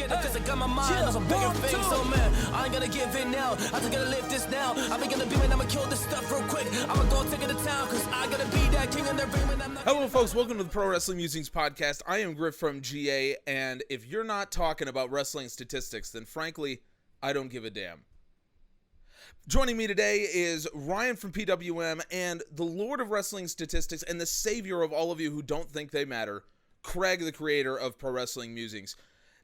get it, cause I got my mind on some bigger things. So man, I ain't gonna give in now. I just gotta live this now. I ain't gonna be man, I'ma kill this stuff real quick. I'ma go take it to town, cause I gotta be that king in the ring when I'm not. Hello folks, welcome to the Pro Wrestling Musings podcast. I am Griff from GA, and if you're not talking about wrestling statistics, then frankly, I don't give a damn. Joining me today is Ryan from PWM and the Lord of Wrestling Statistics and the savior of all of you who don't think they matter, Craig, the creator of Pro Wrestling Musings.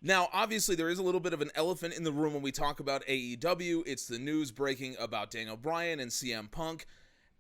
Now, obviously, there is a little bit of an elephant in the room when we talk about AEW. It's the news breaking about Daniel Bryan and CM Punk,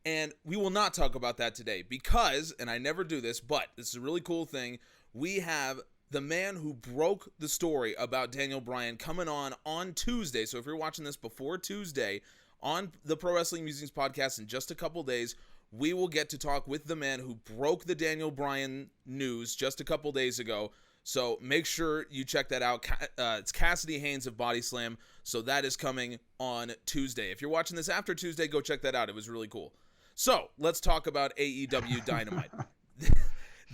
and we will not talk about that today because, and I never do this, but this is a really cool thing, we have the man who broke the story about Daniel Bryan coming on Tuesday. So if you're watching this before Tuesday on the Pro Wrestling Musings podcast in just a couple days, we will get to talk with the man who broke the Daniel Bryan news just a couple days ago. So make sure you check that out. It's Cassidy Haynes of Body Slam. So that is coming on Tuesday. If you're watching this after Tuesday, go check that out. It was really cool. So let's talk about AEW Dynamite.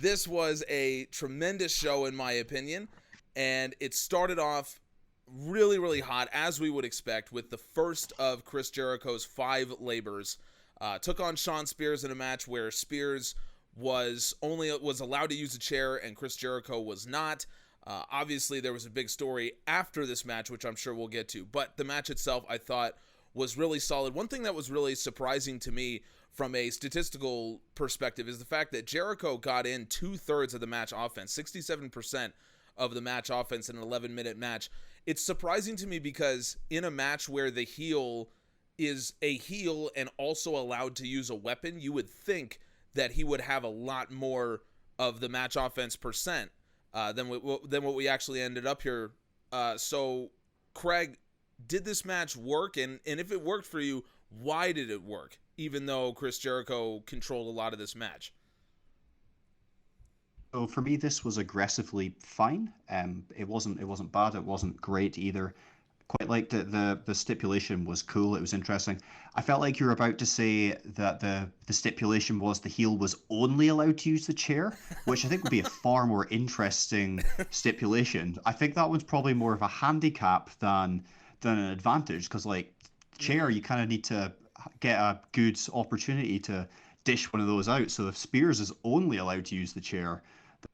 This was a tremendous show, in my opinion, and it started off really, really hot, as we would expect, with the first of Chris Jericho's 5 labors. Took on Shawn Spears in a match where Spears was allowed to use a chair and Chris Jericho was not. Obviously, there was a big story after this match, which I'm sure we'll get to, but the match itself, I thought, was really solid. One thing that was really surprising to me from a statistical perspective is the fact that Jericho got in 2/3 of the match offense, 67% of the match offense in an 11-minute match. It's surprising to me because in a match where the heel is a heel and also allowed to use a weapon, you would think that he would have a lot more of the match offense percent than what we actually ended up here. So, Craig, did this match work? And if it worked for you, why did it work, even though Chris Jericho controlled a lot of this match? So for me, this was aggressively fine. It wasn't bad. It wasn't great either. Quite liked it. The stipulation was cool. It was interesting. I felt like you were about to say that the stipulation was the heel was only allowed to use the chair, which I think would be a far more interesting stipulation. I think that one's probably more of a handicap than an advantage, because like chair, you kind of need to get a good opportunity to dish one of those out. So if Spears is only allowed to use the chair,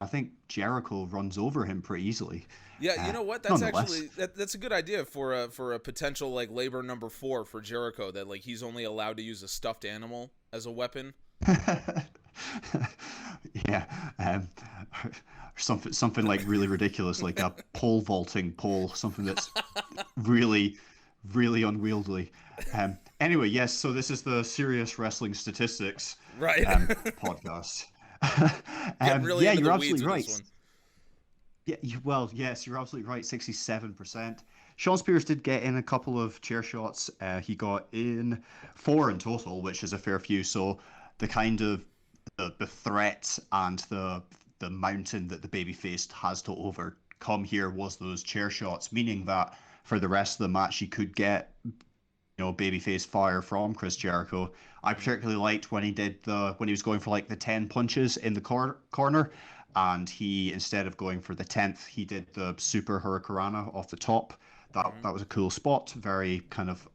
I think Jericho runs over him pretty easily. Yeah, you know what? That's actually that's a good idea for a potential like labor number 4 for Jericho, that like he's only allowed to use a stuffed animal as a weapon. Yeah, something like really ridiculous, like a pole vaulting pole, something that's really, really unwieldy. Anyway, yes. So this is the Serious Wrestling Statistics podcast. Really yeah, into you're the absolutely weeds with right. this one. Yeah, yes, you're absolutely right. 67%. Shawn Spears did get in a couple of chair shots. He got in 4 in total, which is a fair few. So the kind of the threat and the mountain that the babyface has to overcome here was those chair shots, meaning that for the rest of the match he could get babyface fire from Chris Jericho. I particularly liked when he was going for like the 10 punches in the corner, and he, instead of going for the 10th, he did the super hurricanrana off the top. That was a cool spot, very kind of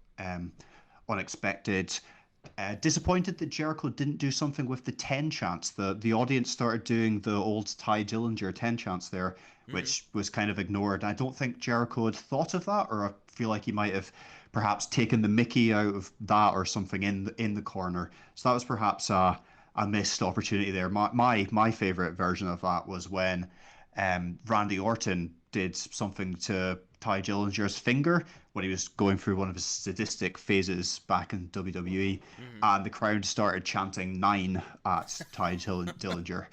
unexpected. Disappointed that Jericho didn't do something with the 10 chants. The audience started doing the old Ty Dillinger 10 chants there, which was kind of ignored. I don't think Jericho had thought of that, or I feel like he might have perhaps taken the mickey out of that or something in the corner. So that was perhaps a missed opportunity there. My favorite version of that was when Randy Orton did something to Ty Dillinger's finger when he was going through one of his sadistic phases back in WWE, and the crowd started chanting 9 at Ty Dillinger.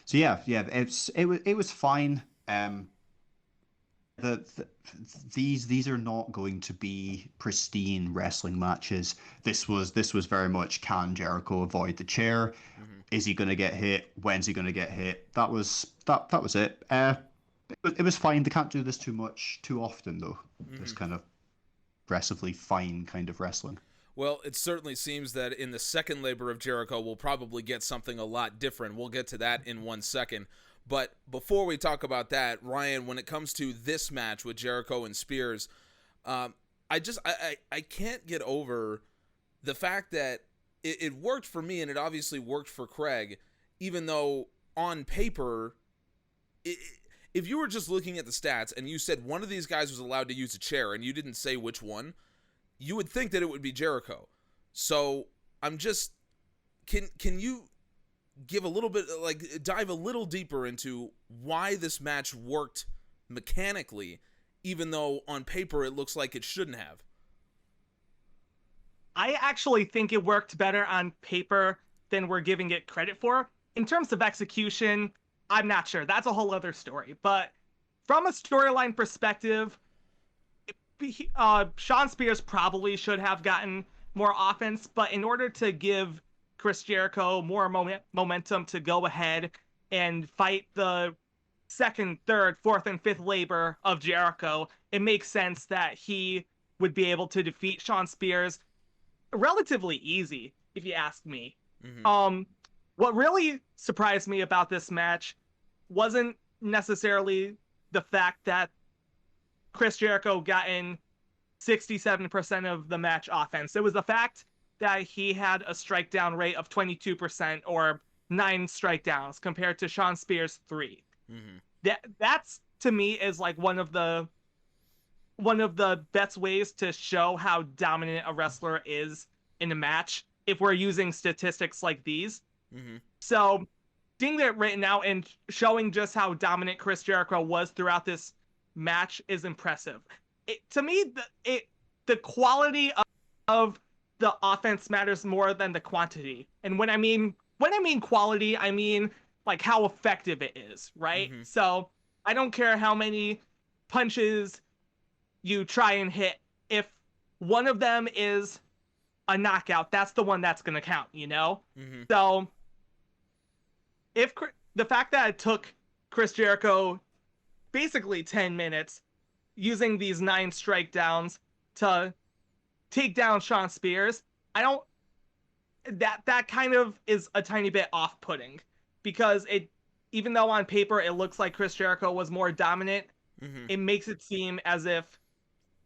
So yeah, it was fine. These are not going to be pristine wrestling matches. This was very much, can Jericho avoid the chair? Is he going to get hit? When's he going to get hit? That was it. It was fine. They can't do this too often though. This kind of aggressively fine kind of wrestling. Well, it certainly seems that in the second labor of Jericho, we'll probably get something a lot different. We'll get to that in 1 second. But before we talk about that, Ryan, when it comes to this match with Jericho and Spears, I can't get over the fact that it worked for me, and it obviously worked for Craig, even though on paper, if you were just looking at the stats and you said one of these guys was allowed to use a chair and you didn't say which one, you would think that it would be Jericho. So I'm just, can you give a little bit, like, dive a little deeper into why this match worked mechanically, even though on paper it looks like it shouldn't have? I actually think it worked better on paper than we're giving it credit for. In terms of execution, I'm not sure. That's a whole other story. But from a storyline perspective, Shawn Spears probably should have gotten more offense, but in order to give Chris Jericho more momentum to go ahead and fight the second, third, fourth, and fifth labor of Jericho, it makes sense that he would be able to defeat Shawn Spears relatively easy, if you ask me. Mm-hmm. What really surprised me about this match wasn't necessarily the fact that Chris Jericho got in 67% of the match offense. It was the fact that he had a strike down rate of 22%, or 9 strikedowns, compared to Shawn Spears' 3. Mm-hmm. That's to me is like one of the best ways to show how dominant a wrestler is in a match, if we're using statistics like these. Mm-hmm. So seeing that written out and showing just how dominant Chris Jericho was throughout this match is impressive. To me, the quality of the offense matters more than the quantity. And when I mean quality, I mean like how effective it is, right? Mm-hmm. So I don't care how many punches you try and hit. If one of them is a knockout, that's the one that's going to count, you know? Mm-hmm. So if the fact that it took Chris Jericho basically 10 minutes using these 9 strikedowns to take down Shawn Spears, that kind of is a tiny bit off-putting, because even though on paper it looks like Chris Jericho was more dominant, mm-hmm. it makes it seem as if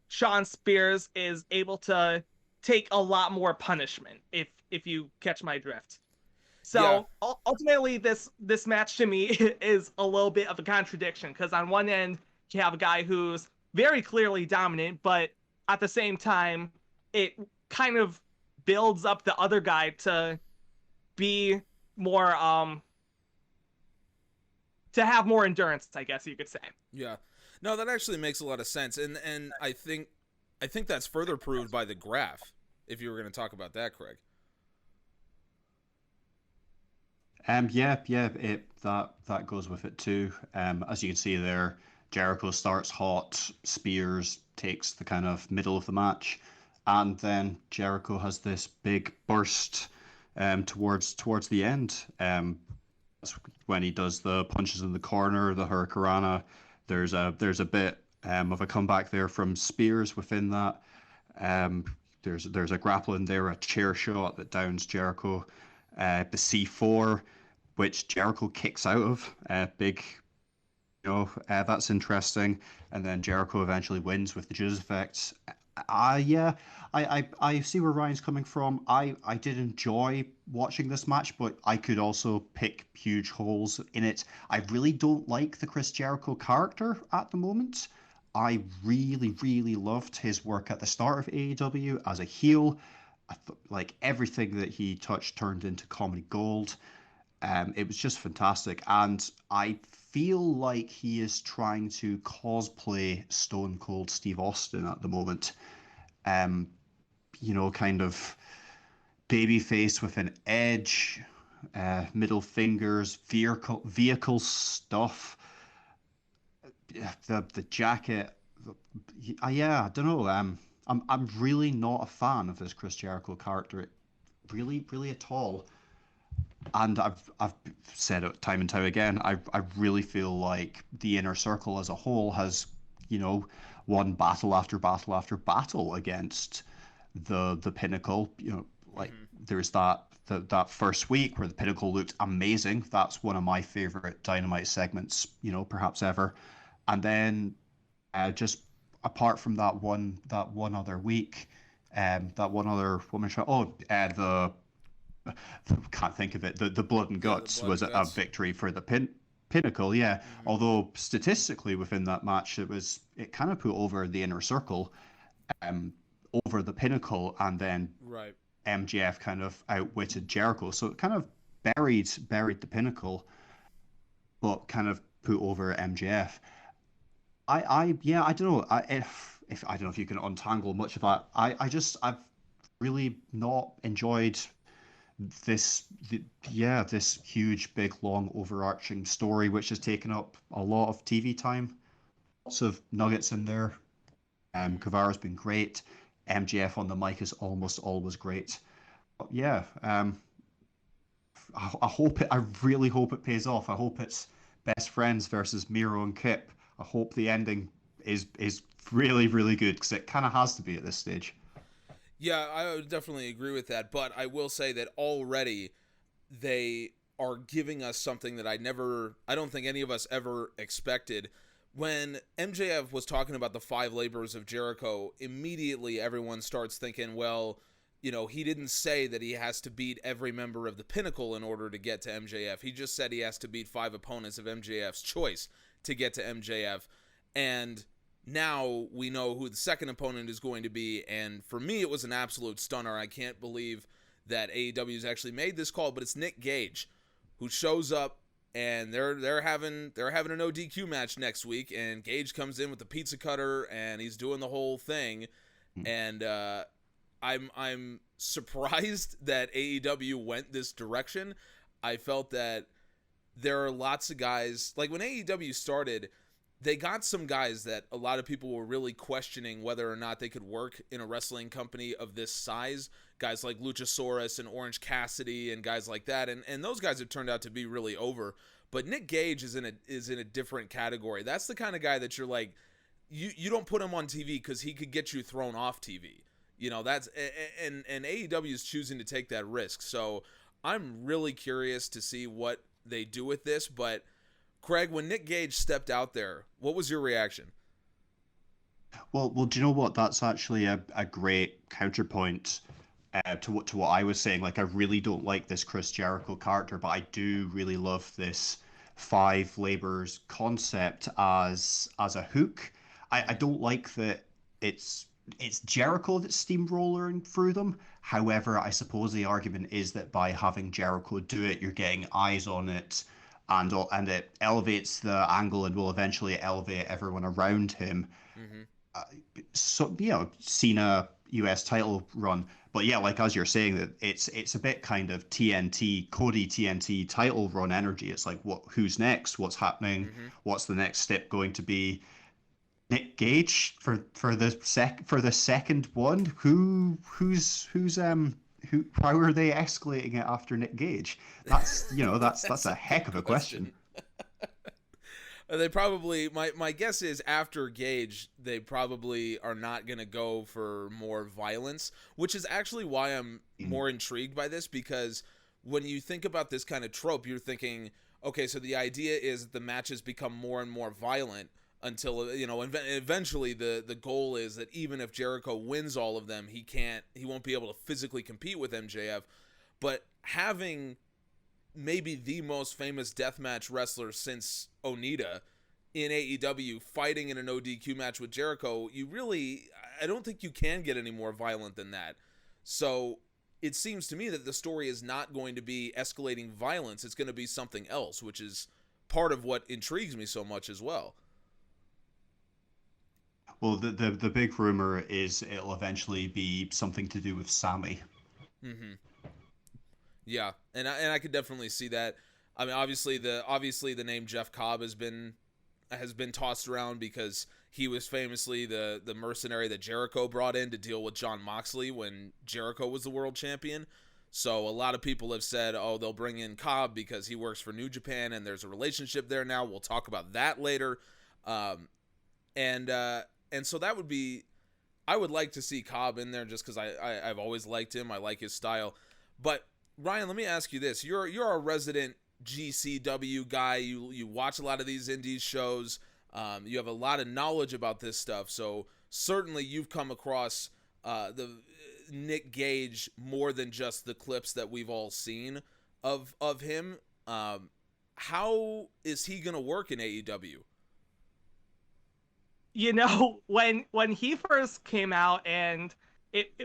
Shawn Spears is able to take a lot more punishment, if you catch my drift. So yeah. Ultimately, this match to me is a little bit of a contradiction, because on one end you have a guy who's very clearly dominant, but at the same time it kind of builds up the other guy to be more to have more endurance, I guess you could say. Yeah. No, that actually makes a lot of sense, and I think that's further proved by the graph, if you were going to talk about that, Craig. That goes with it too. As you can see there, Jericho starts hot, Spears takes the kind of middle of the match, and then Jericho has this big burst towards the end. That's when he does the punches in the corner, the Hurricanrana. There's a bit of a comeback there from Spears within that. There's a grappling there, a chair shot that downs Jericho. The C4, which Jericho kicks out of. Big, that's interesting. And then Jericho eventually wins with the Judas effects. I see where Ryan's coming from. I did enjoy watching this match, but I could also pick huge holes in it. I really don't like the Chris Jericho character at the moment. I really, really loved his work at the start of AEW as a heel. I like everything that he touched turned into comedy gold. It was just fantastic, and I feel like he is trying to cosplay Stone Cold Steve Austin at the moment. Kind of babyface with an edge, middle fingers, vehicle stuff. The jacket. I don't know. I'm really not a fan of this Chris Jericho character, really at all. And I've said it time and time again. I really feel like the Inner Circle as a whole has, won battle after battle after battle against the Pinnacle. There's that that first week where the Pinnacle looked amazing. That's one of my favorite Dynamite segments, perhaps ever. And then just apart from that one other week, that one other woman show. Oh, can't think of it. The Blood and Yeah, the Guts Blood was and a Guts. victory for the Pinnacle, yeah. Mm-hmm. Although statistically within that match, it kind of put over the Inner Circle, um, over the Pinnacle, and then Right. MJF kind of outwitted Jericho. So it kind of buried the Pinnacle, but kind of put over MJF. I don't know. If I don't know if you can untangle much of that. I've really not enjoyed this this huge, big, long, overarching story which has taken up a lot of TV time. Lots of nuggets in there. Guevara's been great. MJF on the mic is almost always great. But yeah, I really hope it pays off. I hope it's best friends versus Miro and Kip. I hope the ending is really, really good, because it kind of has to be at this stage. Yeah, I would definitely agree with that, but I will say that already they are giving us something that I don't think any of us ever expected. When MJF was talking about the 5 labors of Jericho, immediately everyone starts thinking, well, he didn't say that he has to beat every member of the Pinnacle in order to get to MJF. He just said he has to beat 5 opponents of MJF's choice to get to MJF. And now we know who the second opponent is going to be, and for me it was an absolute stunner. I can't believe that AEW's actually made this call, but it's Nick Gage who shows up, and they're having a no DQ match next week, and Gage comes in with the pizza cutter and he's doing the whole thing, and I'm surprised that AEW went this direction. I felt that there are lots of guys, like when AEW started, they got some guys that a lot of people were really questioning whether or not they could work in a wrestling company of this size. Guys like Luchasaurus and Orange Cassidy and guys like that. And those guys have turned out to be really over. But Nick Gage is in a different category. That's the kind of guy that you're like, you don't put him on TV because he could get you thrown off TV. That's and AEW is choosing to take that risk. So I'm really curious to see what they do with this. But Craig, when Nick Gage stepped out there, what was your reaction? Well, do you know what? That's actually a great counterpoint to what I was saying. Like, I really don't like this Chris Jericho character, but I do really love this 5 labors concept as a hook. I don't like that it's Jericho that's steamrolling through them. However, I suppose the argument is that by having Jericho do it, you're getting eyes on it, and it elevates the angle and will eventually elevate everyone around him. Mm-hmm. So Cena US title run, but yeah, like as you're saying, that it's a bit kind of Cody TNT title run energy. It's like, who's next? What's happening? Mm-hmm. What's the next step going to be? Nick Gage for the second one. How are they escalating it after Nick Gage? That's that's a heck of a question. They probably, my guess is after Gage, they probably are not going to go for more violence, which is actually why I'm more intrigued by this, because when you think about this kind of trope, you're thinking, okay, so the idea is that the matches become more and more violent until, eventually the goal is that even if Jericho wins all of them, he won't be able to physically compete with MJF. But having maybe the most famous deathmatch wrestler since Onita in AEW fighting in an ODQ match with Jericho, I don't think you can get any more violent than that. So it seems to me that the story is not going to be escalating violence. It's going to be something else, which is part of what intrigues me so much as well. Well, the big rumor is it'll eventually be something to do with Sammy. Mm-hmm. Yeah, and I could definitely see that. I mean, obviously the name Jeff Cobb has been tossed around because he was famously the mercenary that Jericho brought in to deal with Jon Moxley when Jericho was the world champion. So a lot of people have said, oh, they'll bring in Cobb because he works for New Japan and there's a relationship there now. We'll talk about that later. And so that would be, I would like to see Cobb in there just because I've always liked him. I like his style. But Ryan, let me ask you this. You're a resident GCW guy. You watch a lot of these indies shows. You have a lot of knowledge about this stuff. So certainly you've come across the Nick Gage more than just the clips that we've all seen of him. How is he going to work in AEW? You know, when he first came out and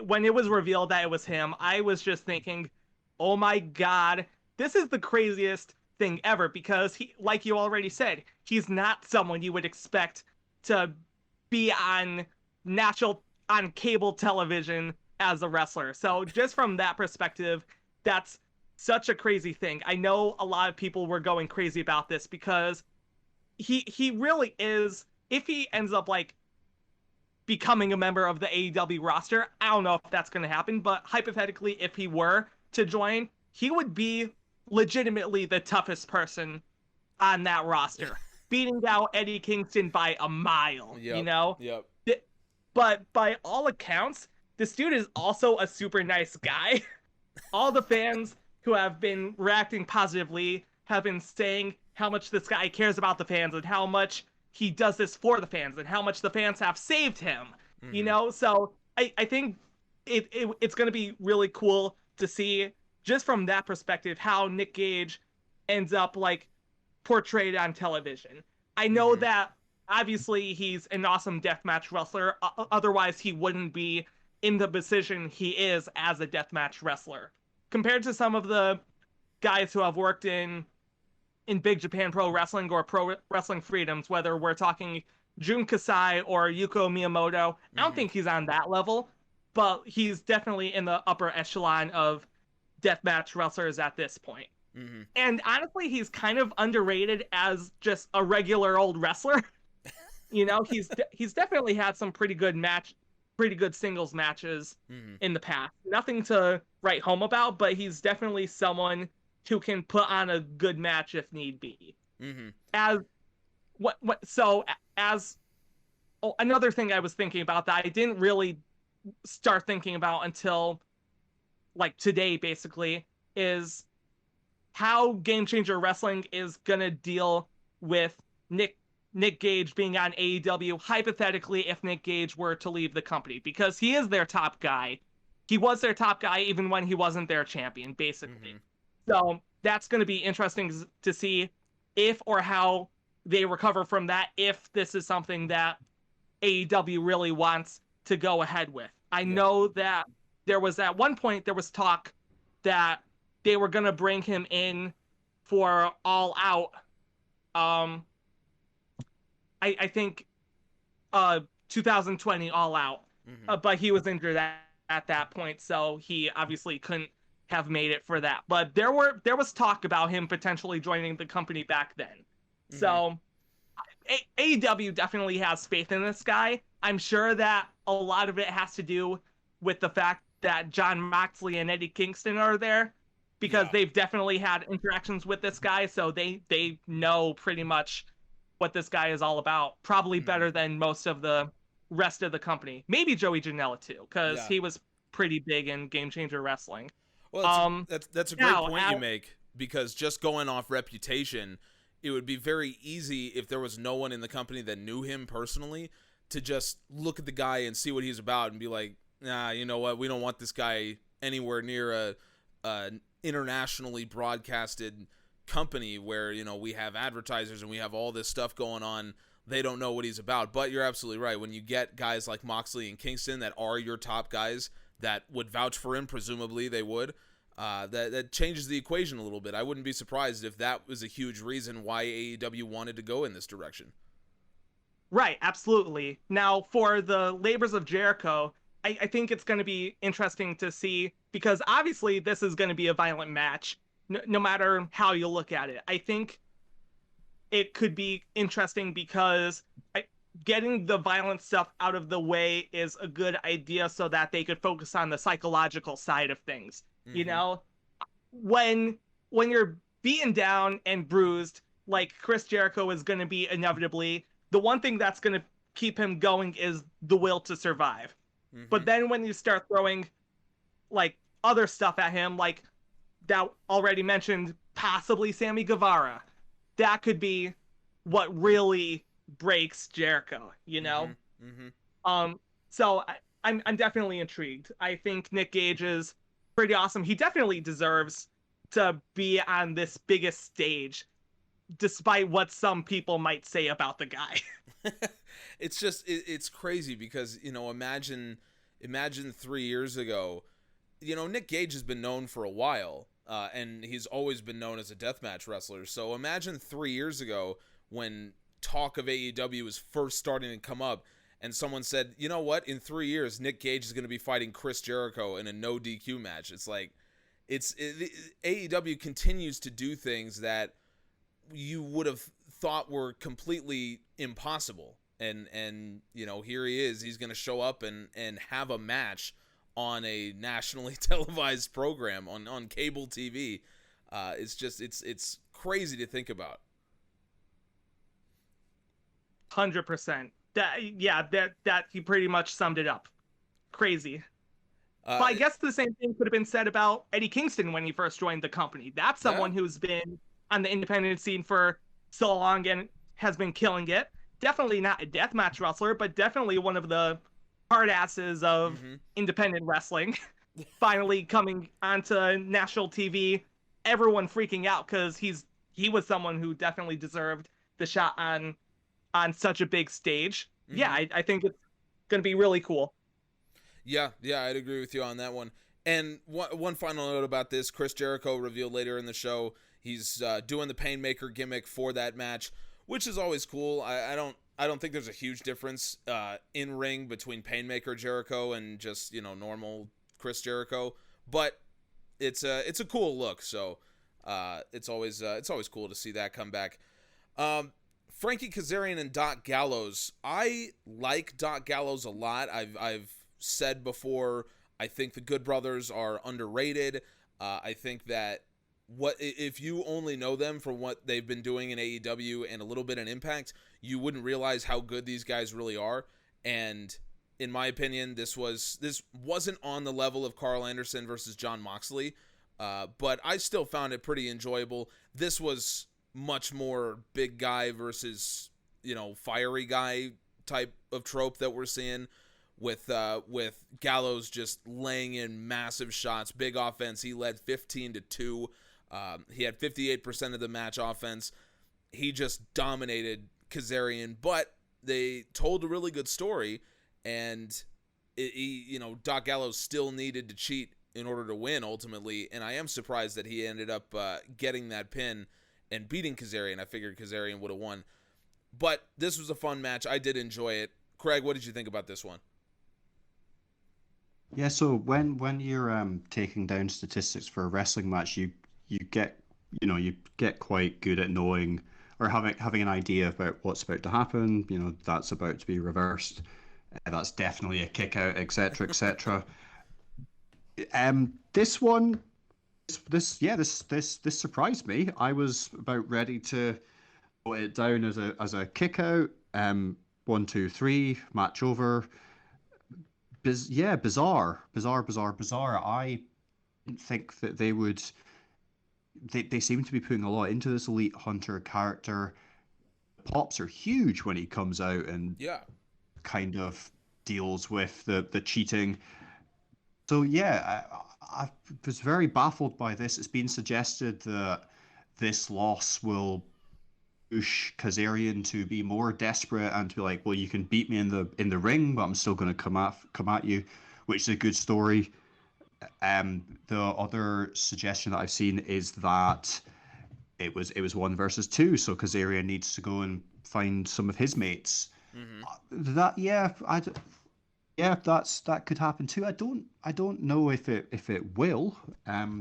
when it was revealed that it was him, I was just thinking, oh my God, this is the craziest thing ever, because he, like you already said, he's not someone you would expect to be on cable television as a wrestler. So just from that perspective, that's such a crazy thing. I know a lot of people were going crazy about this because he really is, if he ends up like becoming a member of the AEW roster, I don't know if that's going to happen, but hypothetically, if he were to join, he would be legitimately the toughest person on that roster, beating out Eddie Kingston by a mile, you know? Yep. But by all accounts, this dude is also a super nice guy. All the fans who have been reacting positively have been saying how much this guy cares about the fans and how much he does this for the fans and how much the fans have saved him, you know? So I think it's going to be really cool to see, just from that perspective, how Nick Gage ends up like portrayed on television. I know that obviously he's an awesome deathmatch wrestler. Otherwise he wouldn't be in the position he is as a deathmatch wrestler. Compared to some of the guys who have worked in Big Japan Pro Wrestling or Pro Wrestling Freedoms, whether we're talking Jun Kasai or Yuko Miyamoto, I don't think he's on that level, but he's definitely in the upper echelon of deathmatch wrestlers at this point. And honestly, he's kind of underrated as just a regular old wrestler. You know, he's definitely had some pretty good singles matches in the past. Nothing to write home about, but he's definitely someone who can put on a good match if need be. Another thing I was thinking about that I didn't really start thinking about until like today, basically, is how Game Changer Wrestling is gonna deal with Nick Gage being on AEW, hypothetically, if Nick Gage were to leave the company, because he is their top guy. He was their top guy even when he wasn't their champion, basically. So that's going to be interesting to see if or how they recover from that, if this is something that AEW really wants to go ahead with. I know that there was at one point, there was talk that they were going to bring him in for All Out. I think 2020 All Out, but he was injured at that point, so he obviously couldn't have made it for that. But there was talk about him potentially joining the company back then. So AEW definitely has faith in this guy. I'm sure that a lot of it has to do with the fact that Jon Moxley and Eddie Kingston are there, because they've definitely had interactions with this guy, so they know pretty much what this guy is all about, probably better than most of the rest of the company. Maybe Joey Janela too, because he was pretty big in Game Changer Wrestling. Well, that's a great point you make, because just going off reputation, it would be very easy if there was no one in the company that knew him personally to just look at the guy and see what he's about and be like, nah, you know what, we don't want this guy anywhere near a internationally broadcasted company where, you know, we have advertisers and we have all this stuff going on. They don't know what he's about. But you're absolutely right. When you get guys like Moxley and Kingston that are your top guys that would vouch for him, presumably they would, that changes the equation a little bit. I wouldn't be surprised if that was a huge reason why AEW wanted to go in this direction. Right, absolutely. Now, for the Labors of Jericho, I think it's going to be interesting to see, because obviously this is going to be a violent match, no matter how you look at it. I think it could be interesting because getting the violent stuff out of the way is a good idea so that they could focus on the psychological side of things. You know, when you're beaten down and bruised, like Chris Jericho is going to be inevitably, the one thing that's going to keep him going is the will to survive. But then when you start throwing like other stuff at him, like that already mentioned possibly Sammy Guevara. That could be what really breaks Jericho, you know? So I'm definitely intrigued. I think Nick Gage is pretty awesome. He definitely deserves to be on this biggest stage, despite what some people might say about the guy. It's just it's crazy because, you know, imagine 3 years ago, you know, Nick Gage has been known for a while, and he's always been known as a deathmatch wrestler. So imagine 3 years ago when talk of AEW was first starting to come up, and someone said, you know what, in 3 years, Nick Gage is going to be fighting Chris Jericho in a no DQ match. It's like, AEW continues to do things that you would have thought were completely impossible. And you know, here he is. He's going to show up and have a match on a nationally televised program on cable TV. It's just, it's crazy to think about. 100%. That he pretty much summed it up. Crazy. But I guess the same thing could have been said about Eddie Kingston when he first joined the company. That's someone who's been on the independent scene for so long and has been killing it. Definitely not a deathmatch wrestler, but definitely one of the hard asses of independent wrestling. Finally coming onto national TV, everyone freaking out because he was someone who definitely deserved the shot on such a big stage. Yeah, I think it's going to be really cool. Yeah, I'd agree with you on that one. And one final note about this, Chris Jericho revealed later in the show he's doing the Painmaker gimmick for that match, which is always cool. I don't think there's a huge difference in ring between Painmaker Jericho and just, you know, normal Chris Jericho, but it's a cool look. So it's always cool to see that come back. Frankie Kazarian and Doc Gallows. I like Doc Gallows a lot. I've said before, I think the Good Brothers are underrated. I think that if you only know them for what they've been doing in AEW and a little bit in Impact, you wouldn't realize how good these guys really are. And in my opinion, this wasn't on the level of Carl Anderson versus Jon Moxley, but I still found it pretty enjoyable. This was much more big guy versus, you know, fiery guy type of trope that we're seeing with Gallows just laying in massive shots, big offense. He led 15-2. He had 58% of the match offense. He just dominated Kazarian, but they told a really good story, and Doc Gallows still needed to cheat in order to win ultimately, and I am surprised that he ended up getting that pin and beating Kazarian. I figured Kazarian would have won, but this was a fun match. I did enjoy it. Craig, what did you think about this one? Yeah, so when you're taking down statistics for a wrestling match, you get quite good at knowing or having an idea about what's about to happen. You know, that's about to be reversed. That's definitely a kick out, etc., etc. This one, this surprised me. I was about ready to put it down as a kick out. 1, 2, 3, match over. Bizarre. I didn't think that they would. They seem to be putting a lot into this Elite Hunter character. Pops are huge when he comes out and kind of deals with the cheating. So I was very baffled by this. It's been suggested that this loss will push Kazarian to be more desperate and to be like, well, you can beat me in the ring, but I'm still going to come at you, which is a good story. The other suggestion that I've seen is that it was 1 versus 2, so Kazarian needs to go and find some of his mates. That could happen too. I don't know if it will.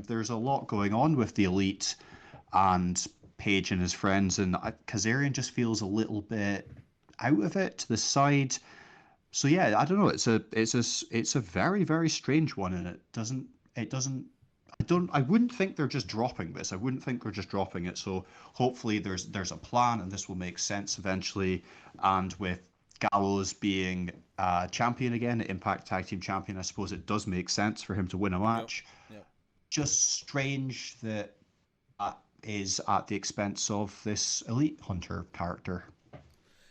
There's a lot going on with the Elite and Page and his friends, and Kazarian just feels a little bit out of it, to the side. So yeah, I don't know. It's a very, very strange one, and I wouldn't think they're just dropping this. I wouldn't think they're just dropping it. So hopefully there's a plan, and this will make sense eventually. And with Gallows being champion again, Impact Tag Team Champion, I suppose it does make sense for him to win a match. Yep. just strange that that is at the expense of this Elite Hunter character.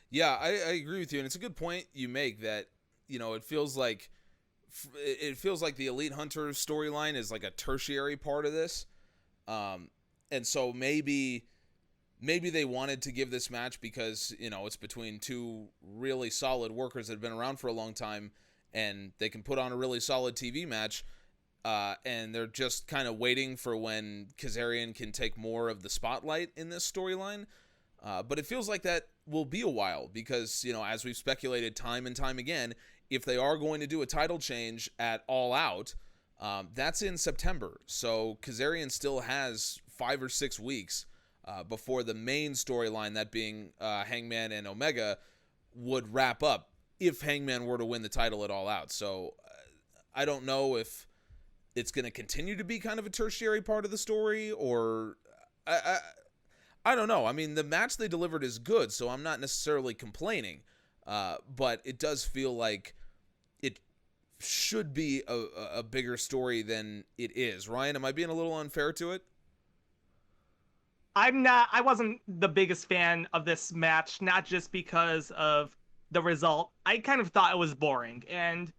Yeah, I agree with you, and it's a good point you make that, it feels like the Elite Hunter storyline is like a tertiary part of this, and so maybe they wanted to give this match because it's between two really solid workers that have been around for a long time, and they can put on a really solid TV match, and they're just kind of waiting for when Kazarian can take more of the spotlight in this storyline. But it feels like that will be a while because, as we've speculated time and time again, if they are going to do a title change at All Out, that's in September. So Kazarian still has 5 or 6 weeks before the main storyline, that being Hangman and Omega, would wrap up if Hangman were to win the title at All Out. So I don't know if it's going to continue to be kind of a tertiary part of the story, or I don't know. I mean, the match they delivered is good, so I'm not necessarily complaining. But it does feel like it should be a bigger story than it is. Ryan, am I being a little unfair to it? I wasn't the biggest fan of this match, not just because of the result. I kind of thought it was boring. And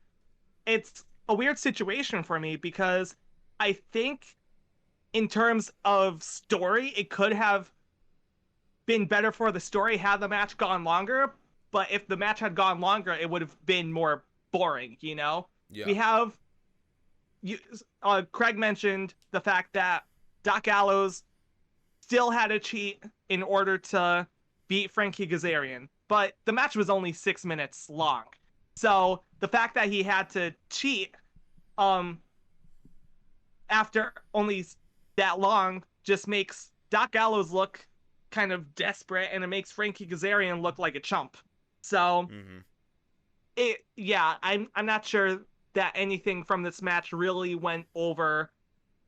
it's a weird situation for me because I think in terms of story, it could have been better for the story had the match gone longer. But if the match had gone longer, it would have been more boring, Yeah. We have, Craig mentioned the fact that Doc Gallows still had to cheat in order to beat Frankie Kazarian, but the match was only 6 minutes long. So the fact that he had to cheat after only that long just makes Doc Gallows look kind of desperate, and it makes Frankie Kazarian look like a chump. So I'm not sure that anything from this match really went over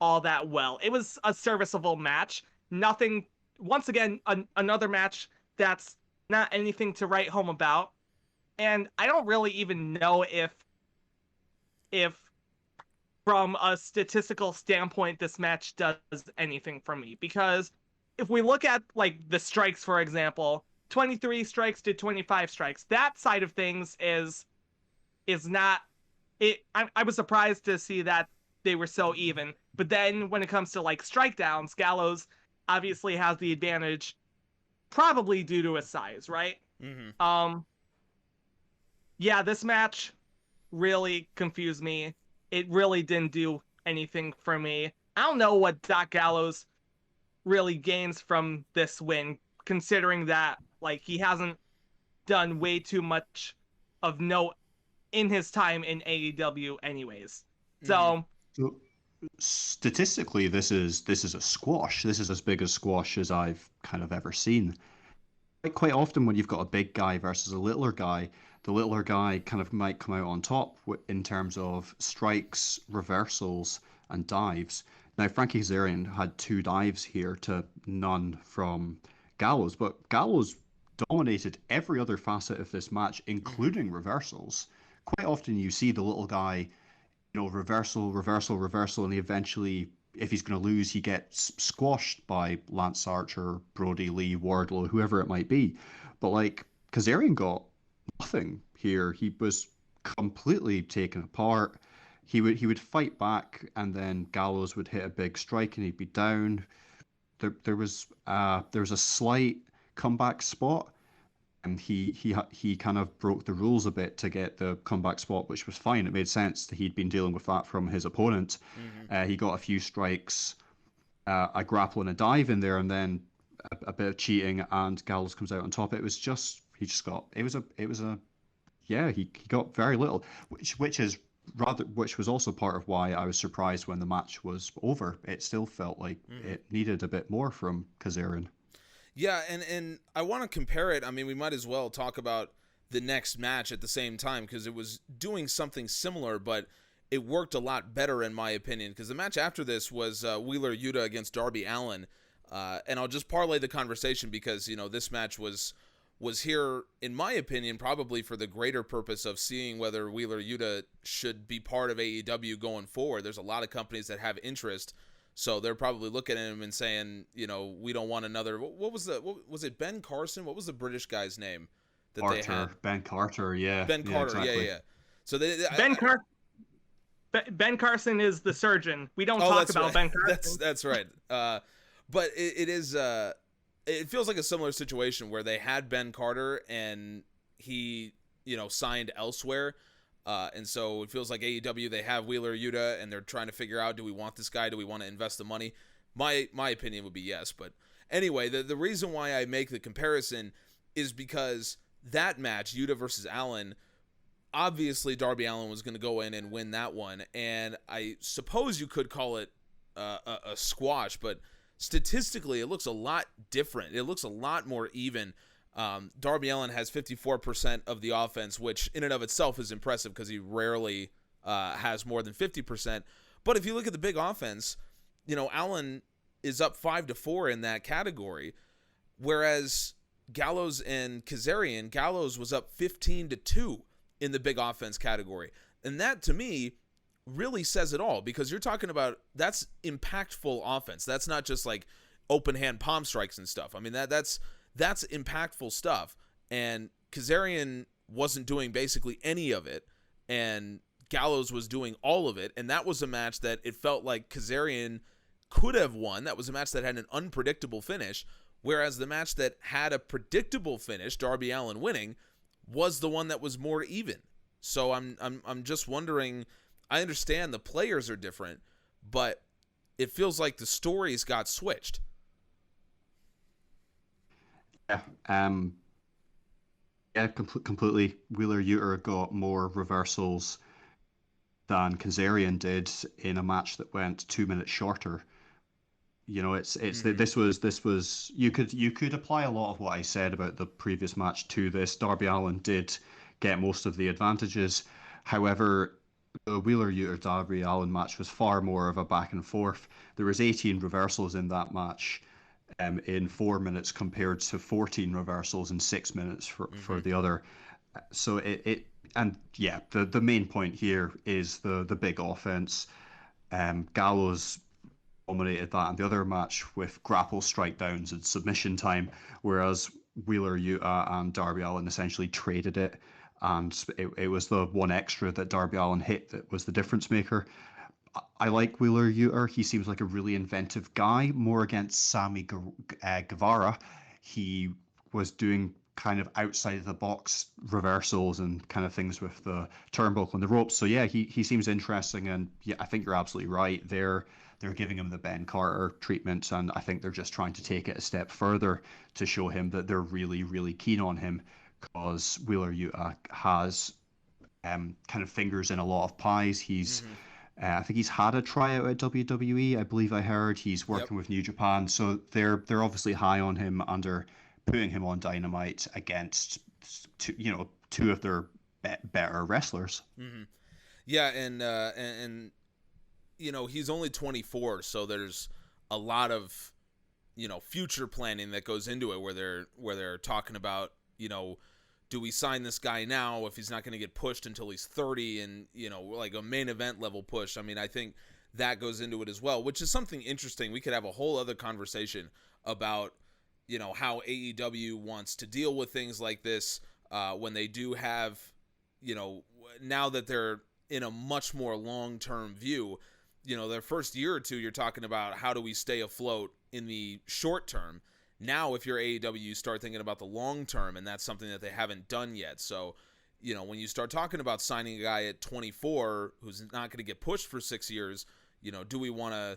all that well. It was a serviceable match. Nothing, once again, another match that's not anything to write home about. And I don't really even know if from a statistical standpoint, this match does anything for me. Because if we look at, like, the strikes, for example, 23 strikes to 25 strikes, that side of things is not it. I was surprised to see that they were so even. But then when it comes to, like, strike downs, Gallows obviously has the advantage, probably due to his size, right? This match really confused me. It really didn't do anything for me. I don't know what Doc Gallows really gains from this win, considering that, like, he hasn't done way too much of note in his time in AEW anyways. So statistically, this is a squash. This is as big a squash as I've kind of ever seen. Quite often when you've got a big guy versus a littler guy, the littler guy kind of might come out on top in terms of strikes, reversals, and dives. Now, Frankie Kazarian had 2 dives here to none from Gallows, but Gallows dominated every other facet of this match, including reversals. Quite often you see the little guy, reversal, and he eventually, if he's going to lose, he gets squashed by Lance Archer, Brody Lee, Wardlow, whoever it might be. But, like, Kazarian got nothing here. He was completely taken apart. He would fight back, and then Gallows would hit a big strike, and he'd be down. There was a slight comeback spot, and he kind of broke the rules a bit to get the comeback spot, which was fine. It made sense that he'd been dealing with that from his opponent. He got a few strikes, a grapple and a dive in there, and then a bit of cheating, and Gallows comes out on top. He got very little, which was also part of why I was surprised when the match was over. It still felt like it needed a bit more from Kazarian. Yeah, and I want to compare it. I mean, we might as well talk about the next match at the same time because it was doing something similar, but it worked a lot better in my opinion because the match after this was Wheeler Yuta against Darby Allin. And I'll just parlay the conversation because, this match was was here, in my opinion, probably for the greater purpose of seeing whether Wheeler Yuta should be part of AEW going forward. There's a lot of companies that have interest, so they're probably looking at him and saying, you know, we don't want another. What was it? Ben Carson? What was the British guy's name that Carter, they had? Ben Carter, yeah. Ben Carter, exactly. yeah. So Ben Carson is the surgeon. We don't Oh, talk that's about right. Ben Carson. That's right. But it is. It feels like a similar situation where they had Ben Carter and he, you know, signed elsewhere. And so it feels like AEW, they have Wheeler Yuta and they're trying to figure out, do we want this guy? Do we want to invest the money? My opinion would be yes. But anyway, the reason why I make the comparison is because that match, Yuta versus Allen, obviously Darby Allin was going to go in and win that one. And I suppose you could call it a squash, but statistically it looks a lot different. It looks a lot more even. Darby Allin has 54% of the offense, which in and of itself is impressive because he rarely has more than 50%. But if you look at the big offense, you know, Allin is up 5-4 in that category, whereas Gallows and Kazarian, Gallows was up 15-2 in the big offense category. And that, to me, really says it all, because you're talking about, that's impactful offense. That's not just like open hand palm strikes and stuff. I mean, that's impactful stuff. And Kazarian wasn't doing basically any of it, and Gallows was doing all of it. And that was a match that it felt like Kazarian could have won. That was a match that had an unpredictable finish, whereas the match that had a predictable finish, Darby Allin winning, was the one that was more even. So I'm just wondering, I understand the players are different, but it feels like the stories got switched. Yeah, completely. Wheeler Yuta got more reversals than Kazarian did in a match that went 2 minutes shorter. You know, this was you could apply a lot of what I said about the previous match to this. Darby Allin did get most of the advantages. However, the Wheeler Yuta Darby Allin match was far more of a back and forth. There was 18 reversals in that match in 4 minutes compared to 14 reversals in 6 minutes for the other. So the main point here is the big offense. Gallows dominated that in the other match with grapple strike downs and submission time, whereas Wheeler Yuta and Darby Allin essentially traded it, and it was the one extra that Darby Allin hit that was the difference maker. I like Wheeler Yuta. He seems like a really inventive guy. More against Sammy Guevara, he was doing kind of outside of the box reversals and kind of things with the turnbuckle and the ropes. So yeah, he seems interesting, and yeah, I think you're absolutely right. They're giving him the Ben Carter treatment, and I think they're just trying to take it a step further to show him that they're really, really keen on him, because Wheeler Yuta has kind of fingers in a lot of pies. He's I think he's had a tryout at WWE. I believe I heard he's working with New Japan, so they're obviously high on him, and they're putting him on Dynamite against two of their better wrestlers. Yeah, and you know, he's only 24, so there's a lot of, you know, future planning that goes into it, where they're talking about, you know, do we sign this guy now if he's not going to get pushed until he's 30, and, you know, like a main event level push. I mean, I think that goes into it as well, which is something interesting. We could have a whole other conversation about, you know, how AEW wants to deal with things like this when they do have, you know, now that they're in a much more long-term view. You know, their first year or two, you're talking about how do we stay afloat in the short term. Now, if you're AEW, you start thinking about the long term, and that's something that they haven't done yet. So, you know, when you start talking about signing a guy at 24 who's not going to get pushed for 6 years, you know, do we want to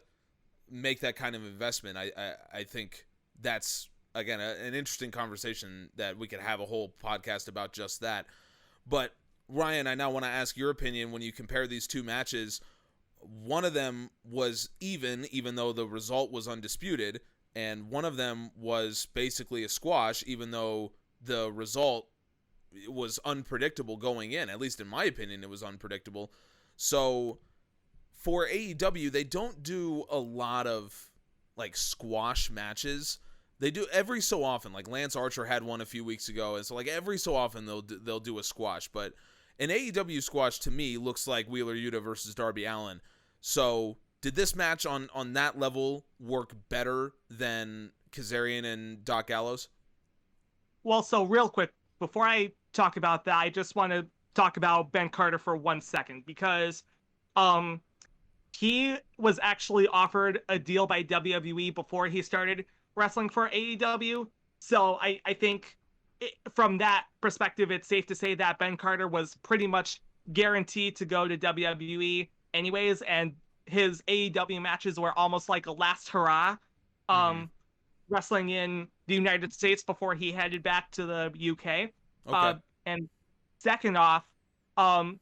make that kind of investment? I think that's, again, an interesting conversation that we could have a whole podcast about just that. But, Ryan, I now want to ask your opinion when you compare these two matches. One of them was even though the result was undisputed, and one of them was basically a squash, even though the result was unpredictable going in. At least in my opinion, it was unpredictable. So for AEW, they don't do a lot of like squash matches. They do every so often. Like Lance Archer had one a few weeks ago, and so like every so often they'll do a squash. But an AEW squash to me looks like Wheeler Yuta versus Darby Allin. So did this match on that level work better than Kazarian and Doc Gallows? Well, so real quick, before I talk about that, I just want to talk about Ben Carter for 1 second, because he was actually offered a deal by WWE before he started wrestling for AEW. So I think from that perspective, it's safe to say that Ben Carter was pretty much guaranteed to go to WWE anyways, and his AEW matches were almost like a last hurrah. Wrestling in the United States before he headed back to the UK. Okay. And second off, I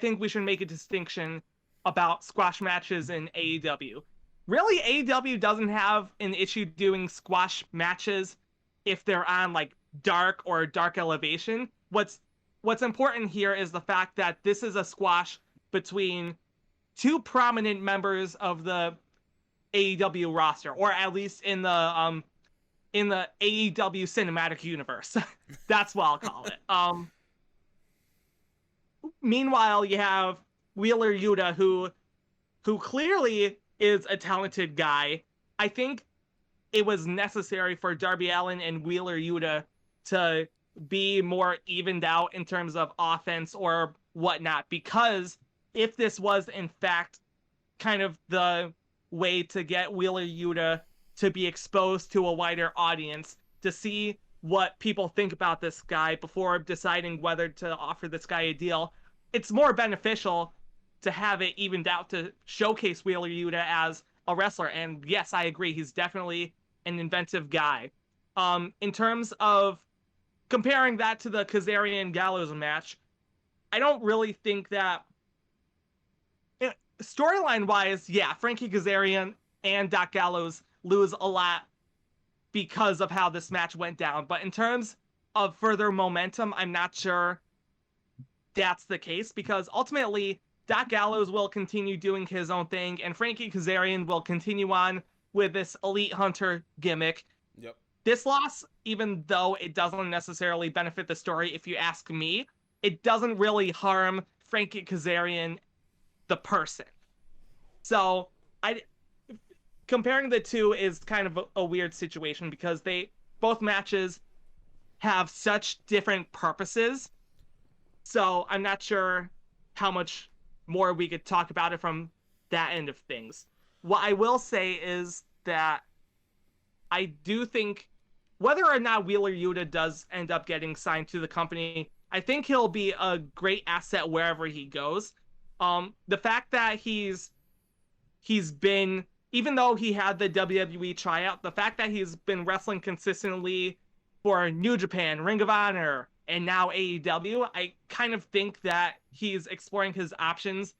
think we should make a distinction about squash matches in AEW. Really, AEW doesn't have an issue doing squash matches if they're on like Dark or Dark Elevation. What's important here is the fact that this is a squash between two prominent members of the AEW roster, or at least in the AEW cinematic universe. That's what I'll call it. Meanwhile, you have Wheeler Yuta, who clearly is a talented guy. I think it was necessary for Darby Allin and Wheeler Yuta to be more evened out in terms of offense or whatnot, because if this was in fact kind of the way to get Wheeler Yuta to be exposed to a wider audience, to see what people think about this guy before deciding whether to offer this guy a deal, it's more beneficial to have it evened out to showcase Wheeler Yuta as a wrestler. And yes, I agree, he's definitely an inventive guy. In terms of comparing that to the Kazarian Gallows match, I don't really think that storyline wise, yeah, Frankie Kazarian and Doc Gallows lose a lot because of how this match went down. But in terms of further momentum, I'm not sure that's the case, because ultimately Doc Gallows will continue doing his own thing and Frankie Kazarian will continue on with this Elite Hunter gimmick. Yep. This loss, even though it doesn't necessarily benefit the story, if you ask me, it doesn't really harm Frankie Kazarian the person. So comparing the two is kind of a weird situation, because both matches have such different purposes. So I'm not sure how much more we could talk about it from that end of things. What I will say is that I do think whether or not Wheeler Yuta does end up getting signed to the company, I think he'll be a great asset wherever he goes. The fact that he's been, even though he had the WWE tryout, the fact that he's been wrestling consistently for New Japan, Ring of Honor, and now AEW, I kind of think that he's exploring his options,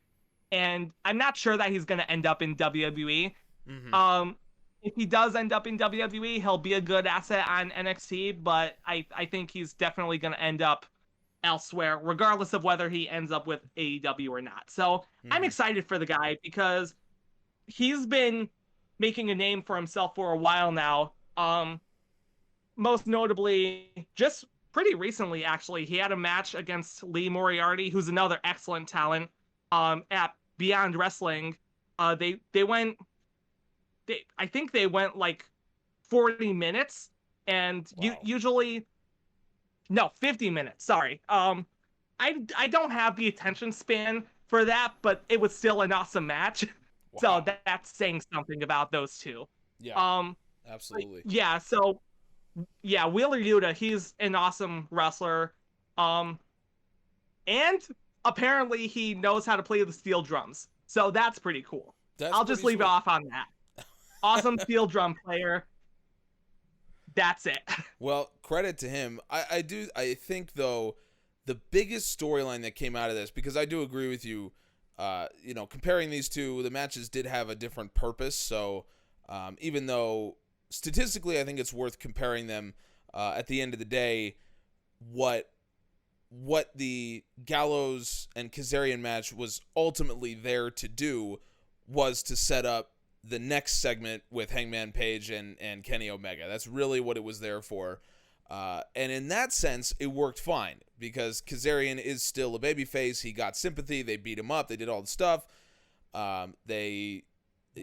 and I'm not sure that he's going to end up in WWE. If he does end up in WWE, he'll be a good asset on NXT, but I think he's definitely going to end up elsewhere, regardless of whether he ends up with AEW or not. So I'm excited for the guy, because he's been making a name for himself for a while now. Most notably, just pretty recently, actually, he had a match against Lee Moriarty, who's another excellent talent, at Beyond Wrestling. I think they went like 40 minutes, and Wow. No, 50 minutes. Sorry. I don't have the attention span for that, but it was still an awesome match. Wow. So that's saying something about those two. Yeah. Absolutely. Yeah. So yeah, Wheeler Yuta, he's an awesome wrestler. And apparently he knows how to play the steel drums. So that's pretty cool. I'll just leave it off on that. Awesome steel drum player. That's it. Well, credit to him. I think though the biggest storyline that came out of this, because I do agree with you, comparing these two, the matches did have a different purpose. So even though statistically I think it's worth comparing them, at the end of the day, what the Gallows and Kazarian match was ultimately there to do was to set up the next segment with Hangman Page and Kenny Omega. That's really what it was there for. And in that sense, it worked fine because Kazarian is still a babyface. He got sympathy. They beat him up. They did all the stuff. They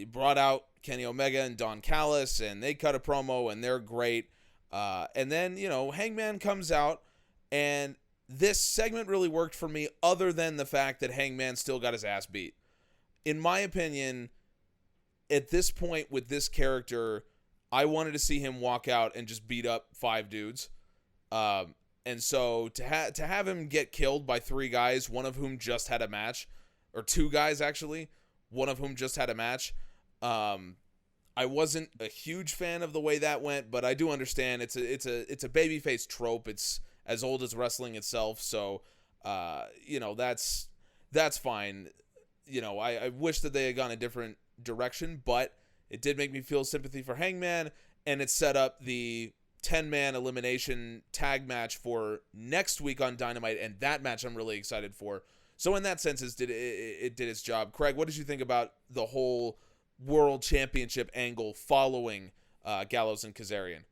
brought out Kenny Omega and Don Callis, and they cut a promo, and they're great. And then, Hangman comes out, and this segment really worked for me other than the fact that Hangman still got his ass beat. In my opinion, at this point with this character, I wanted to see him walk out and just beat up 5 dudes. And so to have him get killed by 3 guys, one of whom just had a match, or 2 guys actually, one of whom just had a match, I wasn't a huge fan of the way that went, but I do understand it's a babyface trope. It's as old as wrestling itself, so that's fine. I wish that they had gone a different direction, but it did make me feel sympathy for Hangman, and it set up the 10-man elimination tag match for next week on Dynamite, and that match I'm really excited for. So in that sense, it did its job. Craig, what did you think about the whole World Championship angle following Gallows and Kazarian?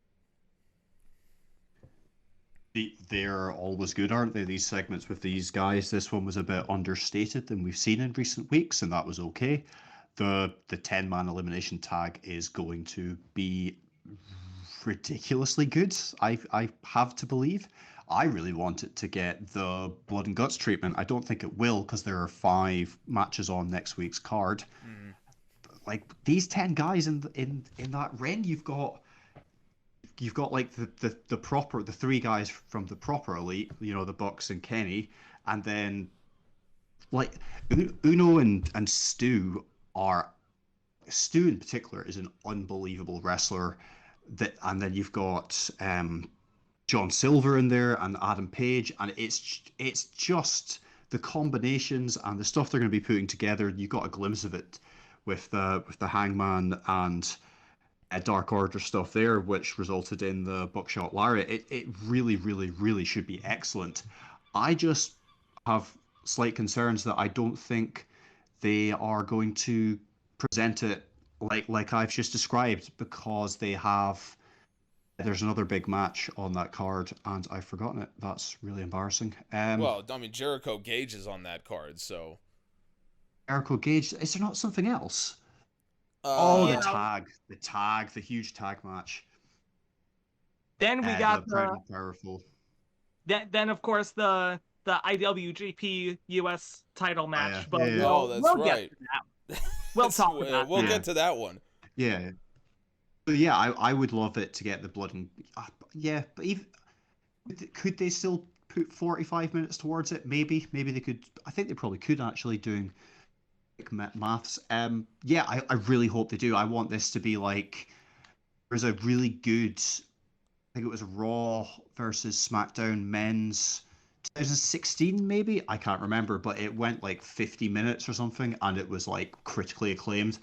They're always good, aren't they, these segments with these guys? This one was a bit understated than we've seen in recent weeks, and that was okay. The 10-man elimination tag is going to be ridiculously good, I have to believe. I really want it to get the blood and guts treatment. I don't think it will, because there are 5 matches on next week's card. Like, these 10 guys in that ring, you've got like the 3 guys from the proper elite, the Bucks and Kenny, and then like Uno and Stu in particular is an unbelievable wrestler. And then you've got John Silver in there and Adam Page, and it's just the combinations and the stuff they're going to be putting together. You got a glimpse of it with the Hangman and Dark Order stuff there, which resulted in the Buckshot Lariat. It really, really, really should be excellent. I just have slight concerns that I don't think they are going to present it like I've just described, because there's another big match on that card and I've forgotten it. That's really embarrassing. Jericho Gage is on that card, so Jericho Gage, is there not something else? Yeah. the huge tag match. Then we got the powerful. Then of course the IWGP US title match. But that's we'll right. Get to that. We'll talk about We'll get to that one. Yeah. But yeah, I would love it to get the blood and but even could they still put 45 minutes towards it? Maybe they could. I think they probably could, actually, doing maths. I really hope they do. I want this to be like, there's a really good, I think it was Raw versus SmackDown men's 2016 maybe, I can't remember, but it went like 50 minutes or something, and it was like critically acclaimed.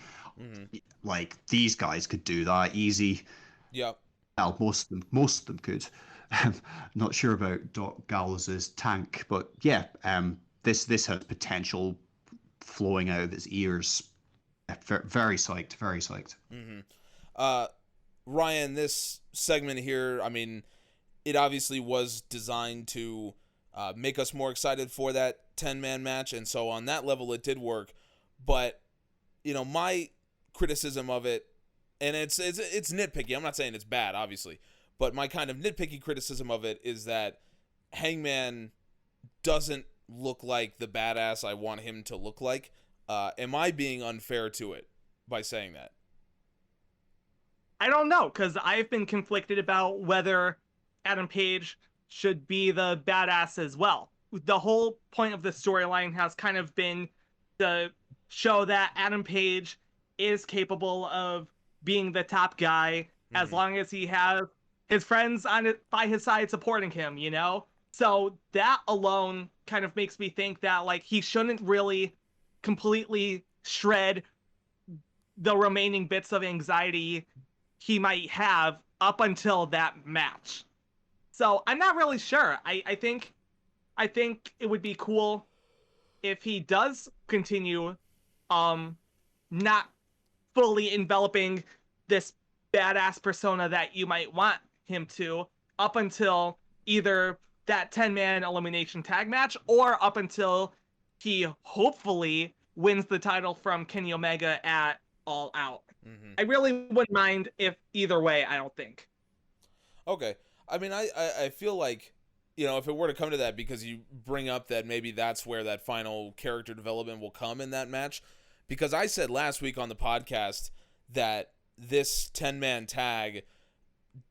Like, these guys could do that easy. Yep. Well, most of them could. Not sure about Doc Gallows's tank, but yeah, this has potential flowing out of his ears. Very psyched, very psyched. Ryan, this segment here, I mean, it obviously was designed to make us more excited for that 10-man match, and so on that level it did work. But my criticism of it, and it's nitpicky, I'm not saying it's bad, obviously, but my kind of nitpicky criticism of it is that Hangman doesn't look like the badass I want him to look like. Am I being unfair to it by saying that? I don't know, because I've been conflicted about whether Adam Page should be the badass as well. The whole point of the storyline has kind of been to show that Adam Page is capable of being the top guy as long as he has his friends by his side supporting him, So that alone kind of makes me think that, like, he shouldn't really completely shred the remaining bits of anxiety he might have up until that match. So I'm not really sure. I think it would be cool if he does continue not fully enveloping this badass persona that you might want him to, up until either that 10-man elimination tag match or up until he hopefully wins the title from Kenny Omega at All Out. Mm-hmm. I really wouldn't mind if either way, I don't think. Okay. I mean, I feel like, you know, if it were to come to that, because you bring up that maybe that's where that final character development will come in that match, because I said last week on the podcast that this 10-man tag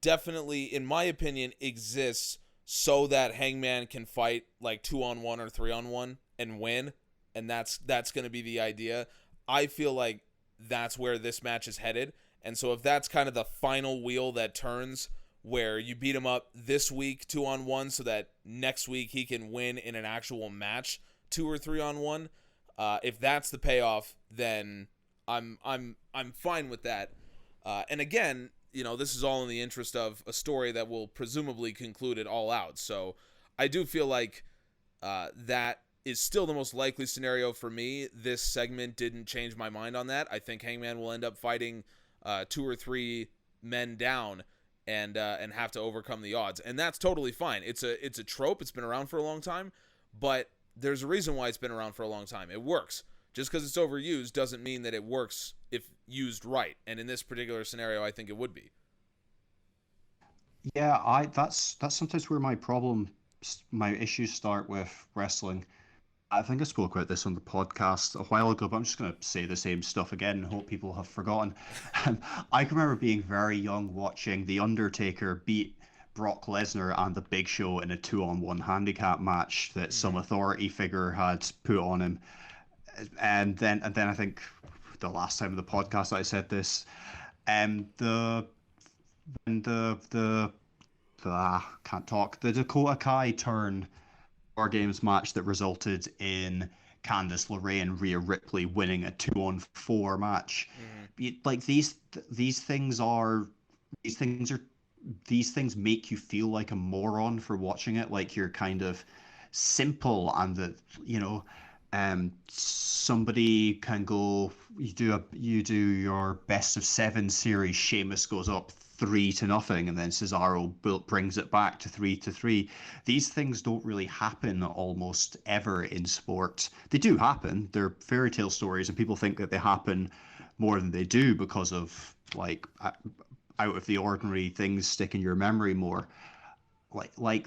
definitely, in my opinion, exists so that Hangman can fight like 2-on-1 or 3-on-1 and win, and that's going to be the idea. I feel like that's where this match is headed, and so if that's kind of the final wheel that turns, where you beat him up this week 2-on-1 so that next week he can win in an actual match 2 or 3-on-1, if that's the payoff, then I'm fine with that. And again, you know, this is all in the interest of a story that will presumably conclude it All Out. So I do feel like that is still the most likely scenario for me. This segment didn't change my mind on that. I think Hangman will end up fighting 2 or 3 men down and have to overcome the odds, and that's totally fine. It's a trope. It's been around for a long time, but there's a reason why it's been around for a long time. It works. Just because it's overused doesn't mean that it works if used right, and in this particular scenario, I think it would be. Yeah, that's sometimes where my issues start with wrestling. I think I spoke about this on the podcast a while ago, but I'm just going to say the same stuff again and hope people have forgotten. I can remember being very young watching The Undertaker beat Brock Lesnar and The Big Show in a 2-on-1 handicap match that some authority figure had put on him. And then I think the last time of the podcast I said this, the can't talk, the Dakota Kai turn War Games match that resulted in Candice LeRae and Rhea Ripley winning a 2-on-4 match. Like these things make you feel like a moron for watching it, like you're kind of simple, and that, you know, somebody can go, you do your best of 7 series, Sheamus goes up 3-0, and then Cesaro brings it back to 3-3. These things don't really happen almost ever in sport. They do happen. They're fairy tale stories, and people think that they happen more than they do because of like out of the ordinary things stick in your memory more.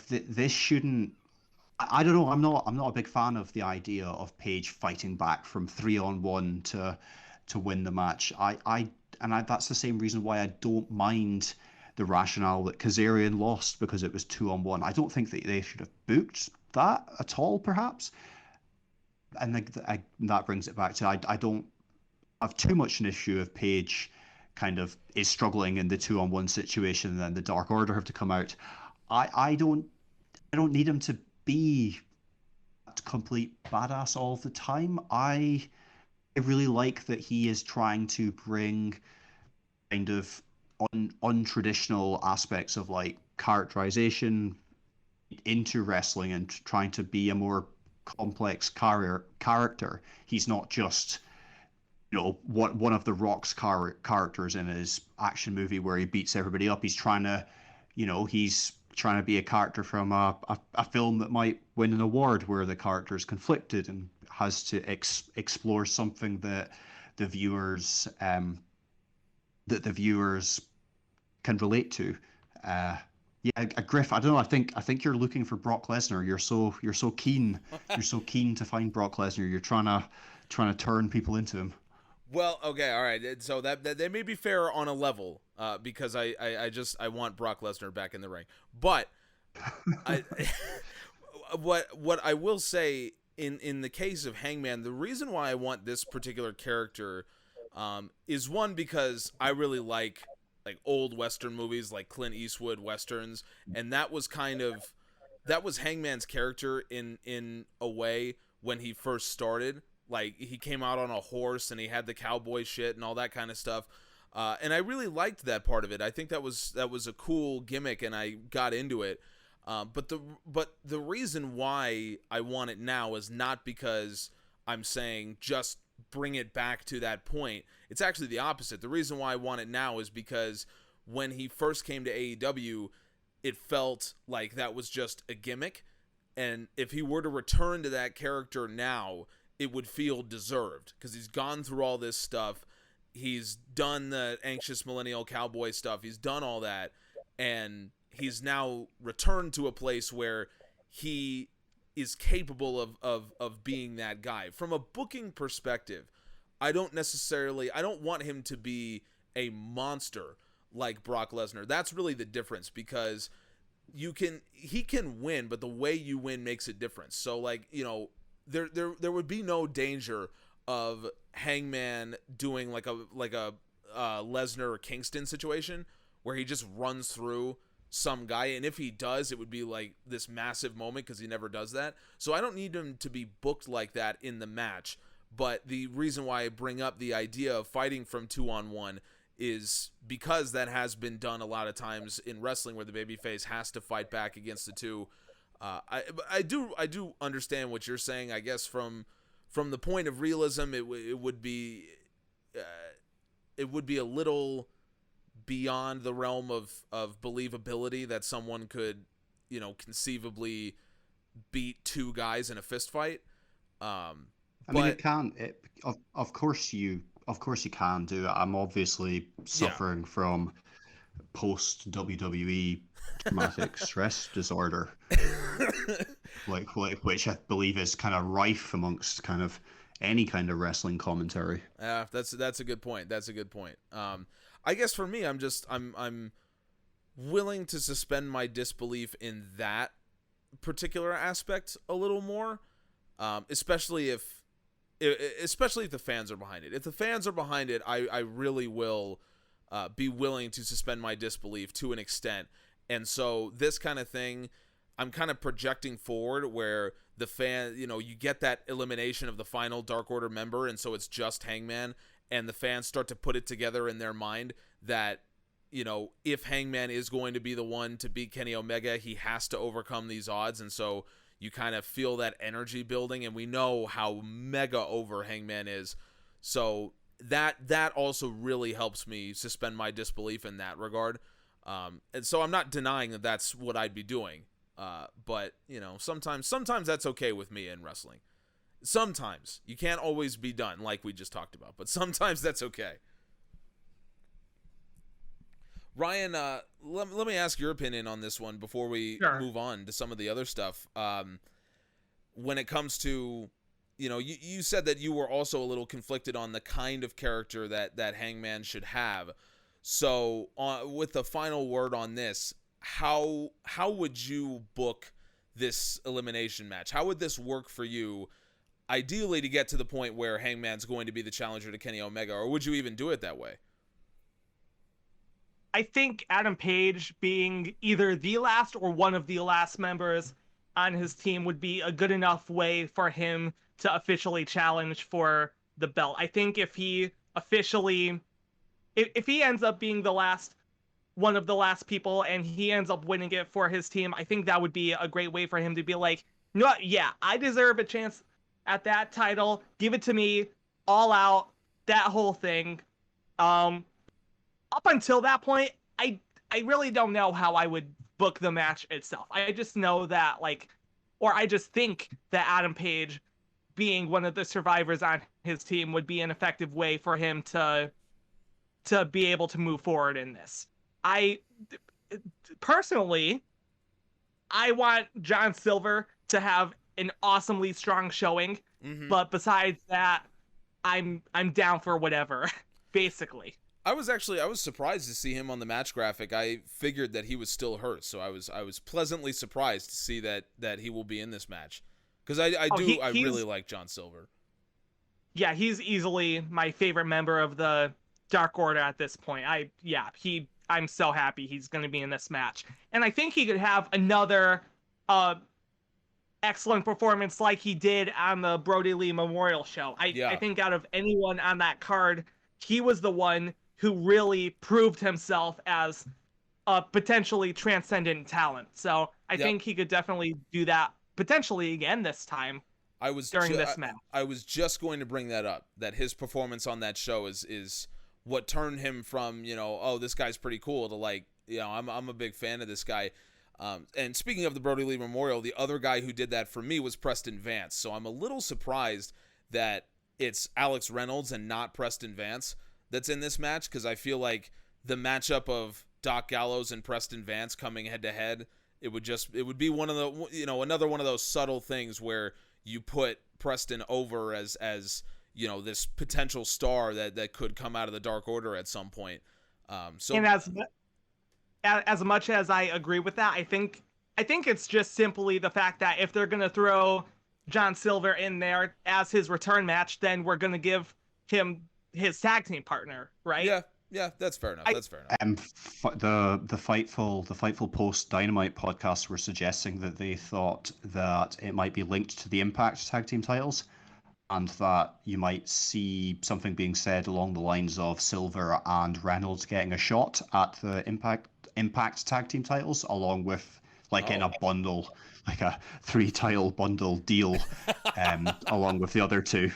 This shouldn't. I don't know. I'm not a big fan of the idea of Page fighting back from 3-on-1 to win the match. That's the same reason why I don't mind the rationale that Kazarian lost because it was 2-on-1. I don't think that they should have booked that at all, perhaps. And that brings it back to I don't have too much an issue if Page kind of is struggling in the 2-on-1 situation and then the Dark Order have to come out. I don't need him to be a complete badass all the time. I really like that he is trying to bring kind of untraditional aspects of like characterization into wrestling and trying to be a more complex character. He's not just, you know, one of the Rock's characters in his action movie where he beats everybody up. He's trying to be a character from a film that might win an award where the character is conflicted and has to explore something that the viewers can relate to. Griff, I don't know. I think you're looking for Brock Lesnar. You're so keen. You're so keen to find Brock Lesnar. You're trying to turn people into him. Well, okay, all right. So that they may be fair on a level, because I want Brock Lesnar back in the ring. But what I will say in the case of Hangman, the reason why I want this particular character is one, because I really like old Western movies, like Clint Eastwood Westerns, and that was Hangman's character in a way when he first started. Like, he came out on a horse and he had the cowboy shit and all that kind of stuff. And I really liked that part of it. I think that was a cool gimmick, and I got into it. But the reason why I want it now is not because I'm saying just bring it back to that point. It's actually the opposite. The reason why I want it now is because when he first came to AEW, it felt like that was just a gimmick. And if he were to return to that character now, it would feel deserved because he's gone through all this stuff. He's done the anxious millennial cowboy stuff. He's done all that. And he's now returned to a place where he is capable of being that guy. From a booking perspective, I don't want him to be a monster like Brock Lesnar. That's really the difference, because he can win, but the way you win makes a difference. So like, you know, there would be no danger of Hangman doing like a Lesnar or Kingston situation where he just runs through some guy, and if he does, it would be like this massive moment because he never does that. So I don't need him to be booked like that in the match. But the reason why I bring up the idea of fighting from 2-on-1 is because that has been done a lot of times in wrestling, where the babyface has to fight back against the two. I do understand what you're saying. I guess from the point of realism, it would be a little beyond the realm of believability that someone could, you know, conceivably beat two guys in a fist fight. I mean, it can. Of course you can do it. I'm obviously suffering from post WWE traumatic stress disorder, which I believe is kind of rife amongst kind of any kind of wrestling commentary. Yeah, that's a good point. That's a good point. I guess for me, I'm willing to suspend my disbelief in that particular aspect a little more, especially if the fans are behind it. If the fans are behind it, I really will be willing to suspend my disbelief to an extent. And so this kind of thing, I'm kind of projecting forward where the fan, you know, you get that elimination of the final Dark Order member, and so it's just Hangman, and the fans start to put it together in their mind that, you know, if Hangman is going to be the one to beat Kenny Omega, he has to overcome these odds. And so you kind of feel that energy building, and we know how mega over Hangman is. So that also really helps me suspend my disbelief in that regard. And so I'm not denying that that's what I'd be doing. But, you know, sometimes that's okay with me in wrestling. Sometimes. You can't always be done, like we just talked about, but sometimes that's okay. Ryan, let me ask your opinion on this one before we move on to some of the other stuff. When it comes to, you know, you said that you were also a little conflicted on the kind of character that Hangman should have. So with the final word on this, how would you book this elimination match? How would this work for you, ideally, to get to the point where Hangman's going to be the challenger to Kenny Omega, or would you even do it that way? I think Adam Page being either the last or one of the last members on his team would be a good enough way for him to officially challenge for the belt. I think if he ends up being one of the last people and he ends up winning it for his team, I think that would be a great way for him to be like, you know what? Yeah, I deserve a chance at that title. Give it to me, all out, that whole thing. Up until that point, I really don't know how I would book the match itself. I just know that, I just think that Adam Page being one of the survivors on his team would be an effective way for him to be able to move forward in this. Personally, I want John Silver to have an awesomely strong showing, but besides that, I'm down for whatever, basically. I was surprised to see him on the match graphic. I figured that he was still hurt, so I was pleasantly surprised to see that he will be in this match, because I really like John Silver. Yeah, he's easily my favorite member of the Dark Order at this point. I'm so happy he's going to be in this match, and I think he could have another excellent performance like he did on the Brody Lee Memorial Show. I think out of anyone on that card, he was the one who really proved himself as a potentially transcendent talent. So I think he could definitely do that potentially again this time. during this match. I was just going to bring that up, that his performance on that show is what turned him from, oh, this guy's pretty cool, to like, I'm a big fan of this guy. And speaking of the Brody Lee Memorial, the other guy who did that for me was Preston Vance. So I'm a little surprised that it's Alex Reynolds and not Preston Vance that's in this match, because I feel like the matchup of Doc Gallows and Preston Vance coming head to head, it would be one of the, another one of those subtle things where you put Preston over as this potential star that could come out of the Dark Order at some point. And as much as I agree with that, I think it's just simply the fact that if they're gonna throw John Silver in there as his return match, then we're gonna give him his tag team partner, right? Yeah, that's fair enough. The Fightful Post Dynamite podcast were suggesting that they thought that it might be linked to the Impact tag team titles, and that you might see something being said along the lines of Silver and Reynolds getting a shot at the Impact tag team titles, along with in a bundle, like a 3-title bundle deal, along with the other two.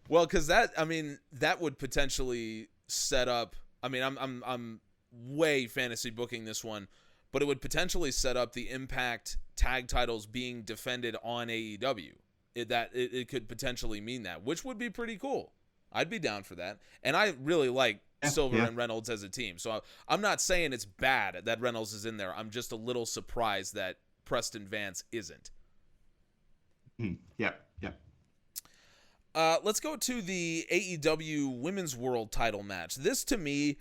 Well, because that would potentially set up. I'm way fantasy booking this one, but it would potentially set up the Impact tag titles being defended on AEW. It could potentially mean that, which would be pretty cool. I'd be down for that, and I really like Silver and Reynolds as a team. So I'm not saying it's bad that Reynolds is in there. I'm just a little surprised that Preston Vance isn't. Yeah. Let's go to the AEW Women's World Title match. This, to me,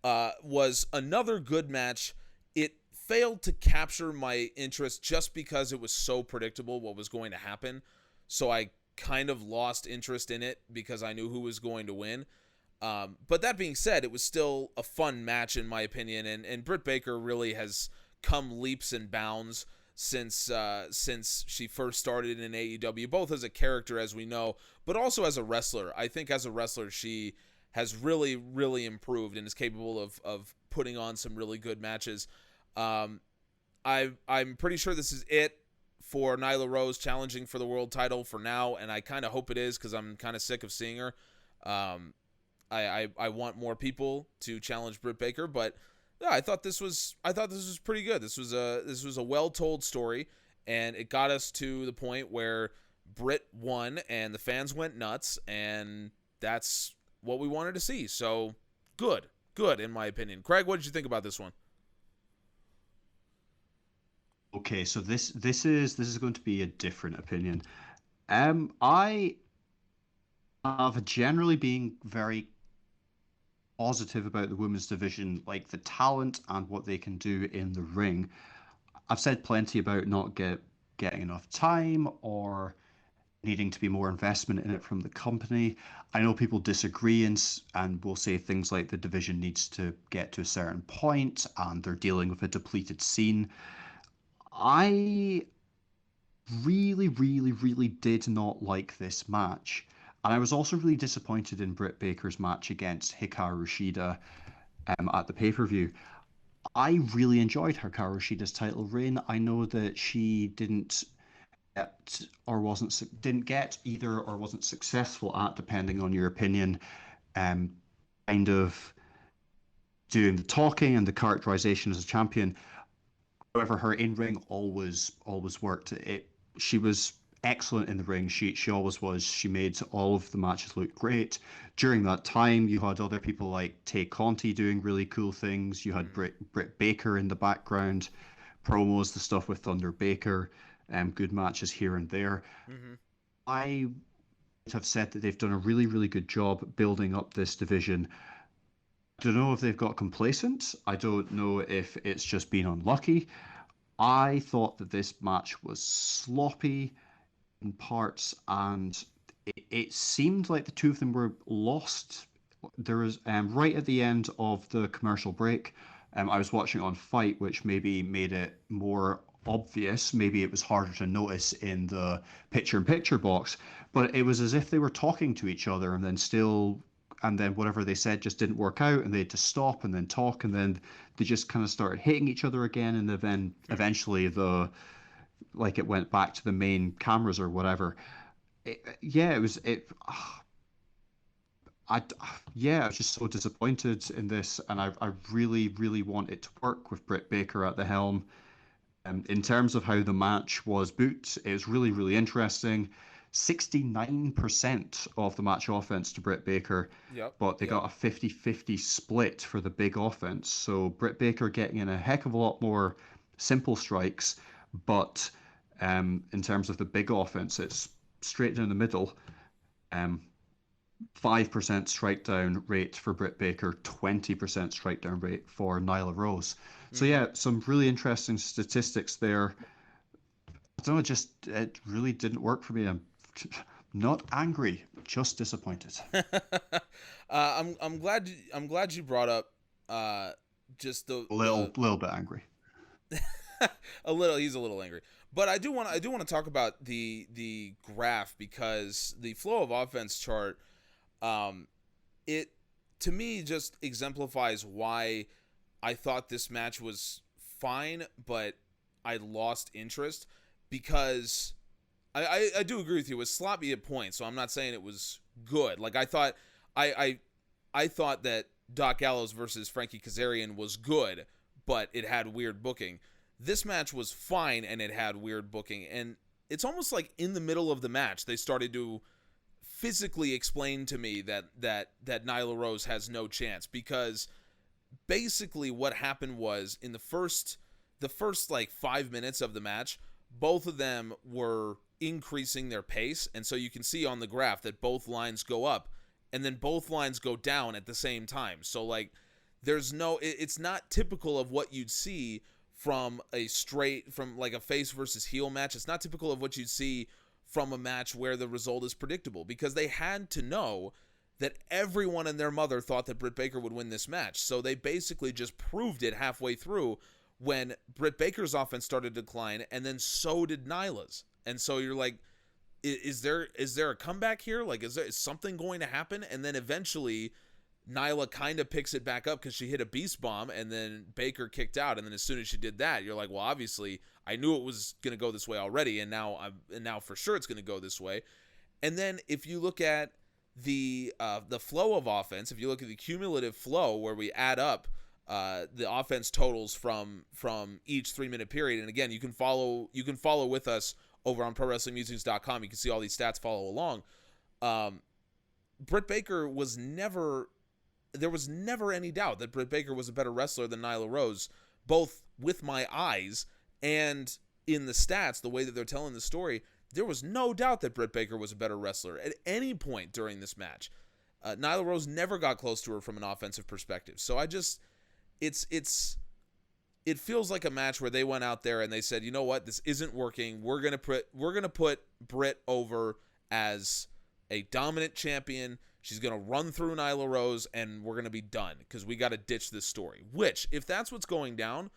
was another good match. It failed to capture my interest just because it was so predictable what was going to happen. So I kind of lost interest in it because I knew who was going to win. But that being said, it was still a fun match in my opinion. And Britt Baker really has come leaps and bounds since she first started in AEW, both as a character, as we know, but also as a wrestler. I think as a wrestler, she has really, really improved and is capable of putting on some really good matches. I'm pretty sure this is it for Nyla Rose challenging for the world title for now, and I kind of hope it is because I'm kind of sick of seeing her. I want more people to challenge Britt Baker, but yeah, I thought this was pretty good. This was a well-told story, and it got us to the point where Britt won and the fans went nuts, and that's what we wanted to see. So good in my opinion. Craig, what did you think about this one? Okay, so this is going to be a different opinion. I have generally been very positive about the women's division, like the talent and what they can do in the ring. I've said plenty about not getting enough time or needing to be more investment in it from the company. I know people disagree and will say things like the division needs to get to a certain point and they're dealing with a depleted scene. I really, really, really did not like this match. And I was also really disappointed in Britt Baker's match against Hikaru Shida at the pay-per-view. I really enjoyed Hikaru Shida's title reign. I know that she didn't get either or wasn't successful at, depending on your opinion, kind of doing the talking and the characterization as a champion. However, her in-ring always worked. She was excellent in the ring. She always was. She made all of the matches look great. During that time, you had other people like Tay Conti doing really cool things. You had Britt Baker in the background, promos, the stuff with Thunder Baker, good matches here and there. Mm-hmm. I have said that they've done a really, really good job building up this division. I don't know if they've got complacent. I don't know if it's just been unlucky. I thought that this match was sloppy in parts, and it seemed like the two of them were lost. There was right at the end of the commercial break, I was watching on Fight, which maybe made it more obvious. Maybe it was harder to notice in the picture-in-picture box, but it was as if they were talking to each other and then whatever they said just didn't work out, and they had to stop and then talk, and then they just kind of started hitting each other again, and then eventually it went back to the main cameras or whatever. Yeah, it was it. I yeah, I was just so disappointed in this, and I really really want it to work with Britt Baker at the helm. In terms of how the match was booked, it was really really interesting. 69% of the match offense to Britt Baker, Yep. but they Yep. got a 50-50 split for the big offense. So Britt Baker getting in a heck of a lot more simple strikes, but in terms of the big offense, it's straight down the middle. Um, 5% strike down rate for Britt Baker, 20% strike down rate for Nyla Rose. So Mm-hmm. yeah, some really interesting statistics there. I don't know, just it really didn't work for me. I'm not angry, just disappointed. I'm glad you brought up uh just A the little bit angry. a little, he's a little angry. But I do want to talk about the graph, because the flow of offense chart, um it to me just exemplifies why I thought this match was fine, but I lost interest, because I do agree with you. It was sloppy at points, so I'm not saying it was good. Like I I thought that Doc Gallows versus Frankie Kazarian was good, but it had weird booking. This match was fine and it had weird booking, and it's almost like in the middle of the match they started to physically explain to me that Nyla Rose has no chance, because basically what happened was in the first like 5 minutes of the match, both of them were increasing their pace, and so you can see on the graph that both lines go up and then both lines go down at the same time. So like there's no, it's not typical of what you'd see from like a face versus heel match. It's not typical of what you'd see from a match where the result is predictable, because they had to know that everyone and their mother thought that Britt Baker would win this match. So they basically just proved it halfway through when Britt Baker's offense started to decline, and then so did Nyla's. And so you're like, is there a comeback here? Like, is something going to happen? And then eventually Nyla kind of picks it back up because she hit a beast bomb, and then Baker kicked out. And then as soon as she did that, you're like, well, obviously I knew it was going to go this way already, and now for sure it's going to go this way. And then if you look at the flow of offense, if you look at the cumulative flow where we add up the offense totals from each 3-minute period, and again, you can follow with us over on ProWrestlingMusings.com. You can see all these stats, follow along. Britt Baker was never any doubt that Britt Baker was a better wrestler than Nyla Rose, both with my eyes and in the stats, the way that they're telling the story. There was no doubt that Britt Baker was a better wrestler at any point during this match. Nyla Rose never got close to her from an offensive perspective. So it feels like a match where they went out there and they said, you know what, this isn't working. We're gonna put Britt over as a dominant champion. She's gonna run through Nyla Rose, and we're gonna be done because we got to ditch this story. Which, if that's what's going down,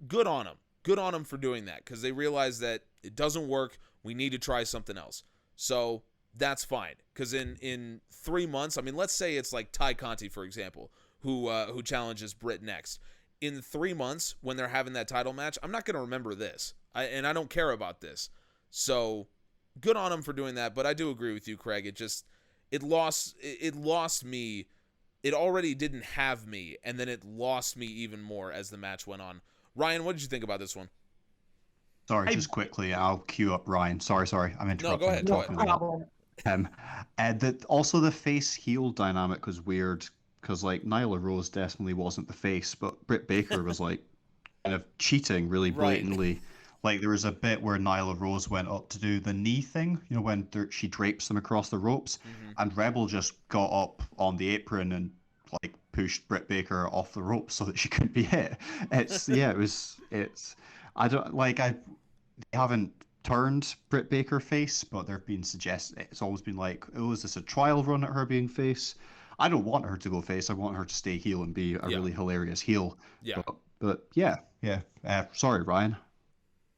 good on them. Good on them for doing that, because they realize that it doesn't work. We need to try something else. So that's fine, because in 3 months, I mean, let's say it's like Ty Conti, for example, who challenges Britt next. In 3 months, when they're having that title match, I'm not going to remember this, and I don't care about this. So good on them for doing that, but I do agree with you, Craig. It lost me. It already didn't have me, and then it lost me even more as the match went on. Ryan, what did you think about this one? Sorry, just quickly, I'll queue up Ryan. Sorry, I'm interrupting. No, go ahead. Talking No about problem. also the face heel dynamic was weird, because like Nyla Rose definitely wasn't the face, but Britt Baker was like kind of cheating really Right. blatantly. Like there was a bit where Nyla Rose went up to do the knee thing, you know, when she drapes them across the ropes, and Rebel just got up on the apron and like pushed Britt Baker off the ropes so that she couldn't be hit. I don't like they haven't turned Britt Baker face, but there've been it's always been like, oh, is this a trial run at her being face? I don't want her to go face. I want her to stay heel and be a really hilarious heel. Yeah. But yeah. Sorry, Ryan.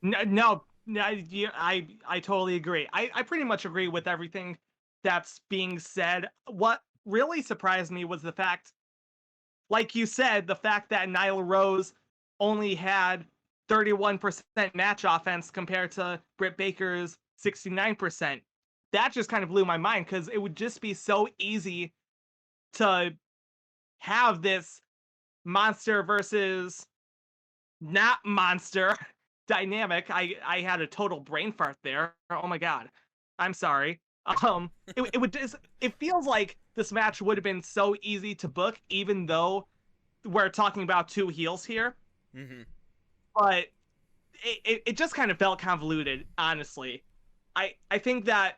No, I totally agree. I pretty much agree with everything that's being said. What really surprised me was the fact, like you said, the fact that Nyla Rose only had 31% match offense compared to Britt Baker's 69%. that just kind of blew my mind because it would just be so easy to have this monster versus not monster dynamic. I had a total brain fart there. Oh my god. I'm sorry. It would just, it feels like this match would have been so easy to book, even though we're talking about two heels here. Mm-hmm. But it just kind of felt convoluted, honestly. I think that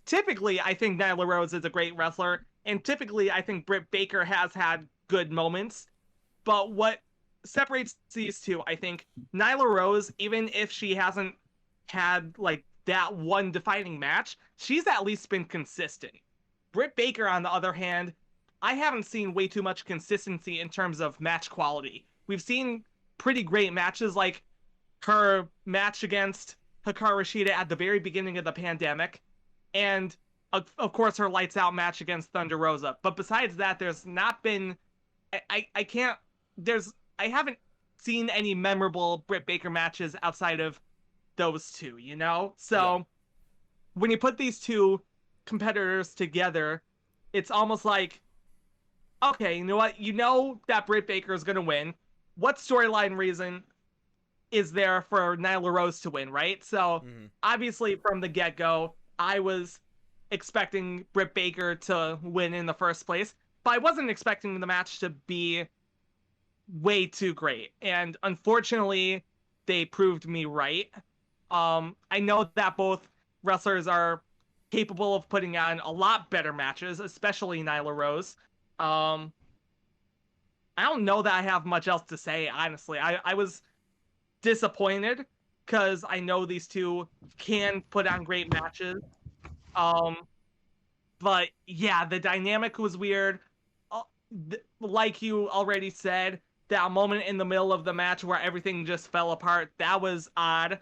typically I think Nyla Rose is a great wrestler, and typically I think Britt Baker has had good moments. But what separates these two, I think Nyla Rose, even if she hasn't had like that one defining match, she's at least been consistent. Britt Baker, on the other hand, I haven't seen way too much consistency in terms of match quality. We've seen pretty great matches, like her match against Hikaru Shida at the very beginning of the pandemic, and of course her lights out match against Thunder Rosa. But besides that, there's not been I can't there's I haven't seen any memorable Britt Baker matches outside of those two, you know? So when you put these two competitors together, it's almost like, okay, you know what? You know that Britt Baker is going to win. What storyline reason is there for Nyla Rose to win, right? So obviously from the get-go, I was expecting Britt Baker to win in the first place, but I wasn't expecting the match to be way too great. And unfortunately, they proved me right. I know that both wrestlers are capable of putting on a lot better matches, especially Nyla Rose. I don't know that I have much else to say, honestly. I was disappointed because I know these two can put on great matches. But yeah, the dynamic was weird. Like you already said, that moment in the middle of the match where everything just fell apart, that was odd.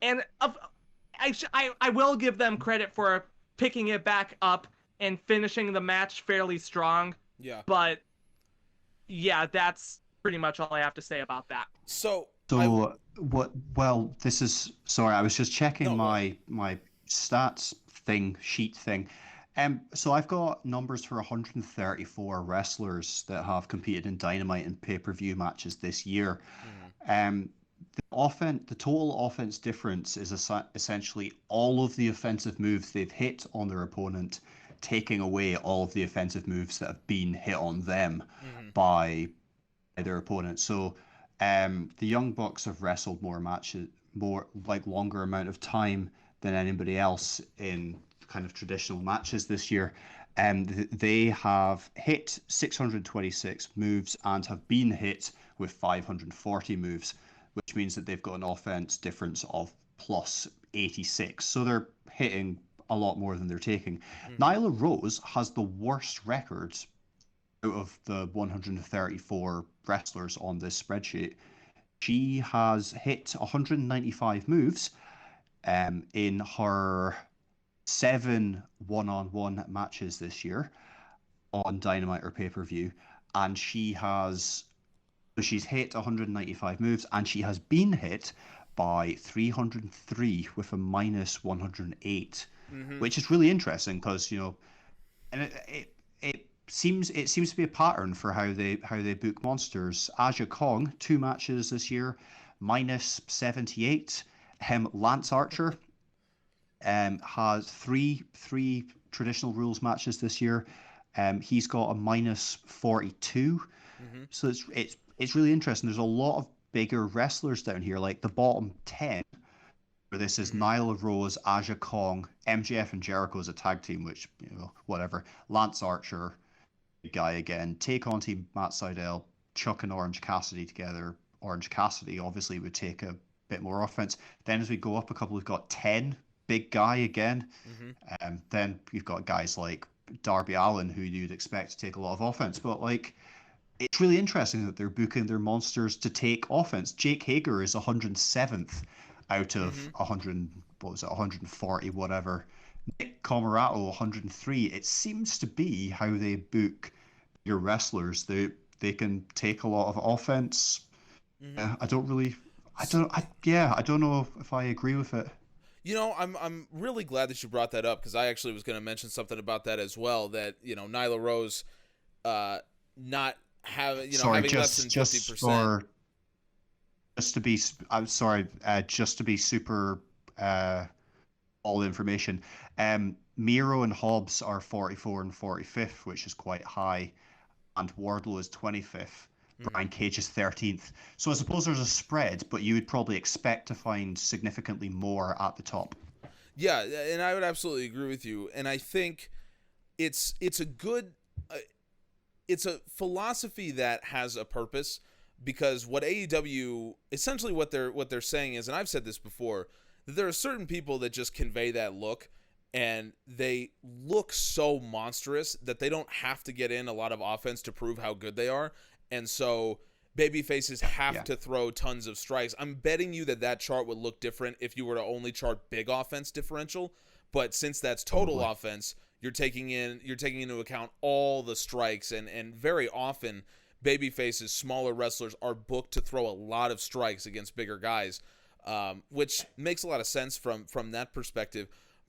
And I will give them credit for picking it back up and finishing the match fairly strong. Yeah. But yeah, that's pretty much all I have to say about that. So what? Well, this is sorry. I was just checking my stats sheet thing. So I've got numbers for 134 wrestlers that have competed in Dynamite and pay-per-view matches this year. The total offense difference is essentially all of the offensive moves they've hit on their opponent, taking away all of the offensive moves that have been hit on them by their opponent. So the Young Bucks have wrestled more matches, more like longer amount of time than anybody else in kind of traditional matches this year. They have hit 626 moves and have been hit with 540 moves, which means that they've got an offense difference of plus 86. So they're hitting a lot more than they're taking. Nyla Rose has the worst records out of the 134 wrestlers on this spreadsheet. She has hit 195 moves in her 7 one-on-one matches this year on Dynamite or pay-per-view, and she's hit 195 moves, and she has been hit by 303 with a minus 108, which is really interesting because, you know, and it seems to be a pattern for how they book monsters. Aja Kong, 2 matches this year, minus 78. Lance Archer has three traditional rules matches this year. He's got a minus 42. So it's really interesting. There's a lot of bigger wrestlers down here, like the bottom 10, where this is Nyla Rose, Aja Kong, MJF and Jericho as a tag team, which, you know, whatever. Lance Archer, big guy again. Take on team Matt Sydal, Chuck and Orange Cassidy together. Orange Cassidy obviously would take a bit more offense. Then as we go up a couple, we've got 10, big guy again. Then you've got guys like Darby Allin, who you'd expect to take a lot of offense, but like, it's really interesting that they're booking their monsters to take offense. Jake Hager is 107th out of 140 whatever. Nick Comoroto 103. It seems to be how they book your wrestlers. They can take a lot of offense. I don't know if I agree with it. You know, I'm really glad that you brought that up, because I actually was going to mention something about that as well. That, you know, Nyla Rose, not having, you know, Sorry, having less than 50%. Just to be, I'm sorry, just to be super, all the information. Miro and Hobbs are 44 and 45th, which is quite high, and Wardlow is 25th. Brian Cage is 13th. So I suppose there's a spread, but you would probably expect to find significantly more at the top. Yeah, and I would absolutely agree with you. And I think it's a good, it's a philosophy that has a purpose, because what AEW, essentially what they're saying is, and I've said this before, that there are certain people that just convey that look, and they look so monstrous that they don't have to get in a lot of offense to prove how good they are. And so baby faces have to throw tons of strikes. I'm betting you that chart would look different if you were to only chart big offense differential. But since that's total offense, you're taking into account all the strikes, and very often baby faces, smaller wrestlers, are booked to throw a lot of strikes against bigger guys, which makes a lot of sense from that perspective.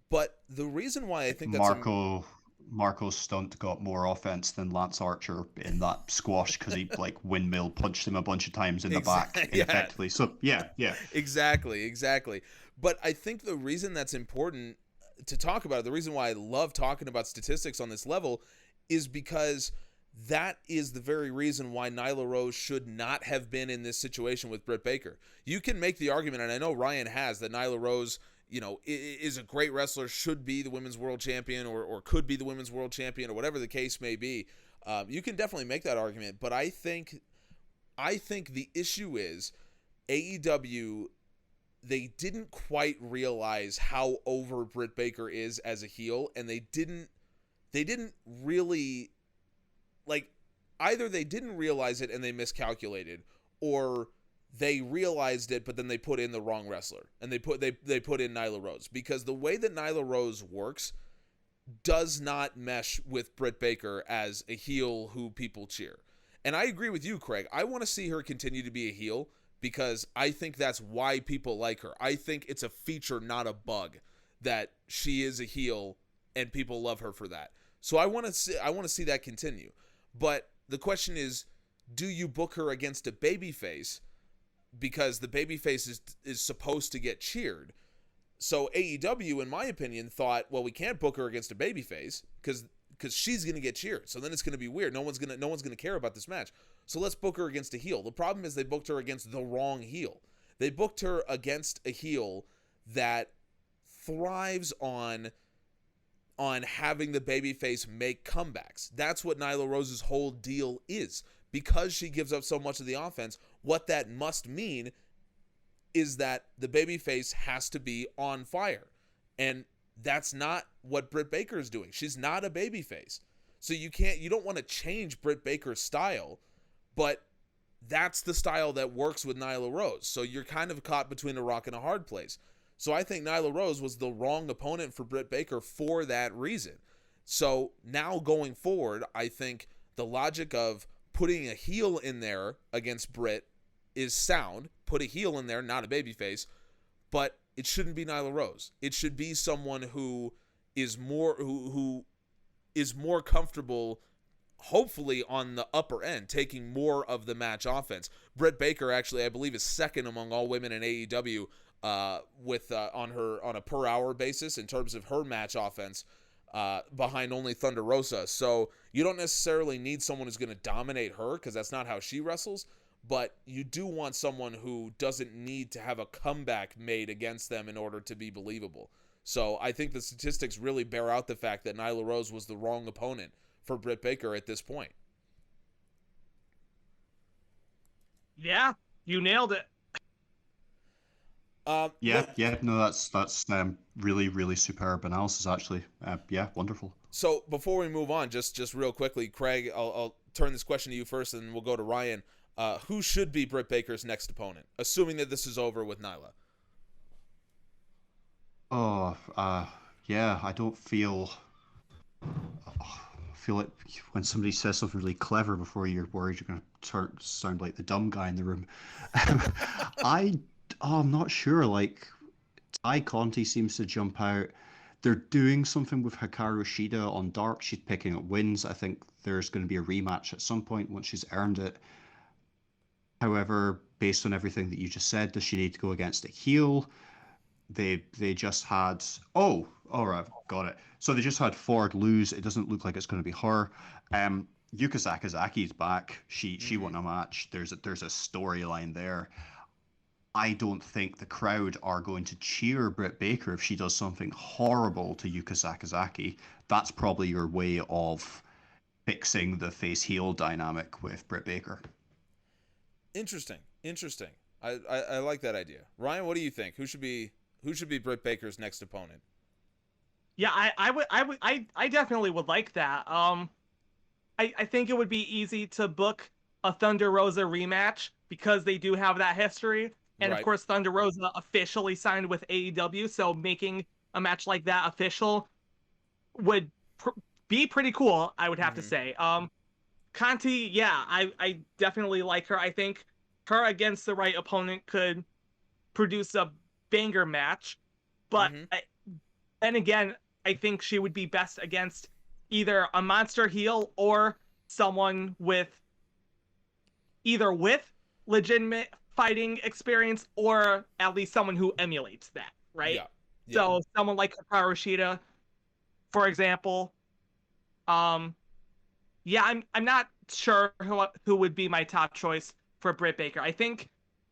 But the reason why I think that's Marco's stunt got more offense than Lance Archer in that squash, because he like windmill punched him a bunch of times in the back ineffectively. So yeah. Exactly. But I think the reason that's important to talk about it, the reason why I love talking about statistics on this level, is because that is the very reason why Nyla Rose should not have been in this situation with Britt Baker. You can make the argument, and I know Ryan has, that Nyla Rose, you know, is a great wrestler, should be the women's world champion, or could be the women's world champion, or whatever the case may be. You can definitely make that argument, but I think the issue is AEW, they didn't quite realize how over Britt Baker is as a heel, and they didn't really, like, either they didn't realize it and they miscalculated, or they realized it, but then they put in the wrong wrestler, and they put in Nyla Rose, because the way that Nyla Rose works does not mesh with Britt Baker as a heel who people cheer. And I agree with you, Craig. I want to see her continue to be a heel, because I think that's why people like her. I think it's a feature, not a bug, that she is a heel and people love her for that. So I want to see that continue. But the question is, do you book her against a babyface? Because the babyface is supposed to get cheered. So AEW, in my opinion, thought, well, we can't book her against a babyface because she's going to get cheered. So then it's going to be weird. No one's going to care about this match. So let's book her against a heel. The problem is they booked her against the wrong heel. They booked her against a heel that thrives on having the babyface make comebacks. That's what Nyla Rose's whole deal is. Because she gives up so much of the offense, what that must mean is that the babyface has to be on fire. And that's not what Britt Baker is doing. She's not a babyface. So you don't want to change Britt Baker's style, but that's the style that works with Nyla Rose. So you're kind of caught between a rock and a hard place. So I think Nyla Rose was the wrong opponent for Britt Baker for that reason. So now going forward, I think the logic of putting a heel in there against Britt is sound. Put a heel in there, not a babyface, but it shouldn't be Nyla Rose. It should be someone who is more comfortable, hopefully on the upper end, taking more of the match offense. Britt Baker, actually, I believe, is second among all women in AEW on a per hour basis in terms of her match offense, behind only Thunder Rosa. So you don't necessarily need someone who's going to dominate her, because that's not how she wrestles, but you do want someone who doesn't need to have a comeback made against them in order to be believable. So I think the statistics really bear out the fact that Nyla Rose was the wrong opponent for Britt Baker at this point. Yeah, you nailed it. No, that's really, really superb analysis, actually. Wonderful. So before we move on, just real quickly, Craig, I'll turn this question to you first, and then we'll go to Ryan. Who should be Britt Baker's next opponent, assuming that this is over with Nyla? I don't feel like when somebody says something really clever before you're worried you're going to sound like the dumb guy in the room. I'm not sure. Like, Ai Conti seems to jump out. They're doing something with Hikaru Shida on Dark. She's picking up wins. I think there's going to be a rematch at some point once she's earned it. However, based on everything that you just said, does she need to go against a heel? They just had all right, I've got it. So they just had Ford lose. It doesn't look like it's going to be her. Yuka Sakazaki's back. She won a match. There's a storyline there. I don't think the crowd are going to cheer Britt Baker if she does something horrible to Yuka Sakazaki. That's probably your way of fixing the face heel dynamic with Britt Baker. Interesting. I like that idea. Ryan, what do you think? Who should be Britt Baker's next opponent? Yeah, I definitely would like that. I think it would be easy to book a Thunder Rosa rematch because they do have that history. And Right. of course, Thunder Rosa officially signed with AEW, so making a match like that official would be pretty cool, I would have to say. Conti, yeah, I definitely like her. I think her against the right opponent could produce a banger match. But then again, I think she would be best against either a monster heel or someone with legitimate fighting experience, or at least someone who emulates that, right? Yeah. So someone like Hikaru Shida, for example. Yeah, I'm not sure who would be my top choice for Britt Baker. I think,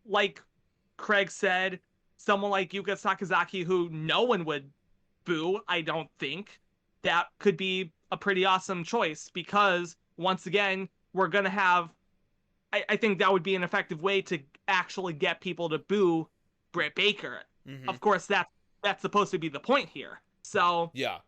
like Craig said, someone like Yuka Sakazaki, who no one would boo, I don't think, that could be a pretty awesome choice, because once again, we're going to have, I think that would be an effective way to actually get people to boo Britt Baker. Of course, that's supposed to be the point here. So yeah,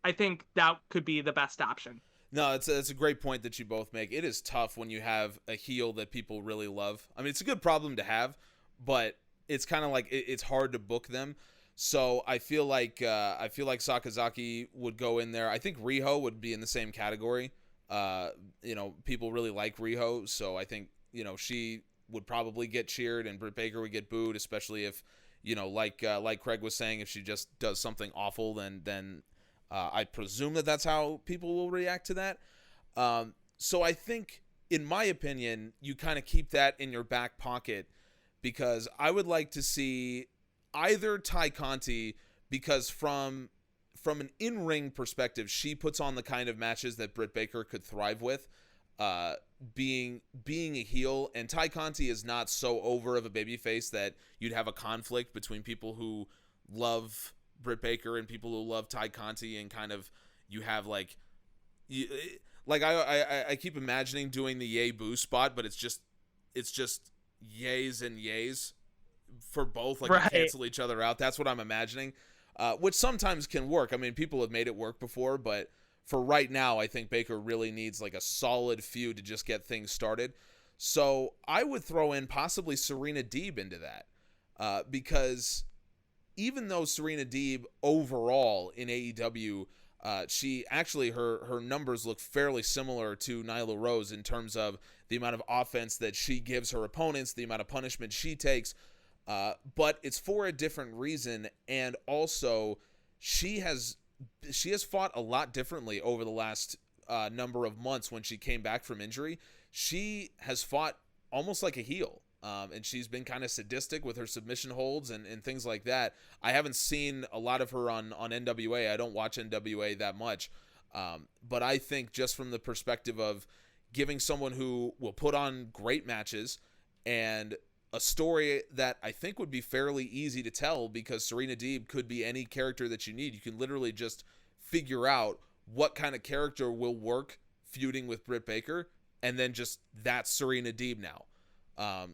I think that could be the best option. No, it's a great point that you both make. It is tough when you have a heel that people really love. I mean, it's a good problem to have, but it's kind of like it's hard to book them. So I feel like Sakazaki would go in there. I think Riho would be in the same category. People really like Riho, so I think she would probably get cheered and Britt Baker would get booed, especially if like Craig was saying, if she just does something awful, then I presume that's how people will react to that. So I think, in my opinion, you kind of keep that in your back pocket, because I would like to see either Ty Conti, because from an in-ring perspective, she puts on the kind of matches that Britt Baker could thrive with, being a heel, and Ty Conti is not so over of a babyface that you'd have a conflict between people who love Britt Baker and people who love Ty Conti, and kind of you have I keep imagining doing the yay boo spot, but it's just yays and yays for both, like, right, cancel each other out. That's what I'm imagining, which sometimes can work. I mean, people have made it work before, but for right now, I think Baker really needs like a solid feud to just get things started. So I would throw in possibly Serena Deeb into that, because even though Serena Deeb overall in AEW, she actually, her numbers look fairly similar to Nyla Rose in terms of the amount of offense that she gives her opponents, the amount of punishment she takes, but it's for a different reason. And also she has fought a lot differently over the last number of months. When she came back from injury, she has fought almost like a heel. And she's been kind of sadistic with her submission holds and things like that. I haven't seen a lot of her on NWA. I don't watch NWA that much. But I think just from the perspective of giving someone who will put on great matches and a story that I think would be fairly easy to tell, because Serena Deeb could be any character that you need. You can literally just figure out what kind of character will work feuding with Britt Baker, and then just that's Serena Deeb now.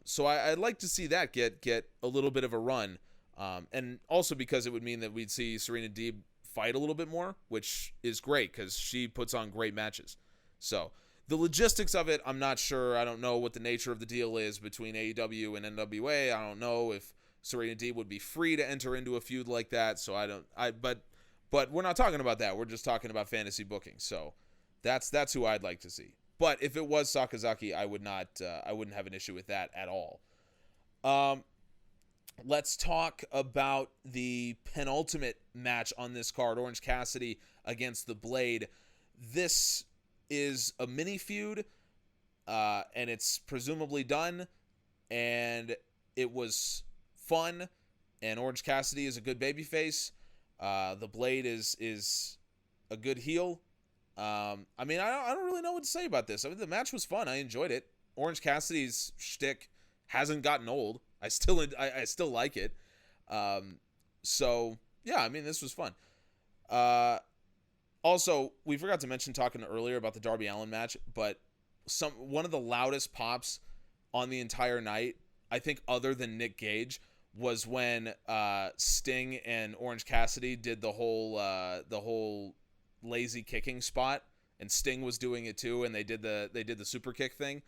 So I'd like to see that get a little bit of a run, and also because it would mean that we'd see Serena Deeb fight a little bit more, which is great because she puts on great matches. So the logistics of it, I'm not sure. I don't know what the nature of the deal is between AEW and NWA. I don't know if Serena Deeb would be free to enter into a feud like that. So but we're not talking about that. We're just talking about fantasy booking. So that's who I'd like to see. But if it was Sakazaki, I wouldn't have an issue with that at all. let's talk about the penultimate match on this card, Orange Cassidy against The Blade. This is a mini feud, and it's presumably done, and it was fun, and Orange Cassidy is a good babyface. The Blade is a good heel. I mean, I don't really know what to say about this. I mean, the match was fun. I enjoyed it. Orange Cassidy's shtick hasn't gotten old. I still like it. So yeah, I mean, this was fun. Also, we forgot to mention talking earlier about the Darby Allin match, but one of the loudest pops on the entire night, I think, other than Nick Gage, was when Sting and Orange Cassidy did the whole lazy kicking spot, and Sting was doing it too, and they did the super kick thing.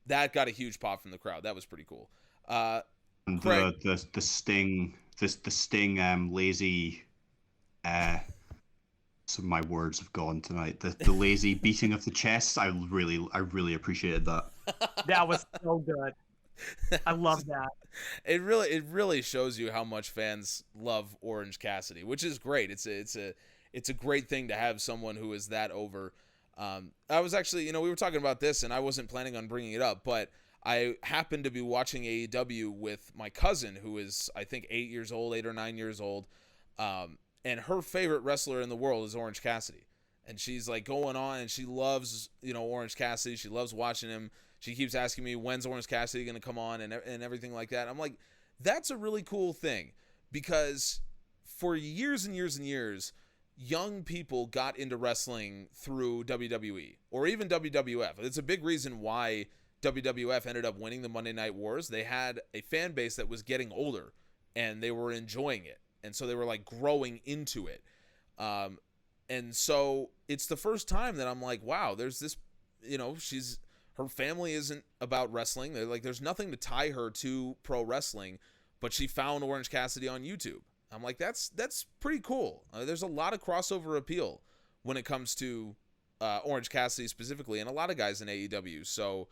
That got a huge pop from the crowd. That was pretty cool. And Craig, the Sting lazy some of my words have gone tonight. The lazy beating of the chest. I really appreciated that. That was so good. I love that. It really shows you how much fans love Orange Cassidy, which is great. It's a great thing to have someone who is that over. I was actually, we were talking about this, and I wasn't planning on bringing it up, but I happened to be watching AEW with my cousin, who is, I think, 8 or 9 years old, and her favorite wrestler in the world is Orange Cassidy, and she's like going on, and she loves, Orange Cassidy. She loves watching him. She keeps asking me, when's Orange Cassidy going to come on, and everything like that. I'm like, that's a really cool thing, because for years and years and years, young people got into wrestling through WWE or even WWF. It's a big reason why WWF ended up winning the Monday Night Wars. They had a fan base that was getting older, and they were enjoying it, and so they were like growing into it. And so it's the first time that I'm like, wow, there's this, her family isn't about wrestling. They're like, there's nothing to tie her to pro wrestling, but she found Orange Cassidy on YouTube. I'm like, that's pretty cool. There's a lot of crossover appeal when it comes to Orange Cassidy specifically, and a lot of guys in AEW. So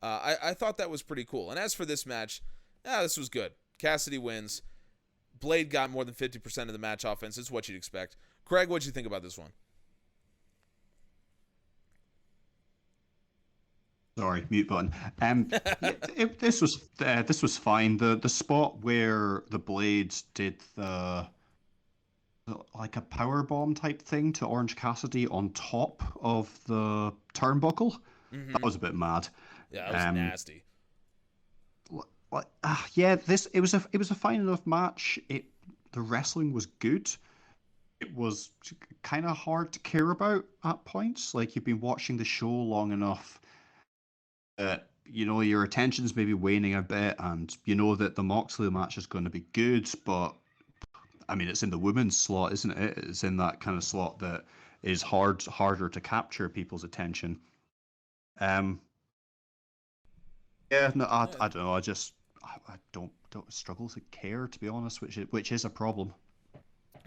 I thought that was pretty cool. And as for this match, this was good. Cassidy wins. Blade got more than 50% of the match offense. It's what you'd expect. Craig, what'd you think about this one? Sorry, mute button. This was fine. The spot where the Blades did like a power bomb type thing to Orange Cassidy on top of the turnbuckle, that was a bit mad. Yeah, that was nasty. It was a fine enough match. The wrestling was good. It was kind of hard to care about at points. Like, you've been watching the show long enough. Your attention's maybe waning a bit, and you know that the Moxley match is going to be good, but I mean, it's in the women's slot, isn't it? It's in that kind of slot that is harder to capture people's attention. I don't know. I don't struggle to care, to be honest, which is a problem.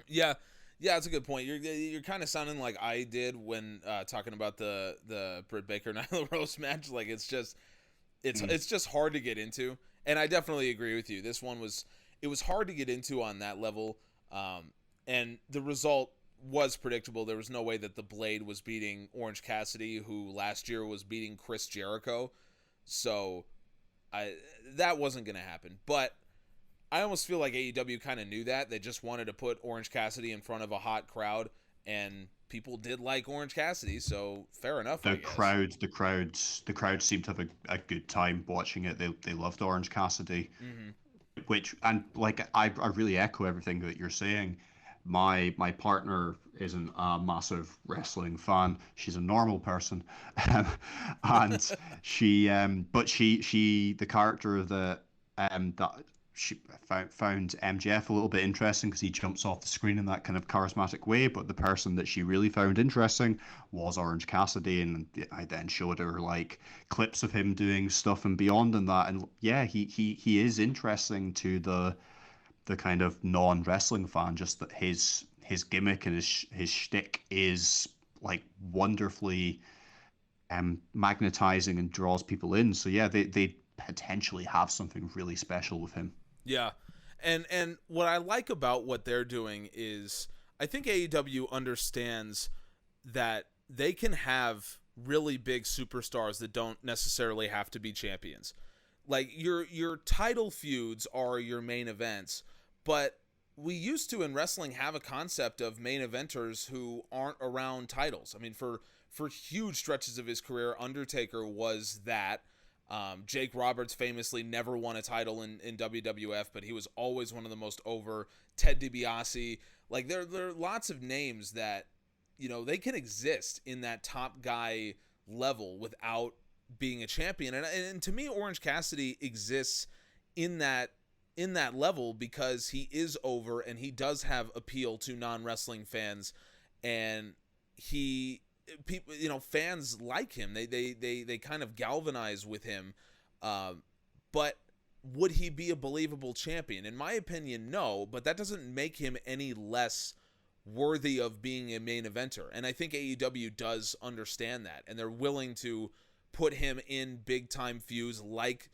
Yeah, that's a good point. You're kind of sounding like I did when talking about the Britt Baker Nyla Rose match. Like, it's just hard to get into, and I definitely agree with you. This one was hard to get into on that level, and the result was predictable. There was no way that the Blade was beating Orange Cassidy, who last year was beating Chris Jericho, so that wasn't going to happen. But I almost feel like AEW kind of knew that. They just wanted to put Orange Cassidy in front of a hot crowd, and people did like Orange Cassidy, so fair enough. The crowd seemed to have a good time watching it. They loved Orange Cassidy, I really echo everything that you're saying. My partner isn't a massive wrestling fan. She's a normal person, and the character that she found MJF a little bit interesting because he jumps off the screen in that kind of charismatic way. But the person that she really found interesting was Orange Cassidy, and I then showed her like clips of him doing stuff and beyond and that. And yeah, he is interesting to the kind of non-wrestling fan. Just that his gimmick and his shtick is like wonderfully magnetizing and draws people in. So yeah, they potentially have something really special with him. Yeah. And what I like about what they're doing is I think AEW understands that they can have really big superstars that don't necessarily have to be champions. Like your title feuds are your main events, but we used to in wrestling have a concept of main eventers who aren't around titles. I mean, for huge stretches of his career, Undertaker was that. Jake Roberts famously never won a title in WWF, but he was always one of the most over. Ted DiBiase, like there are lots of names that, you know, they can exist in that top guy level without being a champion. And to me, Orange Cassidy exists in that level because he is over and he does have appeal to non-wrestling fans, and people, you know, fans like him. They kind of galvanize with him. But would he be a believable champion? In my opinion, no, but that doesn't make him any less worthy of being a main eventer. And I think AEW does understand that, and they're willing to put him in big time feuds like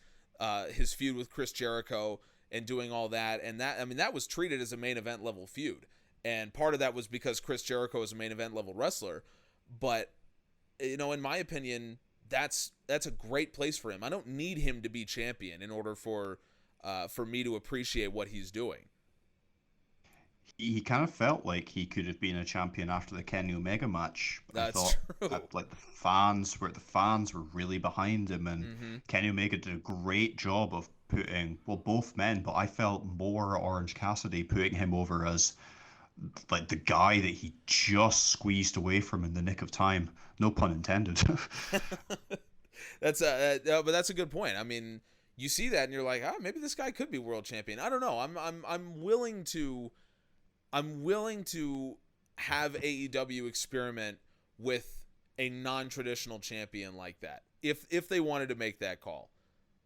his feud with Chris Jericho and doing all that. And that, I mean, that was treated as a main event level feud. And part of that was because Chris Jericho is a main event level wrestler. But, you know, in my opinion, that's a great place for him. I don't need him to be champion in order for me to appreciate what he's doing. He kind of felt like he could have been a champion after the Kenny Omega match. That's true. Like the fans were really behind him, and Kenny Omega did a great job of putting, well, both men, but I felt more Orange Cassidy putting him over as like the guy that he just squeezed away from in the nick of time. No pun intended. But that's a good point. I mean, you see that and you're like, maybe this guy could be world champion. I don't know. I'm willing to have AEW experiment with a non-traditional champion like that, if they wanted to make that call.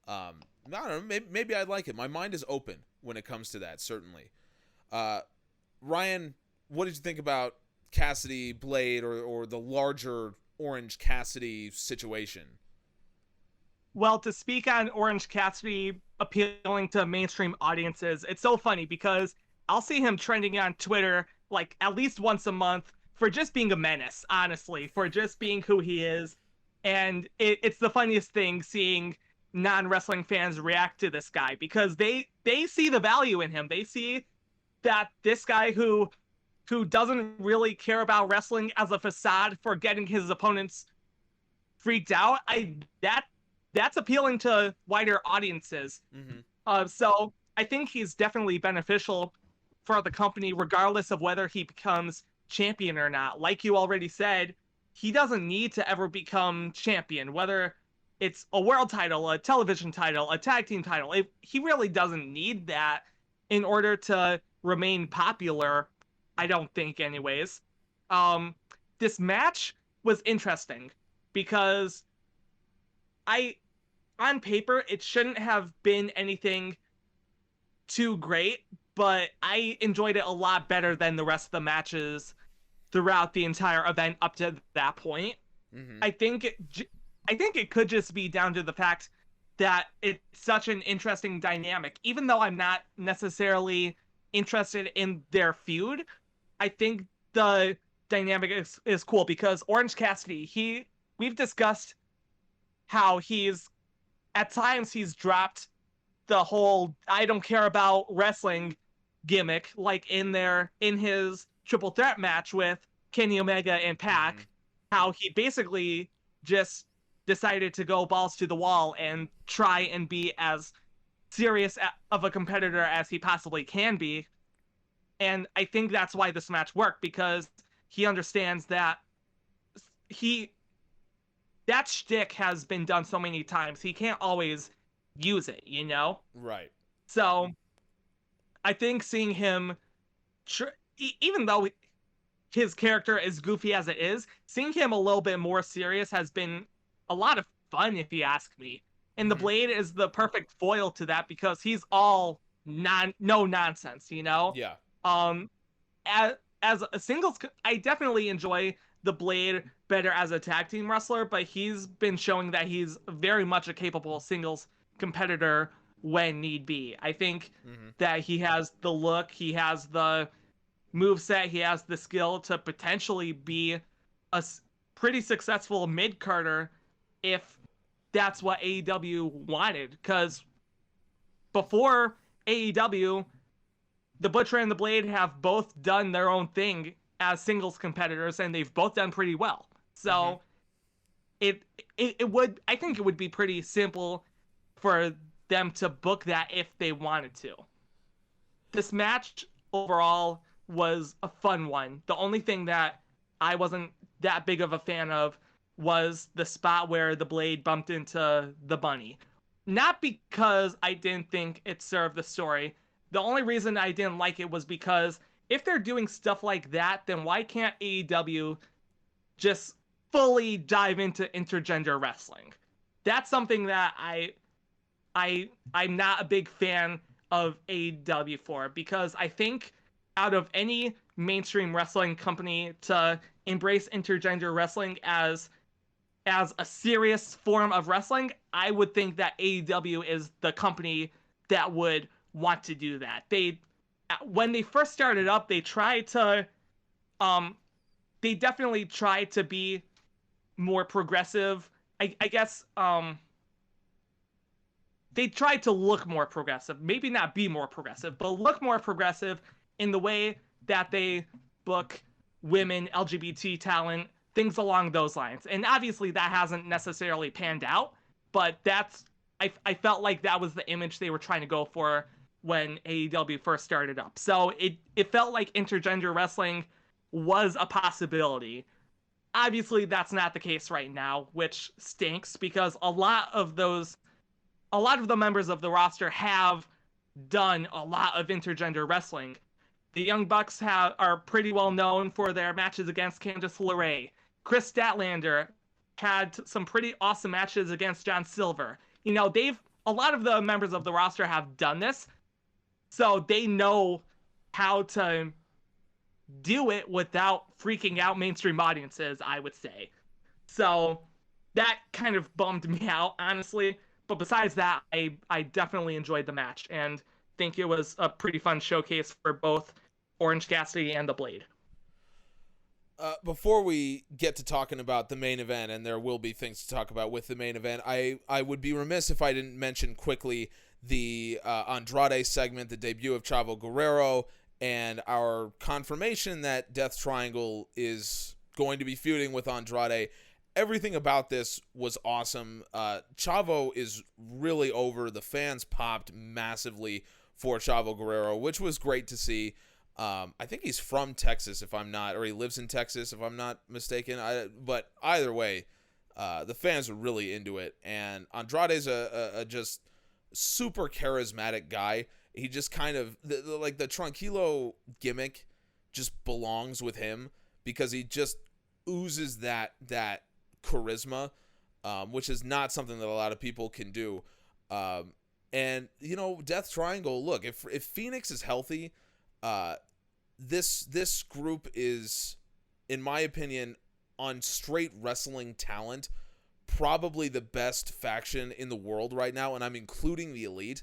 I don't know. Maybe I'd like it. My mind is open when it comes to that. Certainly. Ryan, what did you think about Cassidy, Blade, or the larger Orange Cassidy situation? Well, to speak on Orange Cassidy appealing to mainstream audiences, it's so funny because I'll see him trending on Twitter like at least once a month for just being a menace, honestly, for just being who he is. And it's the funniest thing seeing non-wrestling fans react to this guy because they see the value in him. They see that this guy who doesn't really care about wrestling as a facade for getting his opponents freaked out, that's appealing to wider audiences. So I think he's definitely beneficial for the company, regardless of whether he becomes champion or not. Like you already said, he doesn't need to ever become champion, whether it's a world title, a television title, a tag team title. He really doesn't need that in order to remain popular, I don't think, anyways. This match was interesting because on paper, it shouldn't have been anything too great, but I enjoyed it a lot better than the rest of the matches throughout the entire event up to that point. I think it could just be down to the fact that it's such an interesting dynamic. Even though I'm not necessarily interested in their feud, I think the dynamic is cool because Orange Cassidy, we've discussed how at times he's dropped the whole I don't care about wrestling gimmick, like in his triple threat match with Kenny Omega and Pac, how he basically just decided to go balls to the wall and try and be as serious of a competitor as he possibly can be. And I think that's why this match worked, because he understands that that shtick has been done so many times. He can't always use it, you know? Right. So I think seeing him, even though his character is goofy as it is, seeing him a little bit more serious has been a lot of fun, if you ask me. And the Blade is the perfect foil to that because he's all no nonsense, you know? Yeah. As a singles, I definitely enjoy the Blade better as a tag team wrestler, but he's been showing that he's very much a capable singles competitor when need be. I think that he has the look, he has the moveset, he has the skill to potentially be a pretty successful mid-carder if that's what AEW wanted. Because before AEW, the Butcher and the Blade have both done their own thing as singles competitors, and they've both done pretty well. So it would, I think it would be pretty simple for them to book that if they wanted to. This match overall was a fun one. The only thing that I wasn't that big of a fan of was the spot where the Blade bumped into the Bunny. Not because I didn't think it served the story. The only reason I didn't like it was because if they're doing stuff like that, then why can't AEW just fully dive into intergender wrestling? That's something that I'm not a big fan of AEW for, because I think out of any mainstream wrestling company to embrace intergender wrestling as a serious form of wrestling, I would think that AEW is the company that would want to do that. When they first started up, they definitely tried to be more progressive. I guess they tried to look more progressive, maybe not be more progressive, but look more progressive in the way that they book women, LGBT talent, things along those lines. And obviously that hasn't necessarily panned out, but I felt like that was the image they were trying to go for when AEW first started up. So it felt like intergender wrestling was a possibility. Obviously that's not the case right now, which stinks, because a lot of the members of the roster have done a lot of intergender wrestling. The Young Bucks are pretty well known for their matches against Candice LeRae. Chris Statlander had some pretty awesome matches against John Silver. You know, a lot of the members of the roster have done this, so they know how to do it without freaking out mainstream audiences, I would say. So that kind of bummed me out, honestly. But besides that, I definitely enjoyed the match and think it was a pretty fun showcase for both Orange Cassidy and the Blade. Before we get to talking about the main event, and there will be things to talk about with the main event, I would be remiss if I didn't mention quickly the Andrade segment, the debut of Chavo Guerrero, and our confirmation that Death Triangle is going to be feuding with Andrade. Everything about this was awesome. Chavo is really over. The fans popped massively for Chavo Guerrero, which was great to see. I think he's from Texas, or he lives in Texas, if I'm not mistaken. But either way, the fans are really into it. And Andrade's a just super charismatic guy. He just kind of, like the Tranquilo gimmick just belongs with him, because he just oozes that charisma, which is not something that a lot of people can do. And, you know, Death Triangle, look, if Phoenix is healthy, this group is, in my opinion, on straight wrestling talent, probably the best faction in the world right now, and I'm including the Elite,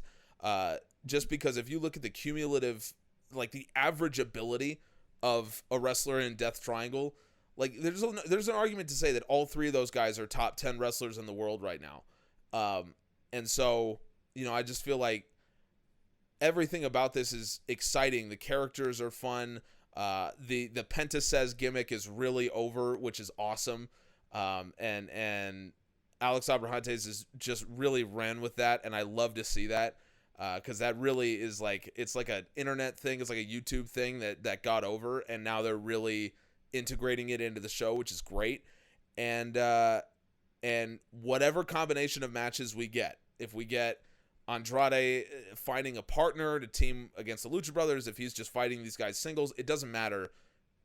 just because if you look at the cumulative, like the average ability of a wrestler in Death Triangle, like there's an argument to say that all three of those guys are top 10 wrestlers in the world right now. And so, you know, I just feel like everything about this is exciting. The characters are fun. The Penta Says gimmick is really over, which is awesome. And Alex Abrahantes is just really ran with that, and I love to see that, because that really is it's like an internet thing. It's like a YouTube thing that got over, and now they're really integrating it into the show, which is great. And whatever combination of matches we get, if we get Andrade finding a partner to team against the Lucha Brothers, if he's just fighting these guys singles, it doesn't matter.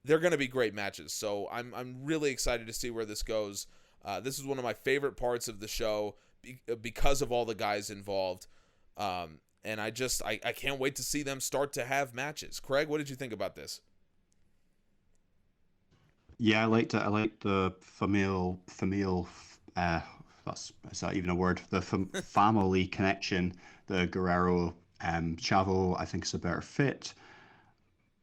They're going to be great matches. So I'm really excited to see where this goes. This is one of my favorite parts of the show because of all the guys involved. And I can't wait to see them start to have matches. Craig, what did you think about this? Yeah, I liked the familial is that even a word? The family connection, the Guerrero Chavo, I think is a better fit.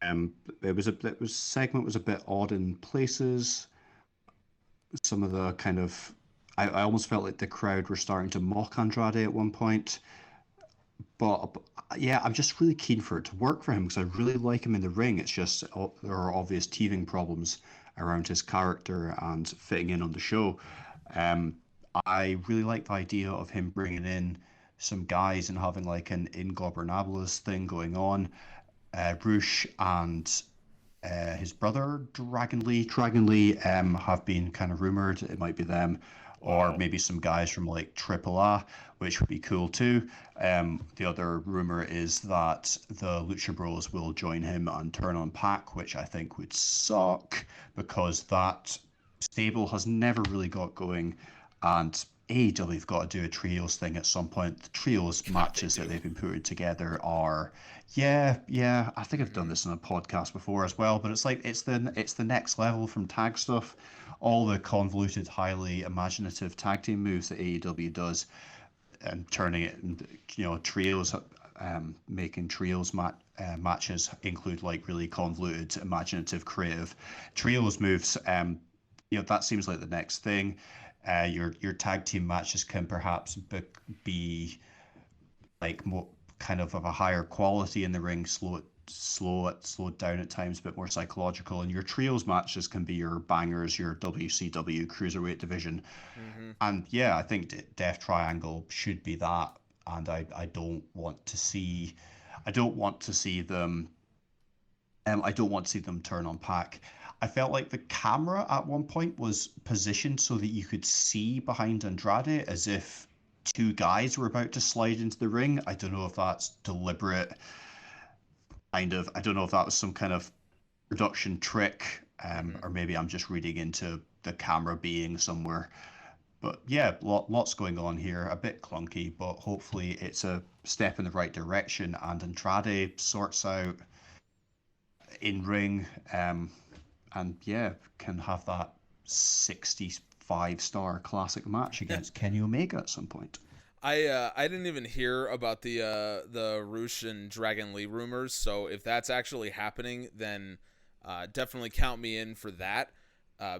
Segment was a bit odd in places. Some of the kind of I almost felt like the crowd were starting to mock Andrade at one point. But yeah, I'm just really keen for it to work for him because I really like him in the ring. It's just there are obvious teething problems around his character and fitting in on the show. Um, I really like the idea of him bringing in some guys and having like an Ingobernables thing going on. Roosh and his brother Dragon Lee have been kind of rumored. It might be them, or maybe some guys from like AAA, which would be cool too. The other rumor is that the Lucha Bros will join him and turn on Pac, which I think would suck because that stable has never really got going, and AEW have got to do a trios thing at some point. The trios matches that they've been putting together are, yeah. I think I've done this on a podcast before as well, but it's like it's the next level from tag stuff. All the convoluted, highly imaginative tag team moves that AEW does, and turning it into, trios, making trios matches include like really convoluted, imaginative, creative trios moves. That seems like the next thing. Your tag team matches can perhaps be like more kind of a higher quality in the ring, slowed down at times, a bit more psychological. And your trios matches can be your bangers, your WCW cruiserweight division. And yeah, I think Death Triangle should be that. And I don't want to see them. I don't want to see them turn on Pac. I felt like the camera at one point was positioned so that you could see behind Andrade as if two guys were about to slide into the ring. I don't know if that's deliberate. I don't know if that was some kind of production trick, or maybe I'm just reading into the camera being somewhere. But yeah, lots going on here. A bit clunky, but hopefully it's a step in the right direction and Andrade sorts out in ring. And yeah, can have that 65-star classic match against Kenny Omega at some point. I didn't even hear about the Roosh and Dragon Lee rumors, so if that's actually happening, then definitely count me in for that,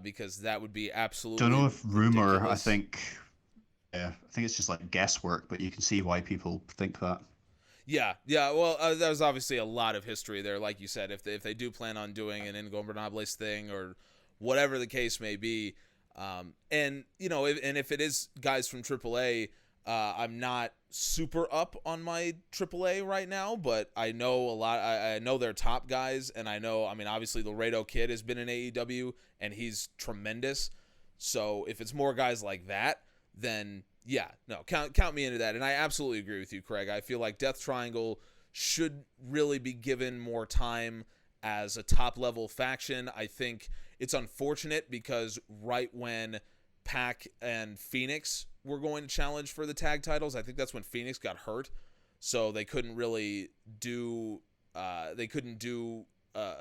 because that would be absolutely. Don't know if rumor. Ridiculous. I think it's just like guesswork, but you can see why people think that. Yeah. Well, there's obviously a lot of history there, like you said. If they do plan on doing an Ingobernables thing or whatever the case may be, and if it is guys from AAA, I'm not super up on my AAA right now, but I know a lot. I know their top guys, and obviously Laredo Kid has been in AEW, and he's tremendous. So if it's more guys like that, then yeah, no, count me into that. And I absolutely agree with you, Craig. I feel like Death Triangle should really be given more time as a top-level faction. I think it's unfortunate because right when Pac and Phoenix were going to challenge for the tag titles, I think that's when Phoenix got hurt, so they couldn't really do a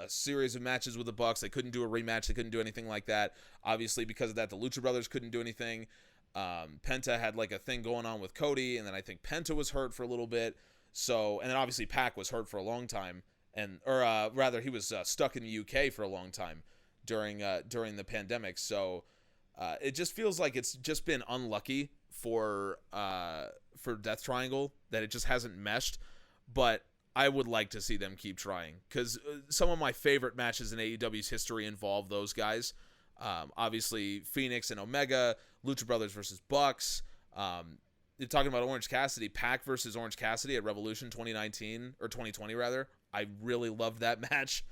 series of matches with the Bucks. They couldn't do a rematch. They couldn't do anything like that. Obviously, because of that, the Lucha Brothers couldn't do anything. Penta had like a thing going on with Cody, and then I think Penta was hurt for a little bit. So, and then obviously Pac was hurt for a long time, or rather he was stuck in the UK for a long time during the pandemic. So it just feels like it's just been unlucky for Death Triangle that it just hasn't meshed. But I would like to see them keep trying, because some of my favorite matches in AEW's history involve those guys. Obviously Phoenix and Omega, Lucha Brothers versus Bucks. You're talking about Orange Cassidy, Pac versus Orange Cassidy at Revolution 2019 or 2020 rather. I really loved that match.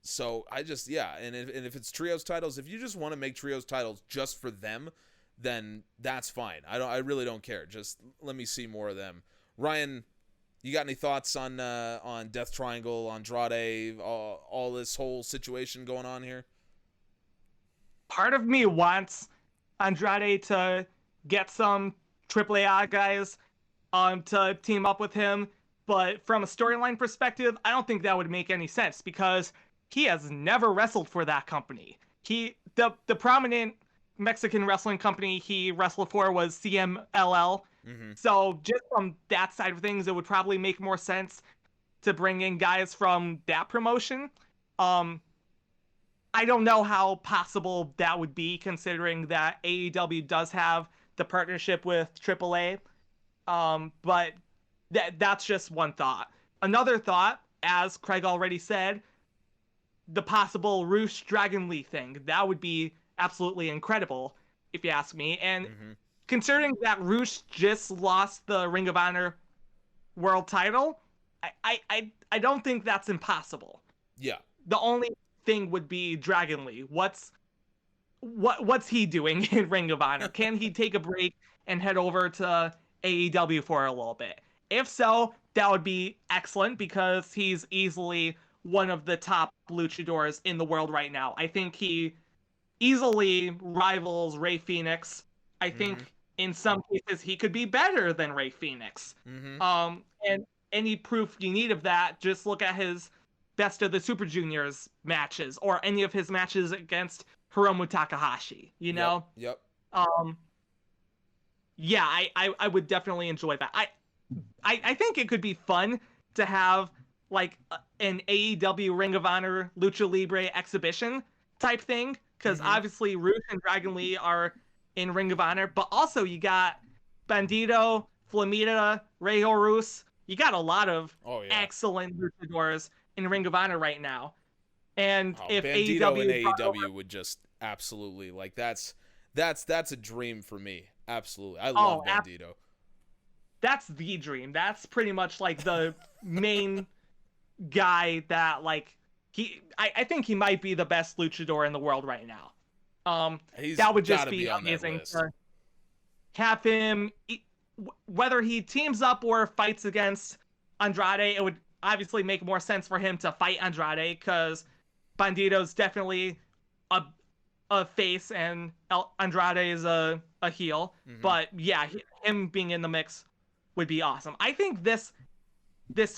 So I just, and if it's trios titles, if you just want to make trios titles just for them, then that's fine. I really don't care. Just let me see more of them. Ryan, you got any thoughts on Death Triangle, Andrade, all this whole situation going on here? Part of me wants Andrade to get some AAA guys to team up with him, but from a storyline perspective, I don't think that would make any sense because he has never wrestled for that company. The prominent Mexican wrestling company he wrestled for was CMLL. So just from that side of things, it would probably make more sense to bring in guys from that promotion. I don't know how possible that would be, considering that AEW does have the partnership with AAA. But that's just one thought. Another thought, as Craig already said, the possible Roosh Dragon Lee thing. That would be absolutely incredible, if you ask me. And considering that Roosh just lost the Ring of Honor world title, I don't think that's impossible. Yeah. The only thing would be Dragon Lee. What's he doing in Ring of Honor? Can he take a break and head over to AEW for a little bit? If so, that would be excellent, because he's easily one of the top luchadors in the world right now. I think he easily rivals Rey Fenix. I think in some cases he could be better than Rey Fenix. And any proof you need of that, just look at his Best of the Super Juniors matches, or any of his matches against Hiromu Takahashi, you know? Yep. Yeah, I would definitely enjoy that. I think it could be fun to have like an AEW Ring of Honor Lucha Libre exhibition type thing, because obviously Roosh and Dragon Lee are in Ring of Honor, but also you got Bandito, Flamita, Rey Horus. You got a lot of excellent luchadors in Ring of Honor right now. And if Bandito AEW and AEW would just absolutely, like, that's a dream for me. Absolutely. I love Bandito. That's the dream. That's pretty much like the main guy that, like, I think he might be the best luchador in the world right now. That would just be amazing to have him, whether he teams up or fights against Andrade. It would obviously make more sense for him to fight Andrade, because Bandito's definitely a face and Andrade is a heel. But yeah, him being in the mix would be awesome. I think this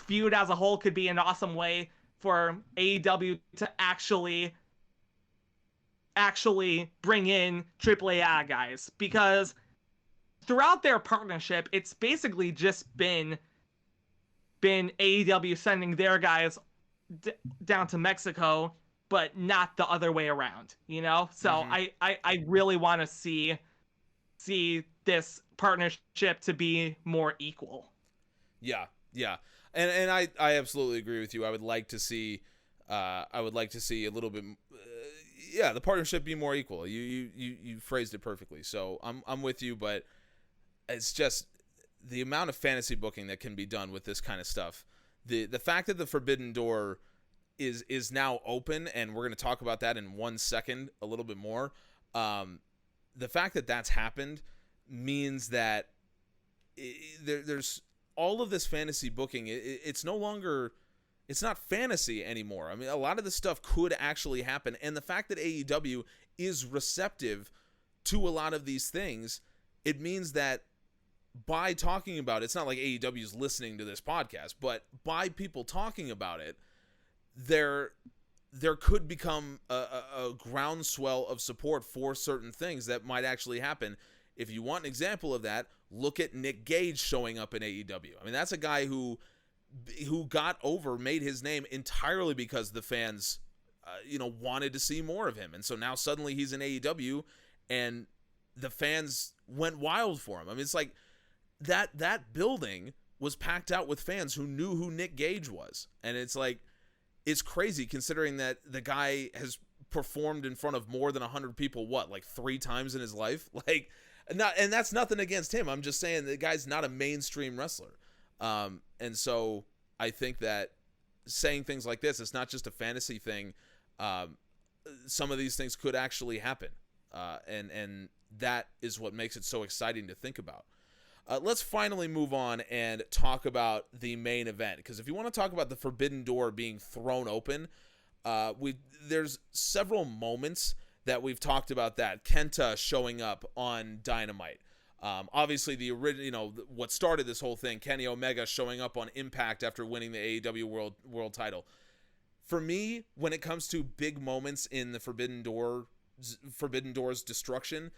feud as a whole could be an awesome way for AEW to actually bring in AAA guys, because throughout their partnership, it's basically just been AEW sending their guys down to Mexico, but not the other way around, you know? So I really want to see this partnership to be more equal. Yeah. And I absolutely agree with you. I would like to see a little bit the partnership be more equal. You phrased it perfectly. So I'm with you, but it's just the amount of fantasy booking that can be done with this kind of stuff. The fact that the Forbidden Door is now open, and we're going to talk about that in 1 second a little bit more. The fact that that's happened means that there's all of this fantasy booking. It's no longer, it's not fantasy anymore. I mean, a lot of this stuff could actually happen, and the fact that AEW is receptive to a lot of these things, it means that by talking about it, it's not like AEW is listening to this podcast, but by people talking about it, there could become a groundswell of support for certain things that might actually happen. If you want an example of that, look at Nick Gage showing up in AEW. I mean, that's a guy who made his name entirely because the fans, wanted to see more of him. And so now suddenly he's in AEW, and the fans went wild for him. I mean, it's like that building was packed out with fans who knew who Nick Gage was. And it's like, it's crazy considering that the guy has performed in front of more than 100 people, like 3 times in his life? Like, and that's nothing against him. I'm just saying the guy's not a mainstream wrestler. And so I think that saying things like this, it's not just a fantasy thing. Some of these things could actually happen. And that is what makes it so exciting to think about. Let's finally move on and talk about the main event, because if you want to talk about the Forbidden Door being thrown open, there's several moments that we've talked about that. Kenta showing up on Dynamite. Obviously, the original, what started this whole thing, Kenny Omega showing up on Impact after winning the AEW World Title. For me, when it comes to big moments in the Forbidden Door Forbidden Door's destruction,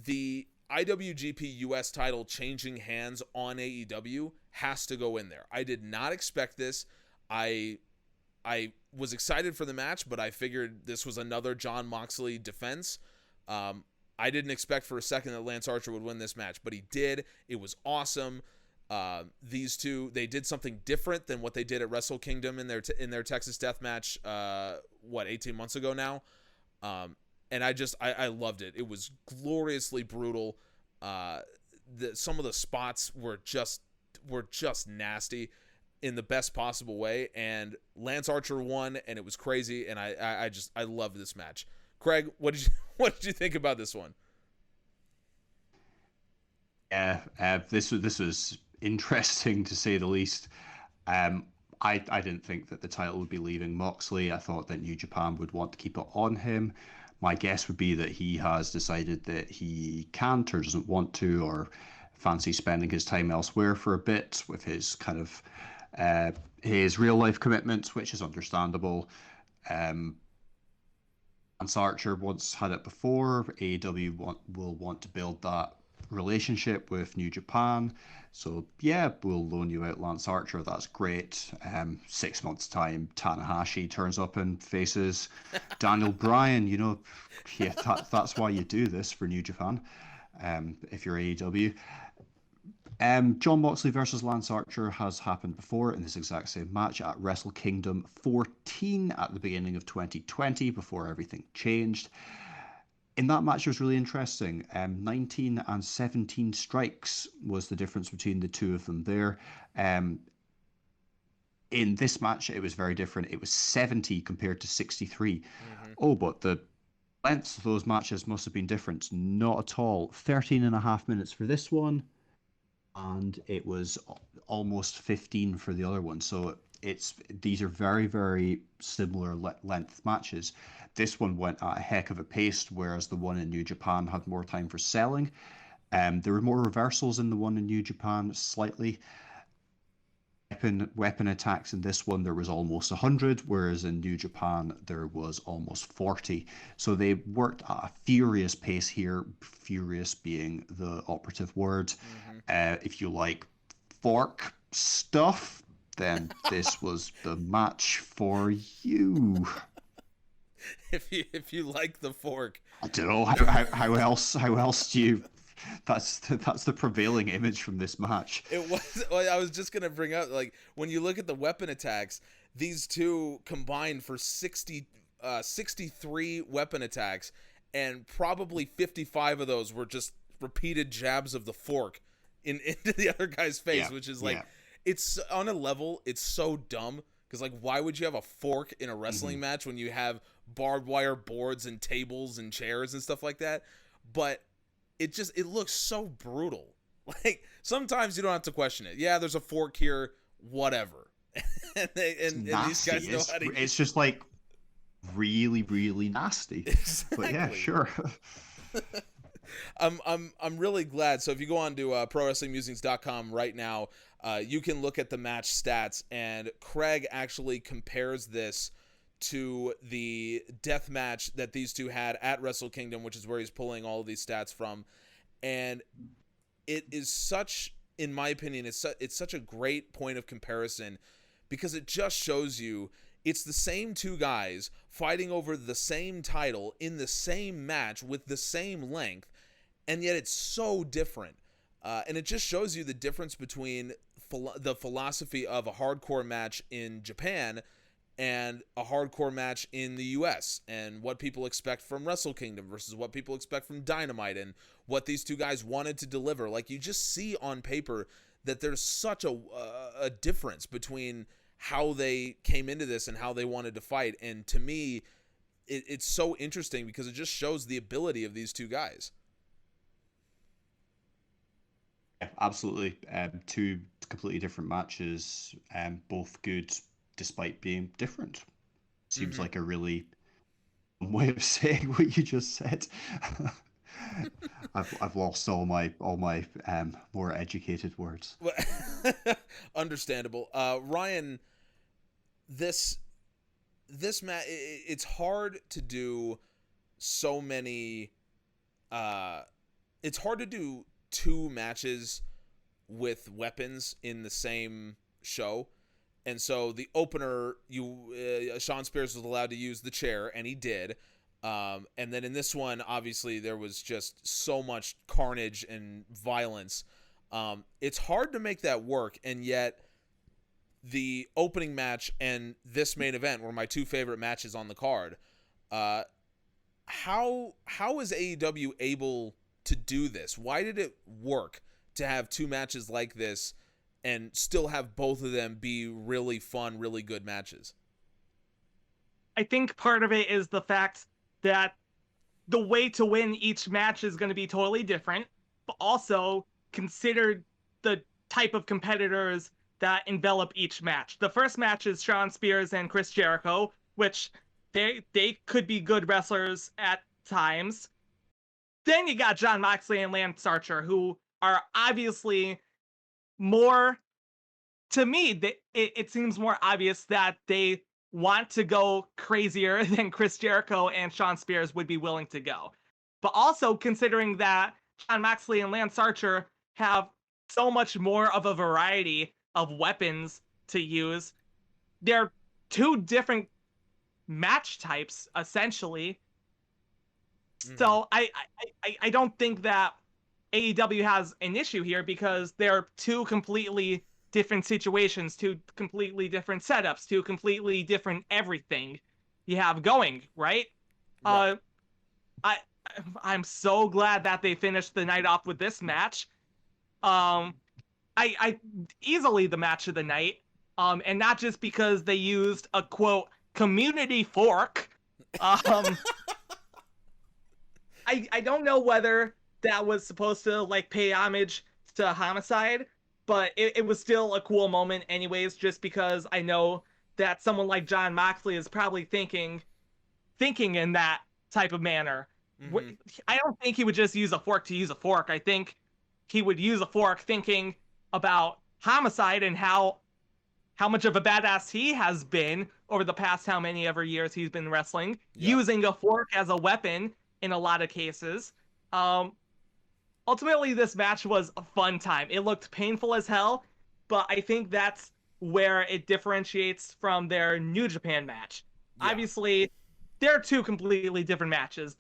the IWGP US title changing hands on AEW has to go in there. I did not expect this. I was excited for the match, but I figured this was another Jon Moxley defense. I didn't expect for a second that Lance Archer would win this match, but he did. It was awesome. These two, they did something different than what they did at Wrestle Kingdom in their Texas Death Match, 18 months ago now. And I loved it. It was gloriously brutal. Some of the spots were just nasty in the best possible way. And Lance Archer won, and it was crazy. And I love this match. Craig, what did you think about this one? Yeah, this was interesting to say the least. I didn't think that the title would be leaving Moxley. I thought that New Japan would want to keep it on him. My guess would be that he has decided that he can't or doesn't want to, or fancies spending his time elsewhere for a bit with his kind of his real life commitments, which is understandable. Lance Archer once had it before. AEW will want to build that relationship with New Japan. So yeah, we'll loan you out Lance Archer. That's great. 6 months time, Tanahashi turns up and faces Daniel Bryan. Yeah, that's why you do this for New Japan. If you're AEW. Jon Moxley versus Lance Archer has happened before in this exact same match at Wrestle Kingdom 14 at the beginning of 2020, before everything changed. In that match, it was really interesting. 19 and 17 strikes was the difference between the two of them there. In this match, it was very different. It was 70 compared to 63. Mm-hmm. Oh, but the lengths of those matches must have been different. Not at all. 13 and a half minutes for this one, and it was almost 15 for the other one. So these are very, very similar length matches. This one went at a heck of a pace, whereas the one in New Japan had more time for selling. There were more reversals in the one in New Japan, slightly. Weapon attacks in this one, there was almost 100, whereas in New Japan, there was almost 40. So they worked at a furious pace here, furious being the operative word. Mm-hmm. If you like fork stuff, then this was the match for you. If you like the fork, I don't know how else do you. That's the prevailing image from this match. It was. Well, I was just gonna bring up, like, when you look at the weapon attacks, these two combined for 63 weapon attacks, and probably 55 of those were just repeated jabs of the fork into the other guy's face, which is like, it's on a level, it's so dumb. Because, like, why would you have a fork in a wrestling match when you have barbed wire boards and tables and chairs and stuff like that? But it looks so brutal. Like, sometimes you don't have to question it. Yeah, there's a fork here, whatever. and these guys know how to. It's just, like, really, really nasty. Exactly. But yeah, sure. I'm really glad. So if you go on to ProWrestlingMusings.com right now, you can look at the match stats, and Craig actually compares this to the death match that these two had at Wrestle Kingdom, which is where he's pulling all of these stats from. And it is such, in my opinion, it's such a great point of comparison, because it just shows you it's the same two guys fighting over the same title in the same match with the same length, and yet it's so different. And it just shows you the difference between the philosophy of a hardcore match in Japan and a hardcore match in the US, and what people expect from Wrestle Kingdom versus what people expect from Dynamite, and what these two guys wanted to deliver. Like, you just see on paper that there's such a difference between how they came into this and how they wanted to fight. And to me, it's so interesting because it just shows the ability of these two guys. Absolutely. Two completely different matches, both good despite being different. Seems like a really way of saying what you just said. I've lost all my more educated words. Understandable. Ryan, this match, it's hard to do so many. It's hard to do 2 matches with weapons in the same show. And so the opener, Sean Spears was allowed to use the chair, and he did. And then in this one, obviously, there was just so much carnage and violence. It's hard to make that work, and yet the opening match and this main event were my 2 favorite matches on the card. How is AEW able to do this? Why did it work to have 2 matches like this and still have both of them be really fun, really good matches? I think part of it is the fact that the way to win each match is going to be totally different, but also consider the type of competitors that envelop each match. The first match is Shawn Spears and Chris Jericho, which they could be good wrestlers at times. Then you got Jon Moxley and Lance Archer, who are obviously more, to me, it seems more obvious that they want to go crazier than Chris Jericho and Shawn Spears would be willing to go. But also considering that Jon Moxley and Lance Archer have so much more of a variety of weapons to use, they're 2 different match types, essentially. So I don't think that AEW has an issue here, because they're 2 completely different situations, 2 completely different setups, 2 completely different everything you have going, right? Right. I'm so glad that they finished the night off with this match. I easily the match of the night, and not just because they used a quote community fork. I don't know whether that was supposed to like pay homage to Homicide, but it was still a cool moment anyways, just because I know that someone like Jon Moxley is probably thinking in that type of manner. I don't think he would just use a fork to use a fork. I think he would use a fork thinking about Homicide and how much of a badass he has been over the past how many ever years he's been wrestling, using a fork as a weapon in a lot of cases. Ultimately, this match was a fun time. It looked painful as hell, but I think that's where it differentiates from their New Japan match. Yeah. Obviously, they're 2 completely different matches.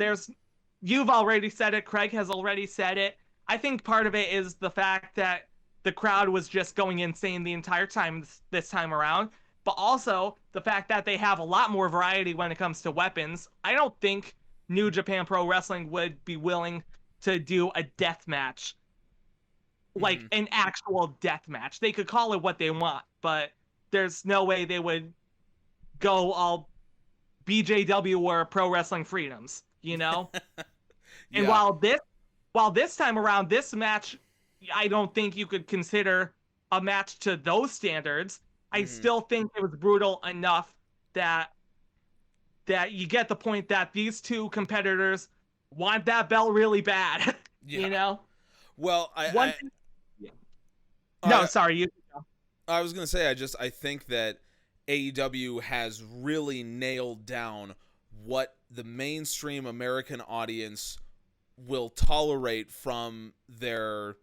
You've already said it, Craig has already said it. I think part of it is the fact that the crowd was just going insane the entire time this time around, but also the fact that they have a lot more variety when it comes to weapons. I don't think New Japan Pro Wrestling would be willing to do a death match, like an actual death match. They could call it what they want, but there's no way they would go all BJW or Pro Wrestling Freedoms, you know? And while this time around, this match, I don't think you could consider a match to those standards. I still think it was brutal enough that you get the point that these 2 competitors want that belt really bad. You know? Well, sorry, you. I was gonna say, I think that AEW has really nailed down what the mainstream American audience will tolerate from their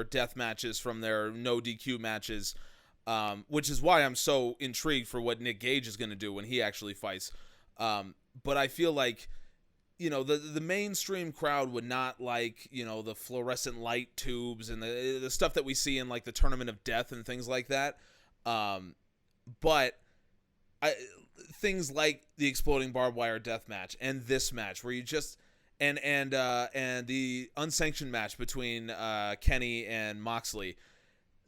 death matches, from their no DQ matches, which is why I'm so intrigued for what Nick Gage is going to do when he actually fights. But I feel like, the mainstream crowd would not like, the fluorescent light tubes and the stuff that we see in like the Tournament of Death and things like that. But things like the exploding barbed wire death match and this match where you just and the unsanctioned match between Kenny and Moxley,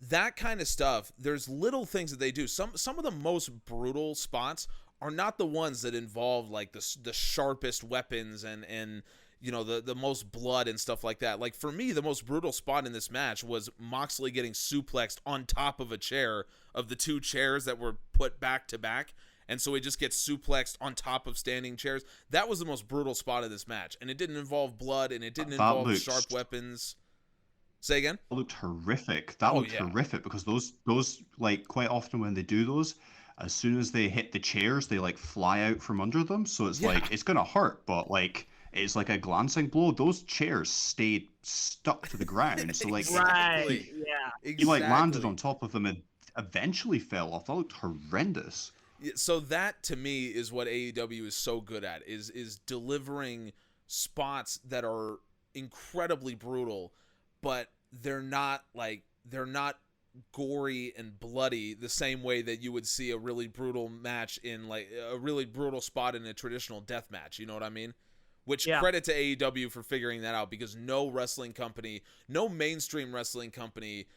that kind of stuff. There's little things that they do. Some of the most brutal spots are not the ones that involve like the sharpest weapons and the most blood and stuff like that. Like for me, the most brutal spot in this match was Moxley getting suplexed on top of a chair, of the 2 chairs that were put back to back. And so he just gets suplexed on top of standing chairs. That was the most brutal spot of this match. And it didn't involve blood, and it didn't involve sharp weapons. Say again? That looked horrific. That looked horrific, because those like quite often when they do those, as soon as they hit the chairs, they like fly out from under them. So it's like, it's going to hurt, but like it's like a glancing blow. Those chairs stayed stuck to the ground. So like Right. Yeah. he like landed Exactly. on top of them and eventually fell off. That looked horrendous. Yeah, so that to me is what AEW is so good at, is delivering spots that are incredibly brutal, but they're not gory and bloody the same way that you would see a really brutal match in like a really brutal spot in a traditional death match. You know what I mean? Which Yeah. credit to AEW for figuring that out, because no mainstream wrestling company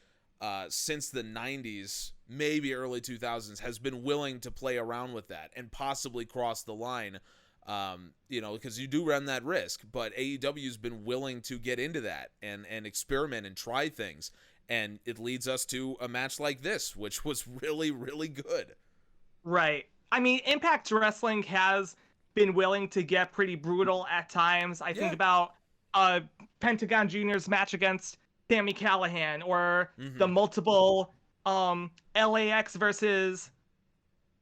since the 90s, maybe early 2000s, has been willing to play around with that and possibly cross the line, because you do run that risk. But AEW's been willing to get into that and experiment and try things. And it leads us to a match like this, which was really, really good. Right. I mean, Impact Wrestling has been willing to get pretty brutal at times. I think about Pentagon Jr.'s match against Sami Callihan, or the multiple LAX versus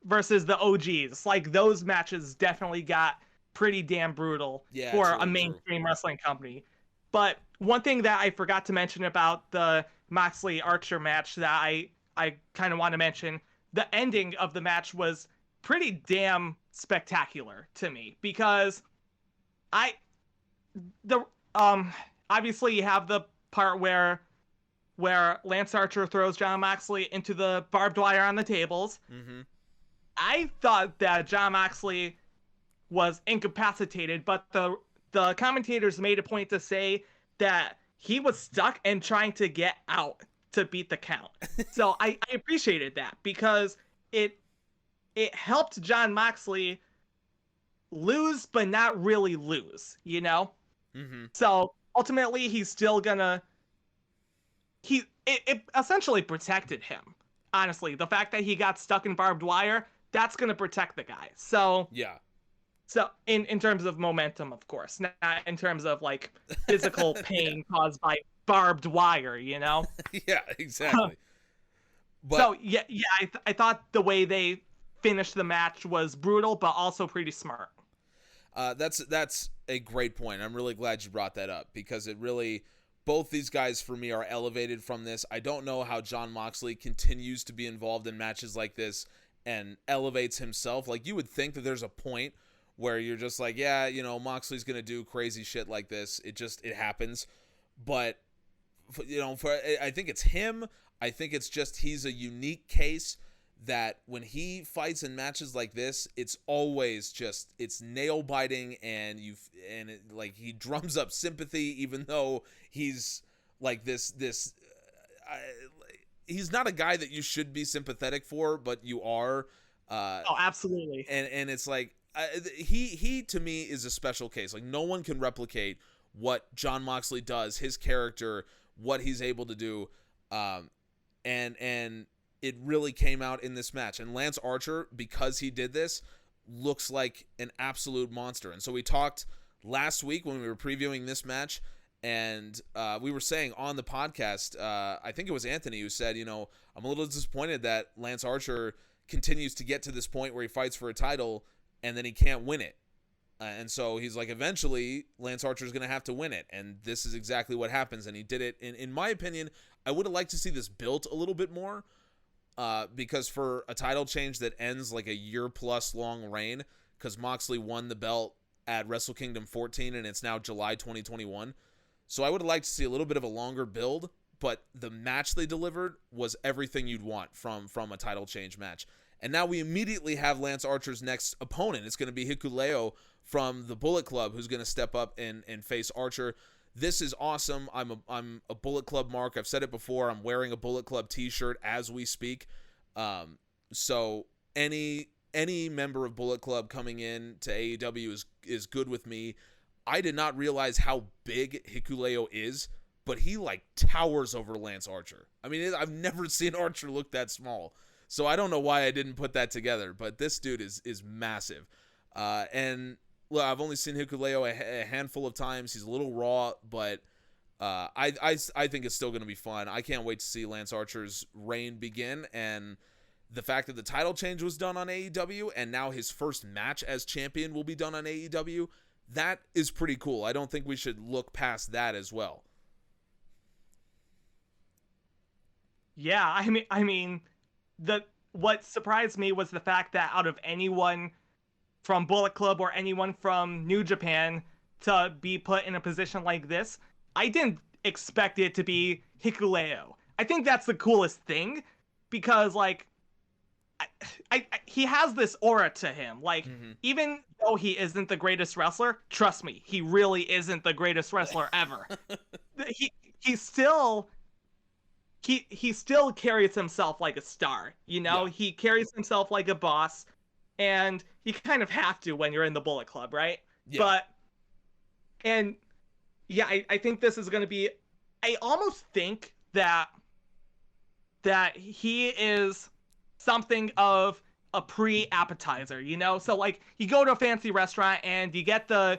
the OGs. Like, those matches definitely got pretty damn brutal for a mainstream wrestling company. But one thing that I forgot to mention about the Moxley Archer match that I kind of want to mention, the ending of the match was pretty damn spectacular to me, because obviously you have the part where Lance Archer throws Jon Moxley into the barbed wire on the tables. Mm-hmm. I thought that Jon Moxley was incapacitated, but the commentators made a point to say that he was stuck and trying to get out to beat the count. So I appreciated that, because it helped Jon Moxley lose, but not really lose, you know? Mm-hmm. So ultimately, he's still gonna... It essentially protected him. Honestly, the fact that he got stuck in barbed wire, that's gonna protect the guy. So... Yeah. So in terms of momentum, of course, not in terms of like physical pain caused by barbed wire, you know? Yeah, exactly. But So I thought the way they finished the match was brutal, but also pretty smart. that's a great point. I'm really glad you brought that up, because it really, both these guys for me are elevated from this. I don't know how Jon Moxley continues to be involved in matches like this and elevates himself. Like, you would think that there's a point where you're just like, yeah, Moxley's going to do crazy shit like this. It happens. But, I think it's him. I think it's just he's a unique case that when he fights in matches like this, it's always just, it's nail biting, and he drums up sympathy, even though he's like this, he's not a guy that you should be sympathetic for, but you are. Oh, absolutely. And it's like, he to me is a special case. Like, no one can replicate what Jon Moxley does, his character, what he's able to do, and it really came out in this match. And Lance Archer, because he did this, looks like an absolute monster. And so we talked last week when we were previewing this match, and we were saying on the podcast, I think it was Anthony who said, I'm a little disappointed that Lance Archer continues to get to this point where he fights for a title and then he can't win it. And so he's like, eventually Lance Archer is going to have to win it. And this is exactly what happens. And he did it. In my opinion, I would have liked to see this built a little bit more, because for a title change that ends like a year-plus long reign, because Moxley won the belt at Wrestle Kingdom 14 and it's now July 2021. So I would have liked to see a little bit of a longer build, but the match they delivered was everything you'd want from a title change match. And now we immediately have Lance Archer's next opponent. It's going to be Hikuleo from the Bullet Club, who's going to step up and face Archer. This is awesome. I'm a Bullet Club mark. I've said it before. I'm wearing a Bullet Club t-shirt as we speak. So any member of Bullet Club coming in to AEW is good with me. I did not realize how big Hikuleo is, but he like towers over Lance Archer. I mean, I've never seen Archer look that small. So I don't know why I didn't put that together, but this dude is massive. And look, I've only seen Hikuleo a handful of times. He's a little raw, but I think it's still going to be fun. I can't wait to see Lance Archer's reign begin, and the fact that the title change was done on AEW, and now his first match as champion will be done on AEW, that is pretty cool. I don't think we should look past that as well. Yeah, what surprised me was the fact that out of anyone from Bullet Club or anyone from New Japan to be put in a position like this, I didn't expect it to be Hikuleo. I think that's the coolest thing because like he has this aura to him. Like even though he isn't the greatest wrestler, trust me, he really isn't the greatest wrestler ever. he still carries himself like a star, you know? Yeah. He carries himself like a boss, and you kind of have to when you're in the Bullet Club, right? Yeah. I think this is going to be, I almost think that he is something of a pre-appetizer, you know? So like you go to a fancy restaurant and you get the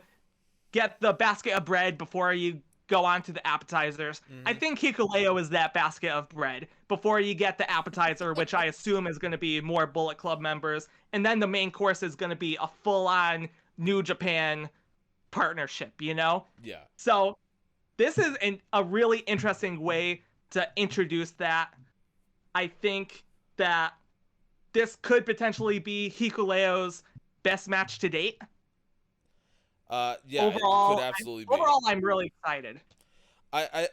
basket of bread before you go on to the appetizers. I think Hikuleo is that basket of bread before you get the appetizer, which I assume is going to be more Bullet Club members. And then the main course is going to be a full-on New Japan partnership, you know? Yeah. So this is a really interesting way to introduce that. I think that this could potentially be Hikuleo's best match to date. Yeah, overall, it could absolutely be. Overall, I'm really excited. I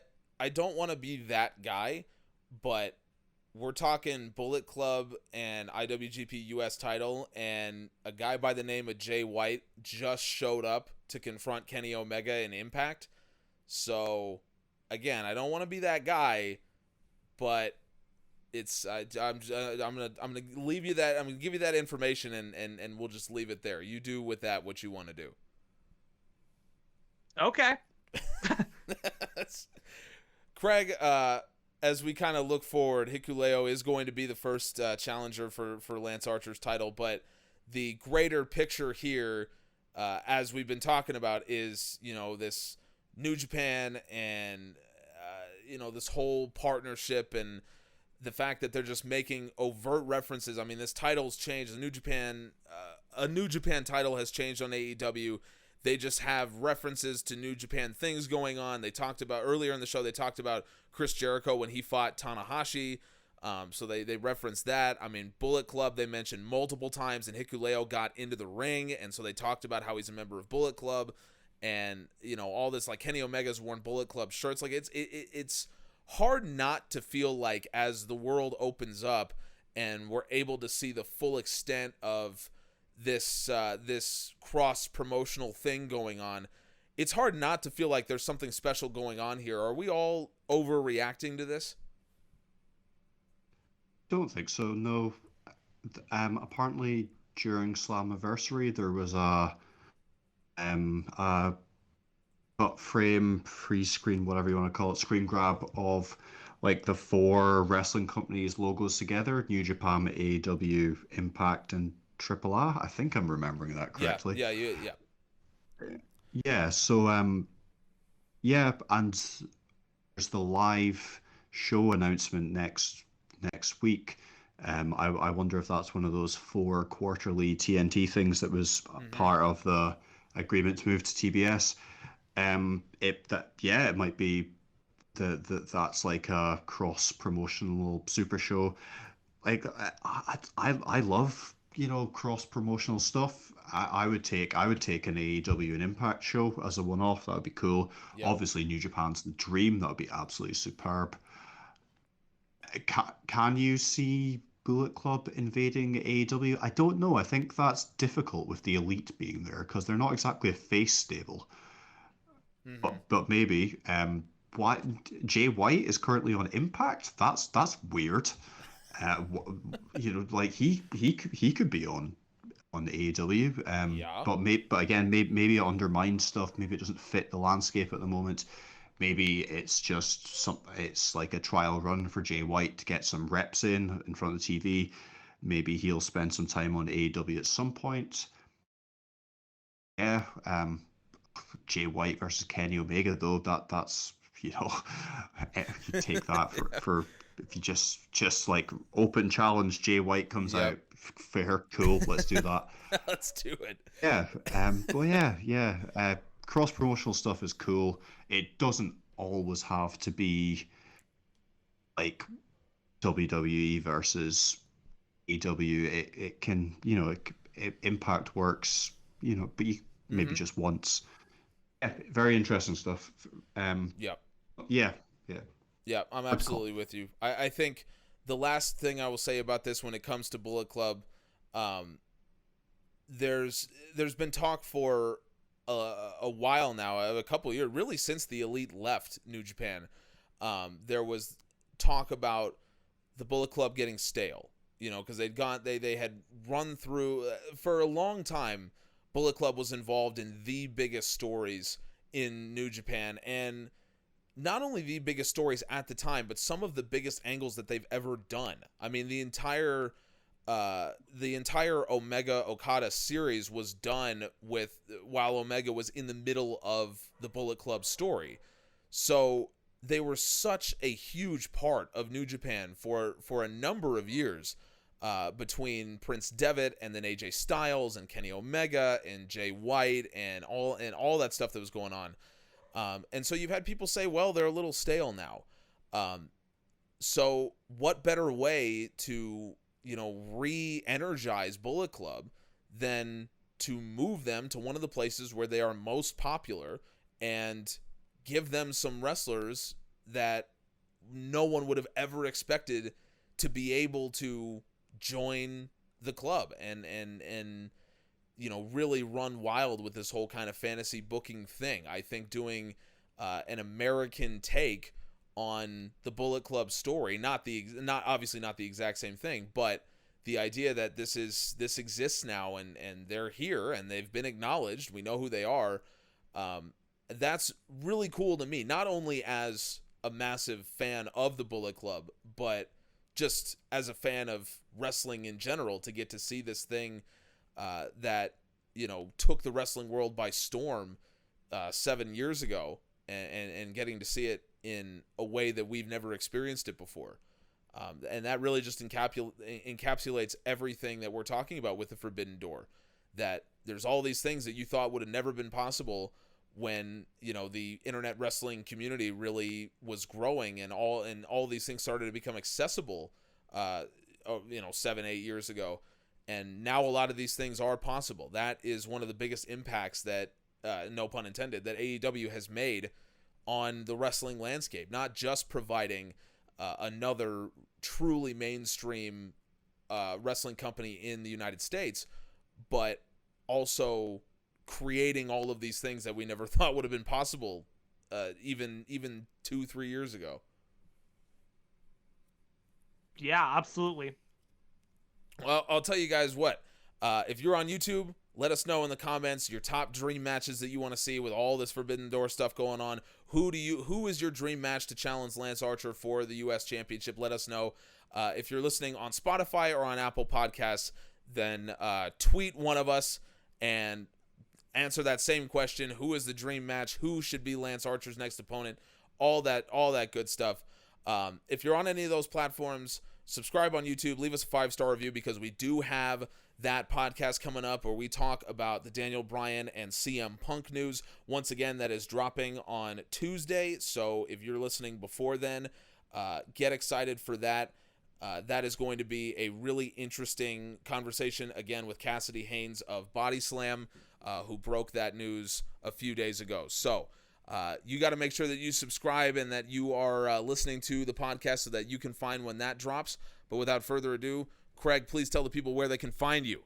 don't want to be that guy, but we're talking Bullet Club and IWGP US title, and a guy by the name of Jay White just showed up to confront Kenny Omega in Impact. So, again, I don't want to be that guy, but it's I'm gonna leave you that. I'm gonna give you that information, and we'll just leave it there. You do with that what you want to do. Okay. Craig, as we kind of look forward, Hikuleo is going to be the first challenger for Lance Archer's title, but the greater picture here, as we've been talking about, is, you know, this New Japan and, you know, this whole partnership and the fact that they're just making overt references. I mean, this title's changed. A New Japan title has changed on AEW. They just have references to New Japan things going on. They talked about earlier in the show, they talked about Chris Jericho when he fought Tanahashi. So they referenced that. I mean, Bullet Club, they mentioned multiple times, and Hikuleo got into the ring. And so they talked about how he's a member of Bullet Club and, you know, all this, like Kenny Omega's worn Bullet Club shirts. Like it's hard not to feel like as the world opens up and we're able to see the full extent of this cross promotional thing going on, it's hard not to feel like there's something special going on here. Are we all overreacting to this? Don't think so, no. Apparently during Slammiversary there was a cut frame, freeze screen, whatever you want to call it, screen grab of like the 4 wrestling companies logos together: New Japan, AEW, Impact, and AAA. I think I'm remembering that correctly. Yeah. Yeah, so yeah, and there's the live show announcement next week. I wonder if that's one of those 4 quarterly TNT things that was part of the agreement to move to TBS. It might be that's like a cross promotional super show. Like I love, you know, cross promotional stuff. I would take an AEW and Impact show as a one-off. That would be cool. Yep. Obviously, New Japan's the dream. That would be absolutely superb. Can you see Bullet Club invading AEW? I don't know. I think that's difficult with the Elite being there because they're not exactly a face stable. But maybe. Jay White is currently on Impact. That's weird. You know, like he could be on AEW. Yeah. But again, maybe it undermines stuff. Maybe it doesn't fit the landscape at the moment. Maybe it's just it's like a trial run for Jay White to get some reps in front of the TV. Maybe he'll spend some time on AEW at some point. Yeah. Jay White versus Kenny Omega, though, that's you know, if you take that for if you just like open challenge, Jay White comes out, fair, cool, let's do that. Let's do it. Yeah, but yeah, cross promotional stuff is cool. It doesn't always have to be like WWE versus AEW. It can, Impact works, but maybe just once. Yeah, very interesting stuff. Yep. Yeah, yeah. Yeah, I'm absolutely with you. I think the last thing I will say about this when it comes to Bullet Club, there's been talk for a while now, a couple of years, really since the Elite left New Japan. There was talk about the Bullet Club getting stale, because they had run through for a long time. Bullet Club was involved in the biggest stories in New Japan, and not only the biggest stories at the time, but some of the biggest angles that they've ever done. I mean, the entire Omega Okada series was done while Omega was in the middle of the Bullet Club story. So they were such a huge part of New Japan for a number of years, between Prince Devitt and then AJ Styles and Kenny Omega and Jay White and all that stuff that was going on. And so you've had people say, well, they're a little stale now. So what better way to, re-energize Bullet Club than to move them to one of the places where they are most popular and give them some wrestlers that no one would have ever expected to be able to join the club and really run wild with this whole kind of fantasy booking thing. I think doing an American take on the Bullet Club story, obviously not the exact same thing, but the idea that this exists now and they're here and they've been acknowledged, we know who they are. That's really cool to me, not only as a massive fan of the Bullet Club, but just as a fan of wrestling in general, to get to see this thing that took the wrestling world by storm 7 years ago, and getting to see it in a way that we've never experienced it before. And that really just encapsulates everything that we're talking about with the Forbidden Door, that there's all these things that you thought would have never been possible when the internet wrestling community really was growing, and all these things started to become accessible 7-8 years ago. And now a lot of these things are possible. That is one of the biggest impacts that, no pun intended, that AEW has made on the wrestling landscape. Not just providing another truly mainstream wrestling company in the United States, but also creating all of these things that we never thought would have been possible even 2-3 years ago. Yeah, absolutely. Well, I'll tell you guys what. If you're on YouTube, let us know in the comments your top dream matches that you want to see with all this Forbidden Door stuff going on. Who is your dream match to challenge Lance Archer for the US Championship? Let us know. If you're listening on Spotify or on Apple Podcasts, then tweet one of us and answer that same question. Who is the dream match? Who should be Lance Archer's next opponent? All that good stuff. If you're on any of those platforms, subscribe on YouTube, leave us a 5-star review, because we do have that podcast coming up where we talk about the Daniel Bryan and CM Punk news. Once again, that is dropping on Tuesday, so if you're listening before then, get excited for that. That is going to be a really interesting conversation, again, with Cassidy Haynes of Body Slam, who broke that news a few days ago. So you got to make sure that you subscribe and that you are listening to the podcast so that you can find when that drops. But without further ado, Craig, please tell the people where they can find you.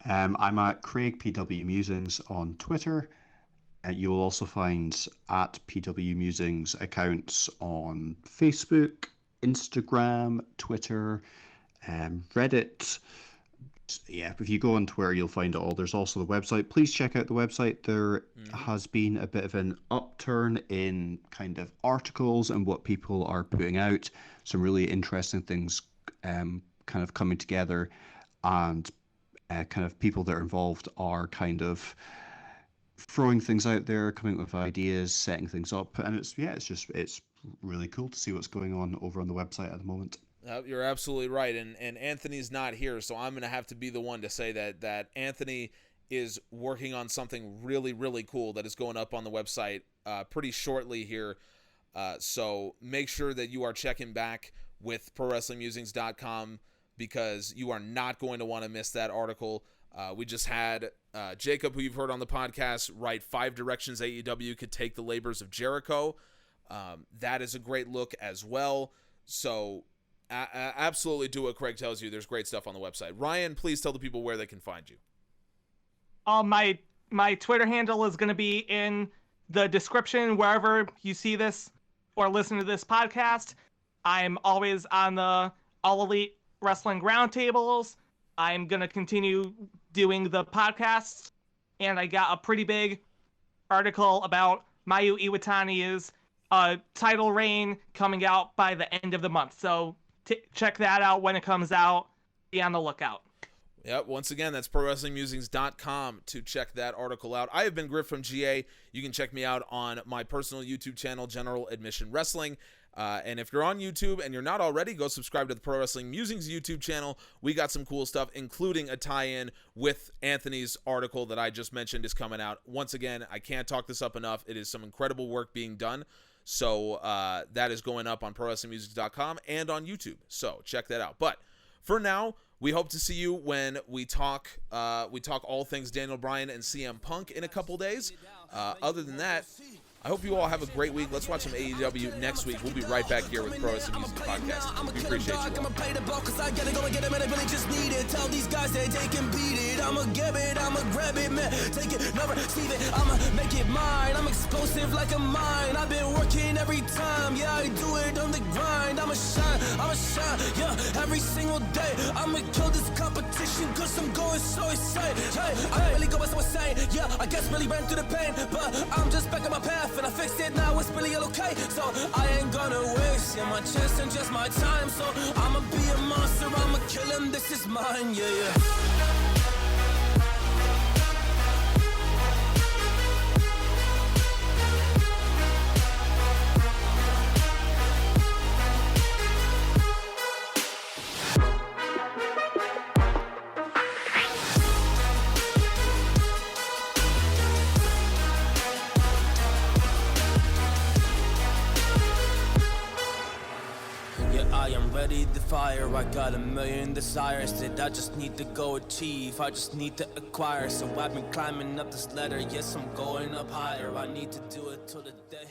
I'm at Craig PW Musings on Twitter. You will also find at PW Musings accounts on Facebook, Instagram, Twitter, Reddit. Yeah, if you go on Twitter, you'll find it all. There's also the website. Please check out the website. There has been a bit of an upturn in kind of articles and what people are putting out. Some really interesting things kind of coming together, and kind of people that are involved are kind of throwing things out there, coming up with ideas, setting things up, and it's really cool to see what's going on over on the website at the moment. You're absolutely right, and Anthony's not here, so I'm going to have to be the one to say that Anthony is working on something really, really cool that is going up on the website pretty shortly here. So make sure that you are checking back with ProWrestlingMusings.com because you are not going to want to miss that article. We just had Jacob, who you've heard on the podcast, write 5 directions AEW could take the labors of Jericho. That is a great look as well. So absolutely do what Craig tells you. There's great stuff on the website. Ryan, please tell the people where they can find you. My Twitter handle is going to be in the description wherever you see this or listen to this podcast. I'm always on the All Elite Wrestling Roundtables. I'm going to continue doing the podcasts, and I got a pretty big article about Mayu Iwatani's title reign coming out by the end of the month. So check that out when it comes out. Be on the lookout. Yep, once again, that's ProWrestlingMusings.com to check that article out. I have been Griff from GA. You can check me out on my personal YouTube channel, General Admission Wrestling. And if you're on YouTube and you're not already, go subscribe to the Pro Wrestling Musings YouTube channel. We got some cool stuff, including a tie-in with Anthony's article that I just mentioned is coming out. Once again, I can't talk this up enough. It is some incredible work being done. So that is going up on ProWrestlingMusings.com and on YouTube. So check that out. But for now, we hope to see you when we talk all things Daniel Bryan and CM Punk in a couple days. Other than that, I hope you all have a great week. Let's watch some AEW next week. We'll be right back here with Pro Wrestling Music Podcast. We appreciate you all. I'ma play the ball cause I gotta go and get him and I really just need it. Tell these guys that they can beat it. I'ma get it, I'ma grab it, man. Take it, never receive it. I'ma make it mine. I'm explosive like a mine. I've been working every time. Yeah, I do it on the grind. I'ma shine, yeah, every single day. I'ma kill this competition cause I'm going so insane. Hey, I really go as I was saying. Yeah, I guess really ran through the pain, but I'm just back on my path. And I fixed it, now it's really okay. So I ain't gonna waste my chance and just my time. So I'ma be a monster, I'ma kill him, this is mine, yeah. I am ready to fire. I got a million desires that I just need to go achieve. I just need to acquire. So I've been climbing up this ladder. Yes, I'm going up higher. I need to do it till the day.